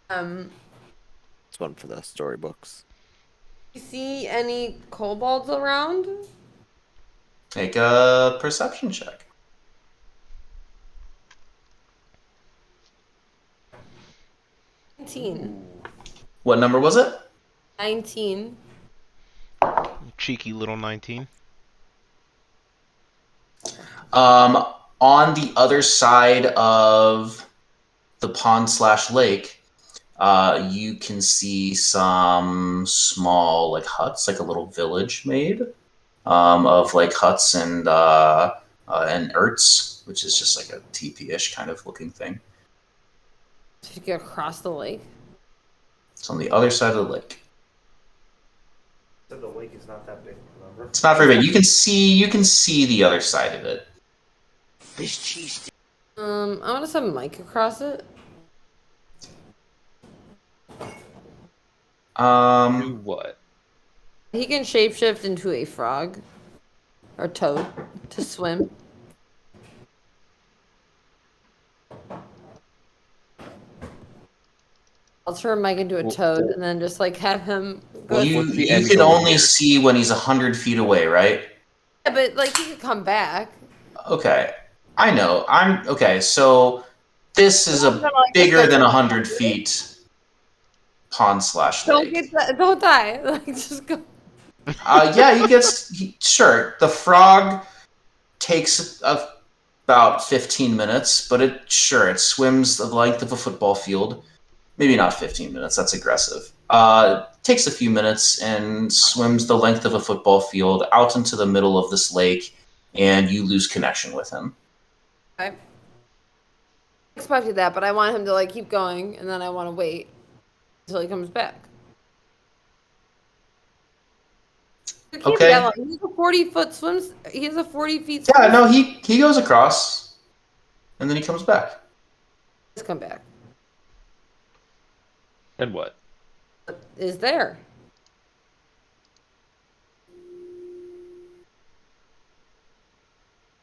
It's one for the storybooks. You see any kobolds around? Make a perception check. 19. What number was it? 19. Cheeky little 19. On the other side of the pond slash lake, you can see some small like huts, like a little village made of like huts and yurts, which is just like a teepee-ish kind of looking thing. Should you get across the lake? It's on the other side of the lake. So the lake is not that big, remember? It's not very big. You can see the other side of it. I want to send Mike across it. Do what? He can shapeshift into a frog or toad to swim. I'll turn Mike into a toad and then just like have him go. Well, What's the you end can goal only here? see when he's 100 feet away, right? Yeah, but like he could come back. Okay, I know. I'm okay. So this is a bigger than 100 feet pond slash lake. Don't die. Like just go. Yeah, sure. The frog takes about 15 minutes, but it swims the length of a football field. Maybe not 15 minutes. That's aggressive. Takes a few minutes and swims the length of a football field out into the middle of this lake, and you lose connection with him. I expected that, but I want him to like keep going, and then I want to wait until he comes back. It can't be that long. He's a 40-foot swims. He has a 40 feet. Yeah, no, he goes across, and then he comes back. Let's come back. And what? Is there?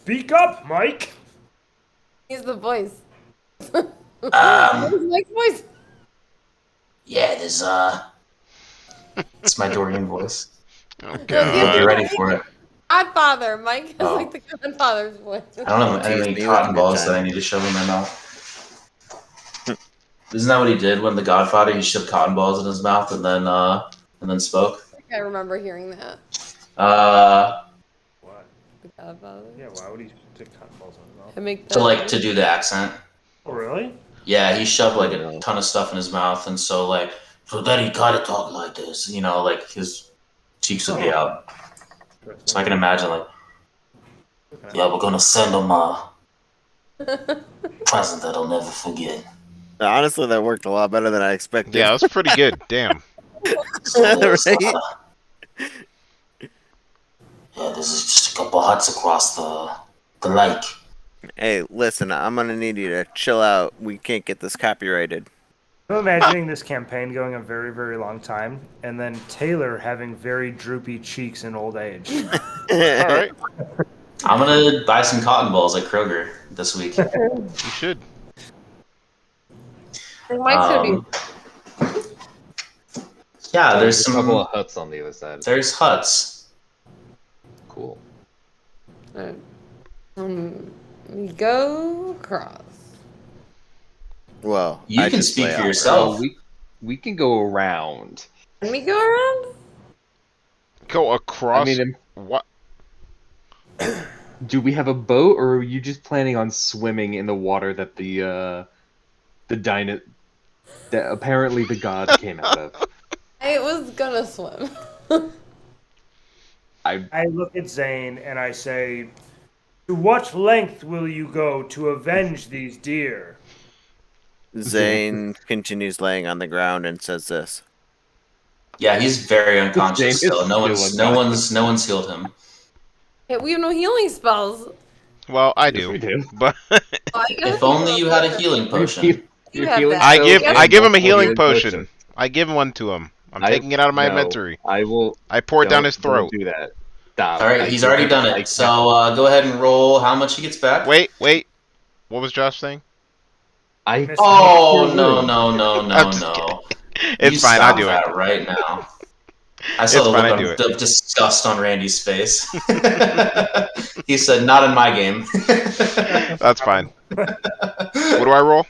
Speak up, Mike. He's the voice. Um, Where's Mike's voice? yeah, there's it's my Dorian voice. Oh He's Be god. ready for it. Godfather. Mike has Oh. like the Godfather's voice. I don't have Tease any me with cotton a good balls that time. I need to shove in my mouth. Isn't that what he did when the Godfather? He shoved cotton balls in his mouth and then spoke. I think I remember hearing that. Why? The Godfather. Yeah, why would he stick cotton balls on his mouth? To make to do the accent. Oh, really? Yeah, he shoved like a ton of stuff in his mouth, and so then he kind of talked like this, like his cheeks would be out. So I can imagine yeah, we're gonna send him a present that he'll never forget. Honestly, that worked a lot better than I expected. Yeah, that's pretty good. Damn. Right? Yeah, there's just a couple huts across the lake. Hey, listen, I'm gonna need you to chill out. We can't get this copyrighted. I'm imagining this campaign going a very, very long time, and then Taylor having very droopy cheeks in old age. All right. I'm gonna buy some cotton balls at Kroger this week. You should. Mike's gonna be. Yeah, there's a couple some. of huts on the other side. There's huts. Cool. We go across. Well, You I can just speak lay for out. yourself. So we can go around. Can we go around? Go across. I mean, What? do we have a boat, or are you just planning on swimming in the water that that apparently the god came out of? I was gonna swim. I look at Zane and I say, "To what length will you go to avenge these deer?" Zane continues laying on the ground and says this. Yeah, he's very unconscious James still. No is one's still no one's healed him. Hey, we have no healing spells. Well, I Yes, do. we do. But If only you had a healing potion. You have healing that. I spells give and I give him a multiple healing potion. I give one to him. I'm taking it out of my no, inventory. I will. I pour it down his Don't throat. do that. Stop. All right, he's already done it. So go ahead and roll how much he gets back. Wait. What was Josh saying? I. Oh no I'm just no! It's You fine. I'll stop do it. that right now. I saw It's the fine, I look do of disgust on Randy's face. He said, "Not in my game." That's fine. What do I roll?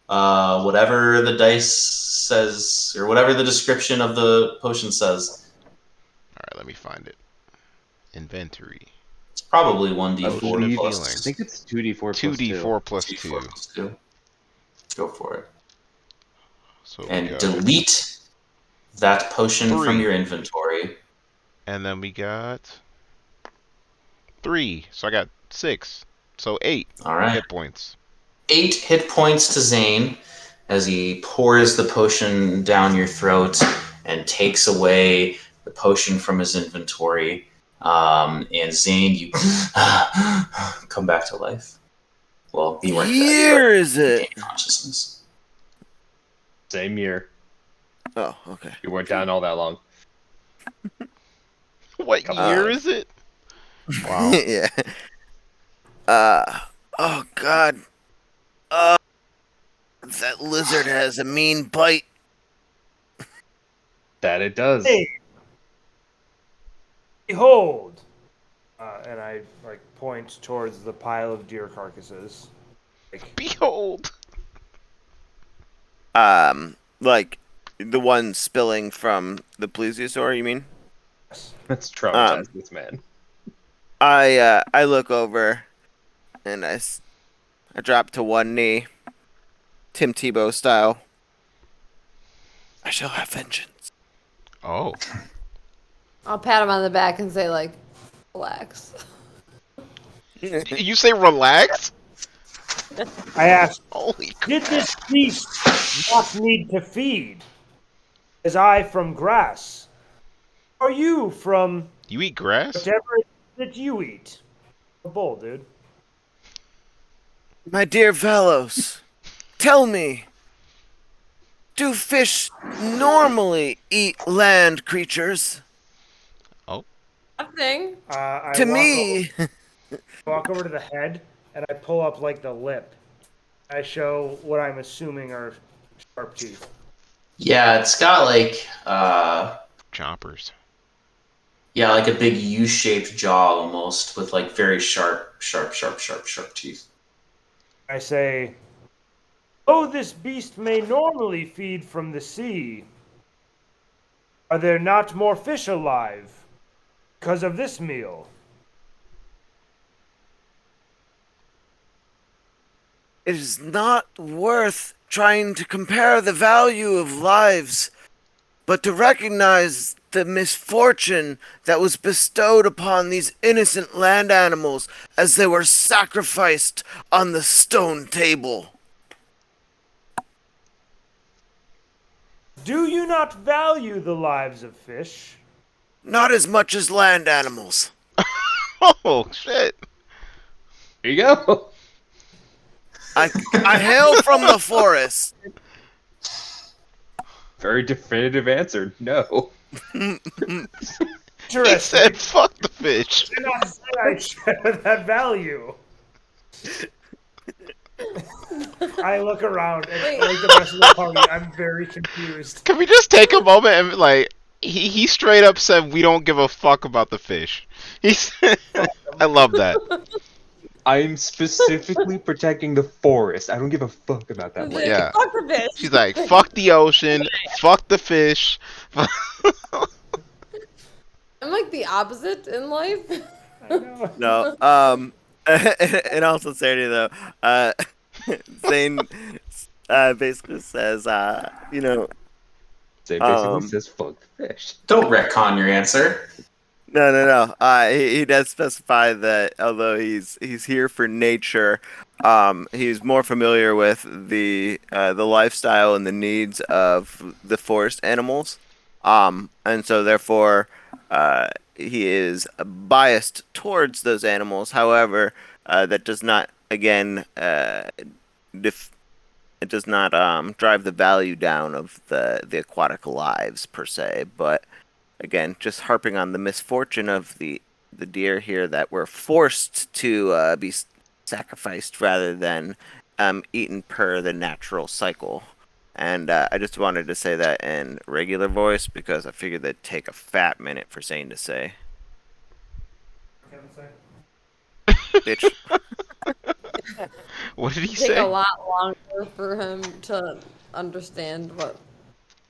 Whatever the dice says, or whatever the description of the potion says. All right, let me find it. Inventory. It's probably I 1d4 believe- plus I think it's 2d4 plus 2d4 plus 2d4 2. plus 2. Go for it. So we And got- delete that potion 3. from your inventory. And then we got 3. So I got 6. So 8 All right. hit points. 8 hit points to Zane as he pours the potion down your throat and takes away the potion from his inventory. And Zane, you come back to life. Well, you weren't dead, Here but is you it. gained consciousness. Same year. Oh, okay. You weren't down all that long. What year is it? Wow. Yeah. Oh God. That lizard has a mean bite. That it does. Hey, behold! And I point towards the pile of deer carcasses. Behold. Like the one spilling from the plesiosaur, you mean? Let's traumatize this man. I look over and I drop to one knee, Tim Tebow style. I shall have vengeance. Oh. I'll pat him on the back and say, relax. You say relax? I asked, Holy crap. did this beast not need to feed? Is I from grass? Are you from You eat grass? whatever it is that you eat? A bowl, dude. My dear fellows, tell me, do fish normally eat land creatures? Nothing. I To me, walk over to the head and I pull up like the lip. I show what I'm assuming are sharp teeth. Yeah, it's got like Chompers. yeah, like a big U-shaped jaw almost with like very sharp teeth. I say, though this beast may normally feed from the sea, are there not more fish alive because of this meal? it is not worth trying to compare the value of lives, but to recognize the misfortune that was bestowed upon these innocent land animals as they were sacrificed on the stone table. Do you not value the lives of fish? Not as much as land animals. Oh shit! There you go. I hail from the forest. Very definitive answer. No. He Interesting. said, "Fuck the fish." I cannot say I share that value. I look around and Wait. like the rest of the party, I'm very confused. Can we just take a moment and like he straight up said we don't give a fuck about the fish. He said, I love that. I'm specifically protecting the forest. I don't give a fuck about that place. Yeah. Fuck the fish. She's like, fuck the ocean, fuck the fish. I'm like the opposite in life. I know. No. In all sincerity, though, Zane basically says, you know, So it basically Um, says fuck the fish. Don't retcon your answer. no. He does specify that although he's here for nature, he's more familiar with the lifestyle and the needs of the forest animals, and so therefore, he is biased towards those animals. However, that does not again it does not drive the value down of the aquatic lives per se, but again, just harping on the misfortune of the deer here that were forced to be sacrificed rather than eaten per the natural cycle. And I just wanted to say that in regular voice because I figured that'd take a fat minute for Zane to say. Bitch. What did he Take say? a lot longer for him to understand what.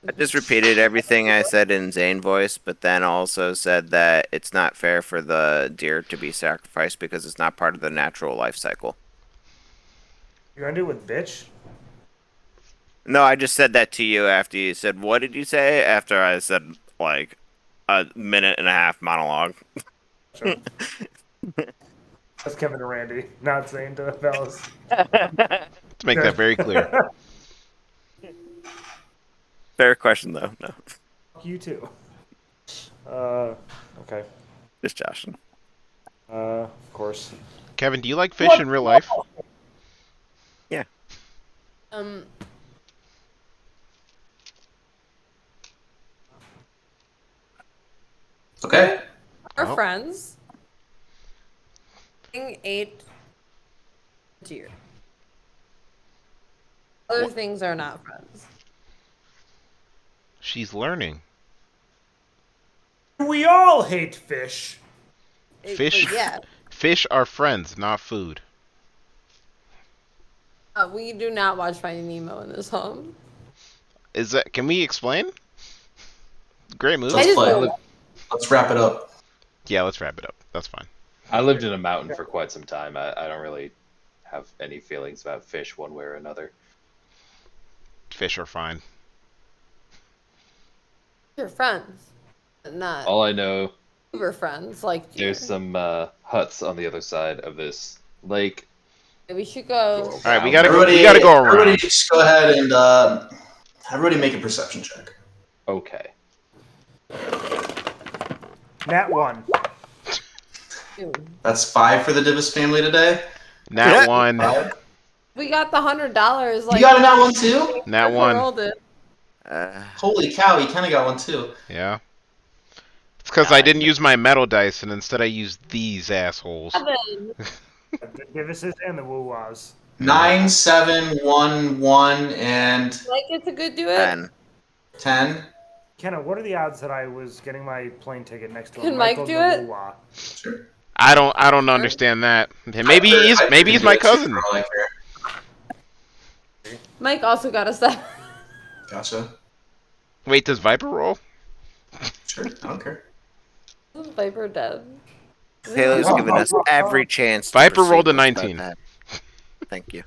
I just repeated everything I said in Zane voice, but then also said that it's not fair for the deer to be sacrificed because it's not part of the natural life cycle. You gonna do it with bitch? No, I just said that to you after you said, what did you say? After I said, like, a minute and a half monologue. Sure. That's Kevin and Randy, not saying to the fellas. To make that very clear. Fair question, though. No, Fuck you too. Okay. just joshing. Of course. Kevin, do you like fish in real life? Um. Okay. Our Oh. friends. Ate deer. Other things are not friends. She's learning. We all hate fish. Fish? Yeah. Fish are friends, not food. We do not watch Finding Nemo in this home. Is that? Can we explain? Great movie. I Let's just play. don't- Let's wrap it up. Yeah, let's wrap it up. That's fine. I lived in a mountain for quite some time. I don't really have any feelings about fish one way or another. Fish are fine. You're friends, but not All I know, super friends like deer. there's some huts on the other side of this lake. We should go. All right, we gotta Everybody, go. We gotta go Everybody, around. just go ahead and everybody make a perception check. Okay. Nat 1. That's 5 for the Divis family today. Nat 1. 5. We got the $100. Like You got a Nat 1 too? Nat 1. rolled it. Holy cow! You kind of got one too. Yeah. It's because I didn't use my metal dice, and instead I used these assholes. Seven. The Divises and the Woo-Wahs. 9, 7, 1, 1, and Like it's a good do it. 10. 10. Kenna, what are the odds that I was getting my plane ticket next to a Can Mike Michael do it? Woo-Wah? Sure. I don't understand that. Maybe he's I maybe he's can my do it too, cousin. for all I care. Mike also got a 7. Gotcha. Wait, does Viper roll? Sure. I don't care. Isn't Viper dead? Taylor's Oh, given us every chance. To Viper perceive rolled a what's about 19. to happen. Thank you.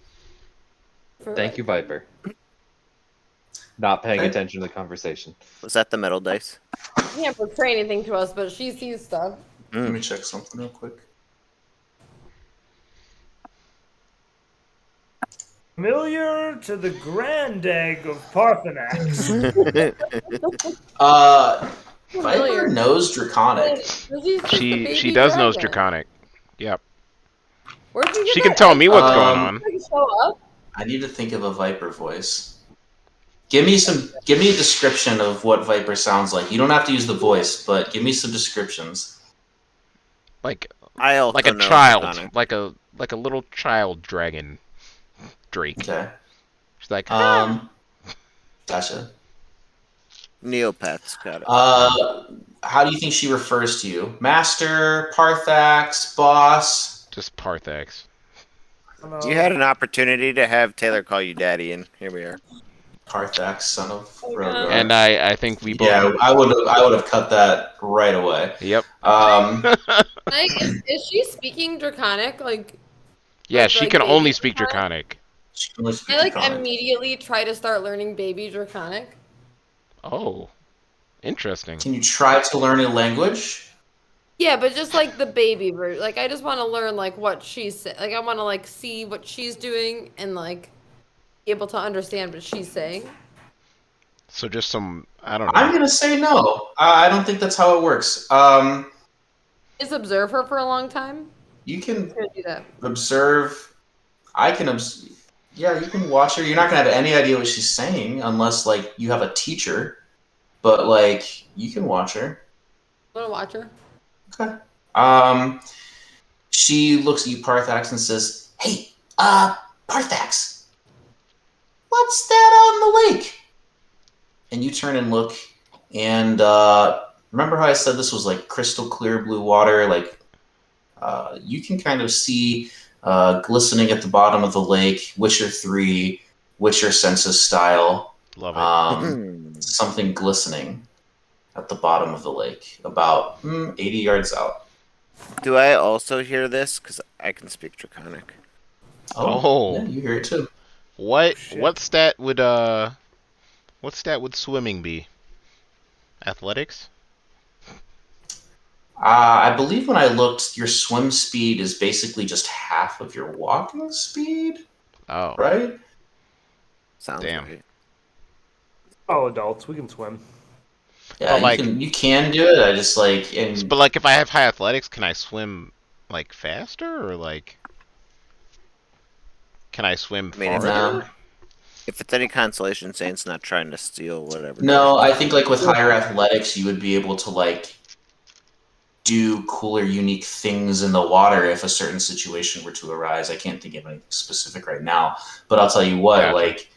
Thank you, Viper. Not paying Okay. attention to the conversation. Was that the metal dice? She can't portray anything to us, but she sees stuff. Let me check something real quick. Familiar to the grand egg of Parthenax. Viper knows Draconic. She does knows Draconic. Yep. Where'd you get She that can tell me what's going Um, on. egg to show up? I need to think of a Viper voice. Give me a description of what Viper sounds like. You don't have to use the voice, but give me some descriptions. Like I also like a know child, Draconic. like a little child dragon, Drake. Okay. She's like, Gotcha. Neopets got it. How do you think she refers to you? Master, Parthax, boss? just Parthax. You had an opportunity to have Taylor call you daddy, and here we are. Parthax, son of Oh, Rogar. God. And I think we both. Yeah, I would have cut that right away. Yep. Mike, is she speaking Draconic? Like, Yeah, Like- she like can baby only speak Draconic? Draconic. She can only speak I like Draconic. immediately try to start learning baby Draconic. Oh, interesting. Can you try to learn a language? Yeah, but just like the baby version. Like, I just want to learn like what she's like. I want to like see what she's doing and like be able to understand what she's saying. So just some, I don't know. I'm gonna say no. I don't think that's how it works. Just observe her for a long time. You can I'm gonna do that. observe. I can Yeah, you can watch her. You're not gonna have any idea what she's saying unless like you have a teacher. But like you can watch her. I'm gonna watch her. Okay. She looks at you, Parthax, and says, "Hey, Parthax, what's that on the lake?" And you turn and look, and remember how I said this was like crystal clear blue water? Like you can kind of see glistening at the bottom of the lake, Witcher 3, Witcher Census style. Love it. Something glistening at the bottom of the lake, about 80 yards out. Do I also hear this? Because I can speak Draconic. Oh. Yeah, you hear it too. What Shit. stat would swimming be? Athletics? I believe when I looked, your swim speed is basically just half of your walking speed, Oh. right? Sounds Damn. right. All adults, we can swim. Yeah, But, like- you can do it. I just like But like if I have high athletics, can I swim like faster or like can I swim I mean, if, farther? if it's any consolation, Saint's not trying to steal whatever. No, I think like with higher athletics, you would be able to like do cooler, unique things in the water if a certain situation were to arise. I can't think of anything specific right now, but I'll tell you what, Gotcha. like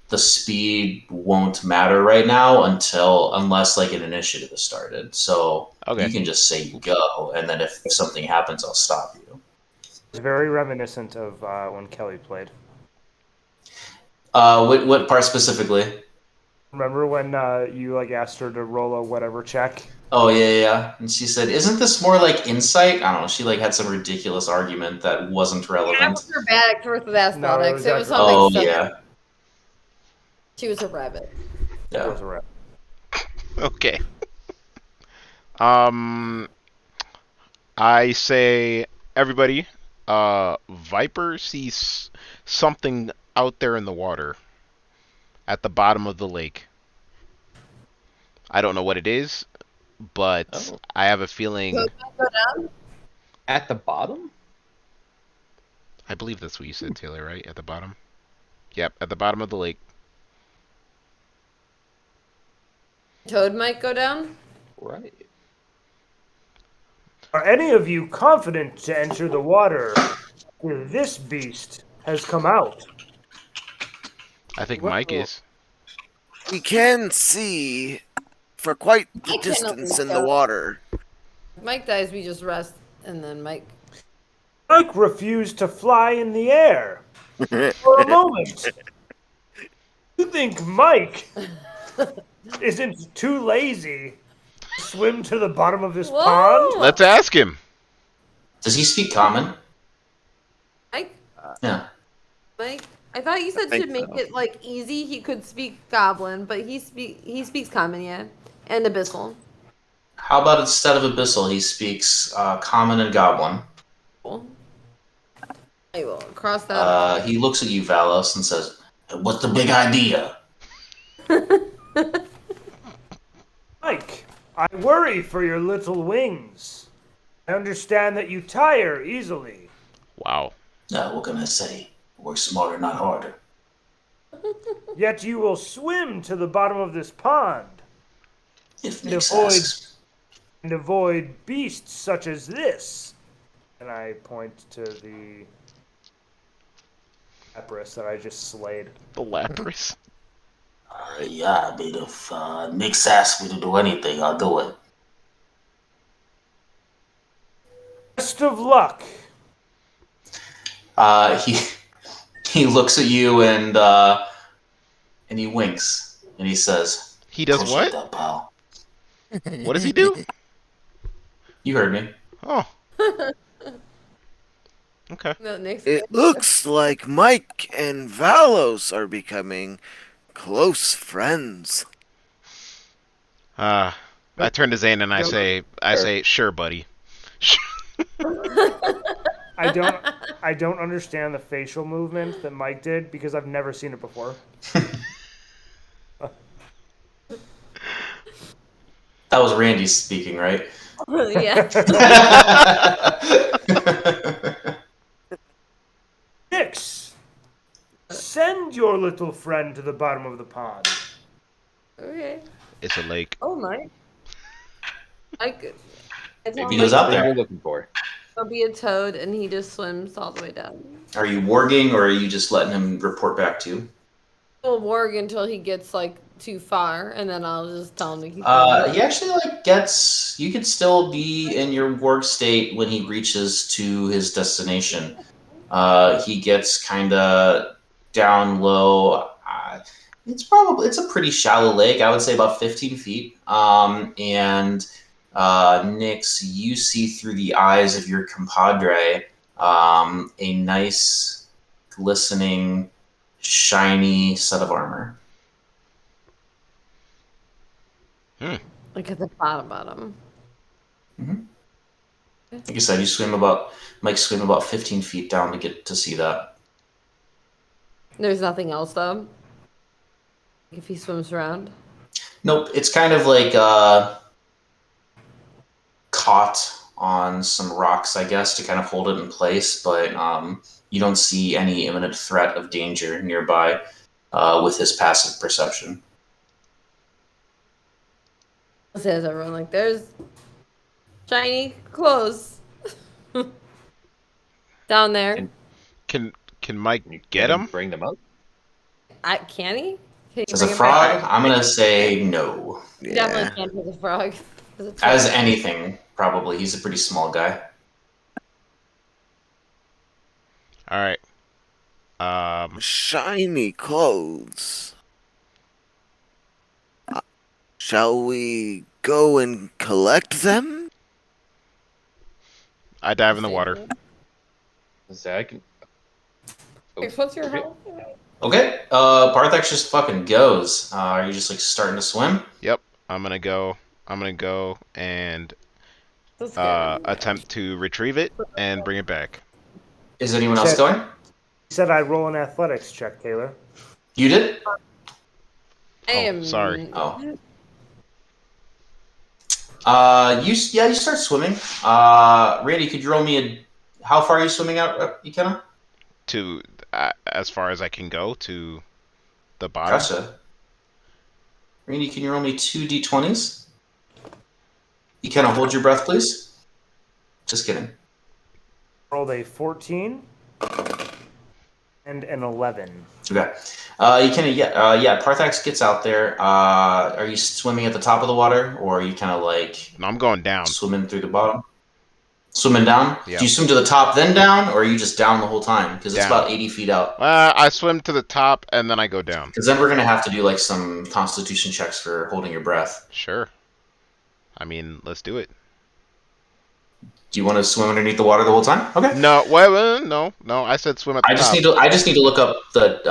the speed won't matter right now unless like an initiative is started. So Okay. you can just say you go, and then if something happens, I'll stop you. It's very reminiscent of when Kelly played. What part specifically? Remember when you like asked her to roll a whatever check? Oh yeah. And she said, "Isn't this more like insight?" I don't know. She like had some ridiculous argument that wasn't I relevant. was her bad with athletics. No, it was exactly. something Oh simple. yeah, She was a rabbit. It yeah. was a rep. Okay. I say everybody, Viper sees something out there in the water at the bottom of the lake. I don't know what it is. but Oh. I have a feeling. Toad might go down. At the bottom? I believe that's what you said, Taylor, right? At the bottom? Yep, at the bottom of the lake. Toad might go down. Right. Are any of you confident to enter the water where this beast has come out? I think Mike Whoa. is. We can see for quite the I can't let distance him in the go. water. If Mike dies, we just rest, and then Mike. Mike refused to fly in the air for a moment. You think Mike isn't too lazy to swim to the bottom of this pond? Whoa! Let's ask him. Does he speak common? Mike, Yeah. Mike. I thought you said to think make so. it like easy, he could speak Goblin, but he speaks Common, yeah, and Abyssal. How about instead of Abyssal, he speaks Common and Goblin? Cool. I will cross that off. He looks at you, Valos, and says, "What's the big idea?" Mike, I worry for your little wings. I understand that you tire easily. Wow. What can I say? Work smarter, not harder. Yet you will swim to the bottom of this pond If and Nix avoid asks. beasts such as this. And I point to the Lapras that I just slayed. The Lapras. Yeah, I mean, if Nix asks me to do anything, I'll do it. Best of luck. He he looks at you and he winks and he says, He does "Appreciate what? that, pal." What does he do? You heard me. Oh. Okay. No, next. It looks like Mike and Valos are becoming close friends. I turn to Zane and I say, sure, buddy. I don't understand the facial movement that Mike did because I've never seen it before. That was Randy speaking, right? Yeah. Nix, send your little friend to the bottom of the pond. Okay. It's a lake. Oh my. I could. It's Maybe He goes that's out what there. you're looking for. He'll be a toad, and he just swims all the way down. Are you warging or are you just letting him report back to you? He'll warg until he gets like too far, and then I'll just tell him to keep going. He actually gets. You could still be in your warg state when he reaches to his destination. He gets kind of down low. It's a pretty shallow lake. I would say about 15 feet. And Nix, you see through the eyes of your compadre a nice, glistening, shiny set of armor. Like at the bottom. Like I said, Mike swim about 15 feet down to get to see that. There's nothing else though. If he swims around. Nope, it's kind of like caught on some rocks, I guess, to kind of hold it in place, but you don't see any imminent threat of danger nearby with his passive perception. Says everyone like there's shiny clothes down there. Can Mike Can you get him? Bring them up? Can he? Can he As a bring him frog, back? I'm going to say no. He definitely can't as a frog. As a toad. As anything, probably. He's a pretty small guy. All right. Shiny clothes. Shall we go and collect them? I dive in the water. Say I can. Max, what's your Okay. health? Okay, Parthax just fucking goes. Are you just starting to swim? Yep. I'm gonna go and So scary. attempt to retrieve it and bring it back. Is anyone else going? He said I'd roll an athletics check, Taylor. You did? I am sorry. Oh. You start swimming. Randy, could you roll me a? How far are you swimming out, Ikenna? To as far as I can go to the bottom. Gotcha. Randy, can you roll me 2d20s? Ikenna, hold your breath, please. Just kidding. Rolled a 14 and an 11. Okay. Parthax gets out there. Are you swimming at the top of the water, or are you kind of like No, I'm going down. swimming through the bottom? Swimming down? Yeah. Do you swim to the top then down, or are you just down the whole time? Because it's Down. about 80 feet out. I swim to the top and then I go down. Because then we're going to have to do like some constitution checks for holding your breath. Sure. I mean, let's do it. Do you want to swim underneath the water the whole time? Okay. No, well, no. I said swim at the top. I just need to look up the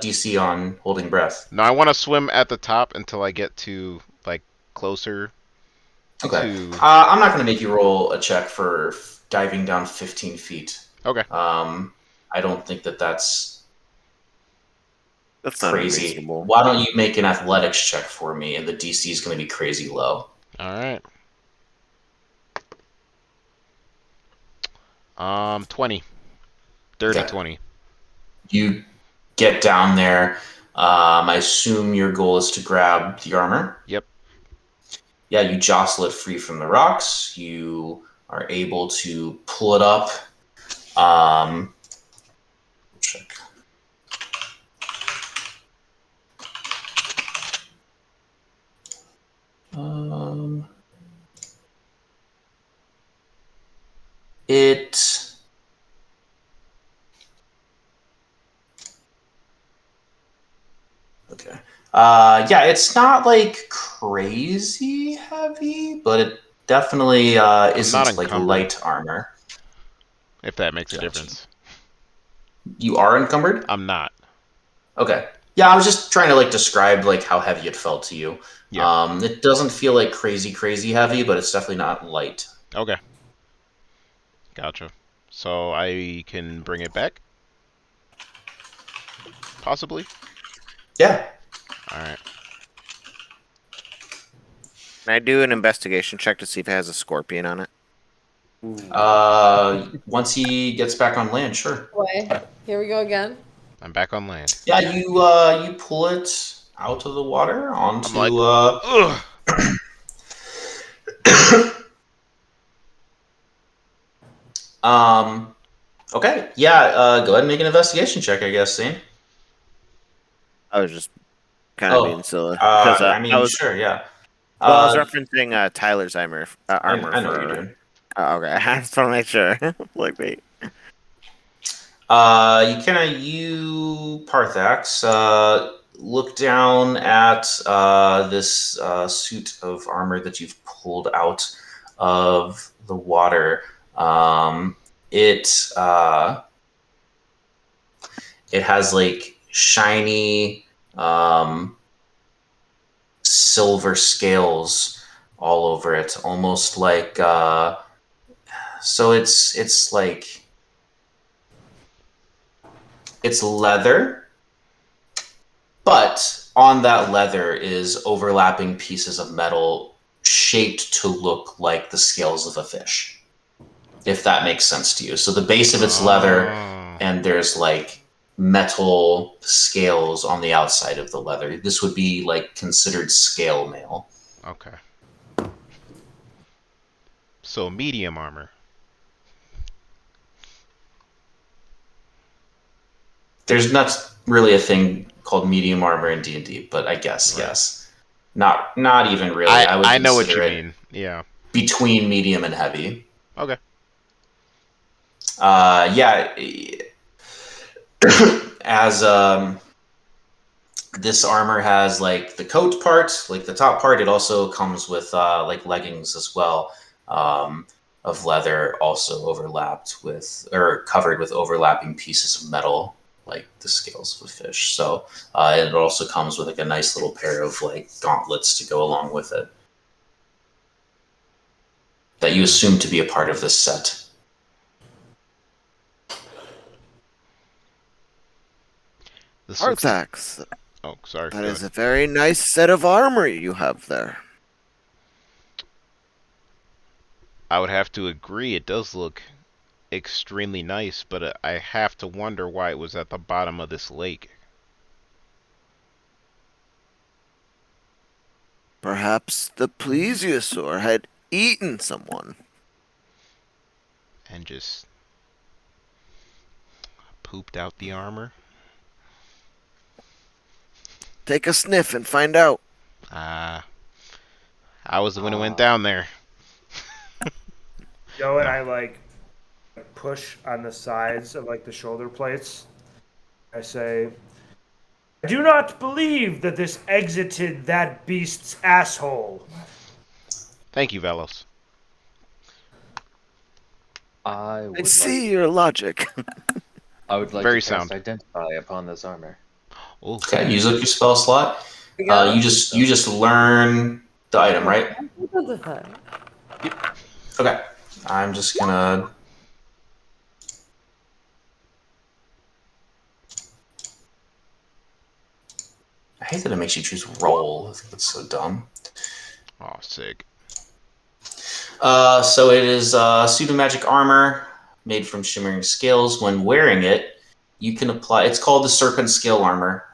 DC on holding breath. No, I want to swim at the top until I get to like closer. Okay. To... I'm not going to make you roll a check for diving down 15 feet. Okay. I don't think that's That's crazy. unreasonable. Why don't you make an athletics check for me, and the DC is going to be crazy low. All right. 20. Dirty Okay. 20. You get down there. I assume your goal is to grab the armor. Yep. Yeah, you jostle it free from the rocks. You are able to pull it up. Check. It. Okay. Yeah, it's not like crazy heavy, but it definitely isn't like encumbered. light armor. If that makes a Gotcha. difference. You are encumbered? I'm not. Okay. Yeah, I was just trying to like describe like how heavy it felt to you. Yeah. It doesn't feel like crazy heavy, but it's definitely not light. Okay. Gotcha. So I can bring it back? Possibly? Yeah. Alright. Can I do an investigation check to see if it has a scorpion on it? Once he gets back on land, sure. Boy, here we go again. I'm back on land. Yeah, you pull it out of the water onto I'm like, ugh. Okay. Yeah, go ahead and make an investigation check, I guess, Zane. I was just kind of being silly. I mean, I was, sure, yeah. well, I was referencing Tyler's armor I know for... you're doing. Okay, I just want to make sure. Like, wait. You Parthax, look down at this suit of armor that you've pulled out of the water. It has like shiny silver scales all over it, almost like so it's like it's leather, but on that leather is overlapping pieces of metal shaped to look like the scales of a fish, if that makes sense to you. So the base of it's leather, and there's like metal scales on the outside of the leather. This would be like considered scale mail. Okay. So medium armor. There's not really a thing called medium armor in D&D, but I guess Right. Yes. Not even really. I know what you consider it mean. Yeah. between medium and heavy. Okay. Yeah. As this armor has like the coat part, like the top part, it also comes with like leggings as well, of leather, also overlapped with or covered with overlapping pieces of metal, like the scales of a fish. So it also comes with like a nice little pair of like gauntlets to go along with it, that you assume to be a part of this set. This looks... Artax, Oh, sorry. that go is ahead. a very nice set of armor you have there. I would have to agree. It does look extremely nice, but I have to wonder why it was at the bottom of this lake. Perhaps the plesiosaur had eaten someone. And just pooped out the armor. Take a sniff and find out. I was the one who went down there. Joe and No. I like push on the sides of like the shoulder plates. I say, I do not believe that this exited that beast's asshole. Thank you, Velos. I I would see like. your logic. I would like Very to cast sound. Identify upon this armor. Oh, Okay, use up your spell slot. We go. You just learn the item, right? Okay. I'm just gonna. I hate that it makes you choose roll. I think that's so dumb. oh, sick. So it is pseudo magic armor made from shimmering scales. When wearing it, you can apply. It's called the serpent scale armor.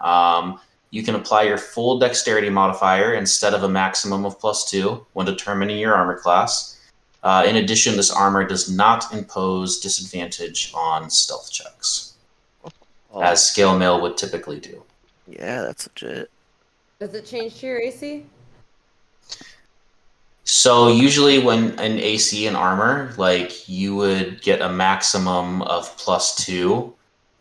You can apply your full dexterity modifier instead of a maximum of +2 when determining your armor class. In addition, this armor does not impose disadvantage on stealth checks, as scale mail would typically do. Yeah, that's legit. Does it change to your AC? So usually when an AC and armor, like you would get a maximum of +2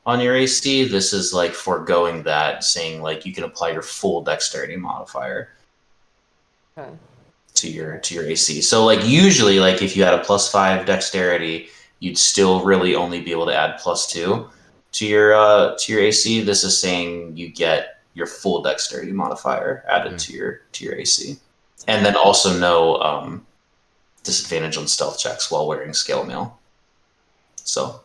on your AC. This is like foregoing that, saying like you can apply your full dexterity modifier Okay. to your AC. So like usually like if you had a +5 dexterity, you'd still really only be able to add +2 to your AC. This is saying you get your full dexterity modifier added to your AC. And then also no disadvantage on stealth checks while wearing scale mail. So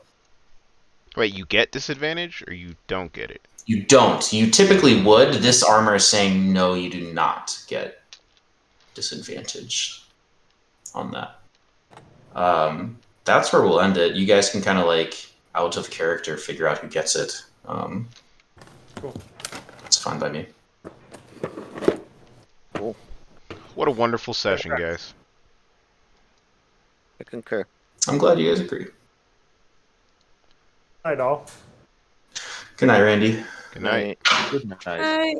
Wait, you get disadvantage or you don't get it? you don't. You typically would. This armor is saying no, you do not get disadvantage on that. That's where we'll end it. You guys can kind of like out of character figure out who gets it. Cool. It's fine by me. Cool. What a wonderful session, guys. I concur. I'm glad you guys agree. Night all. Good night, Randy. Good night. Good night. Hi.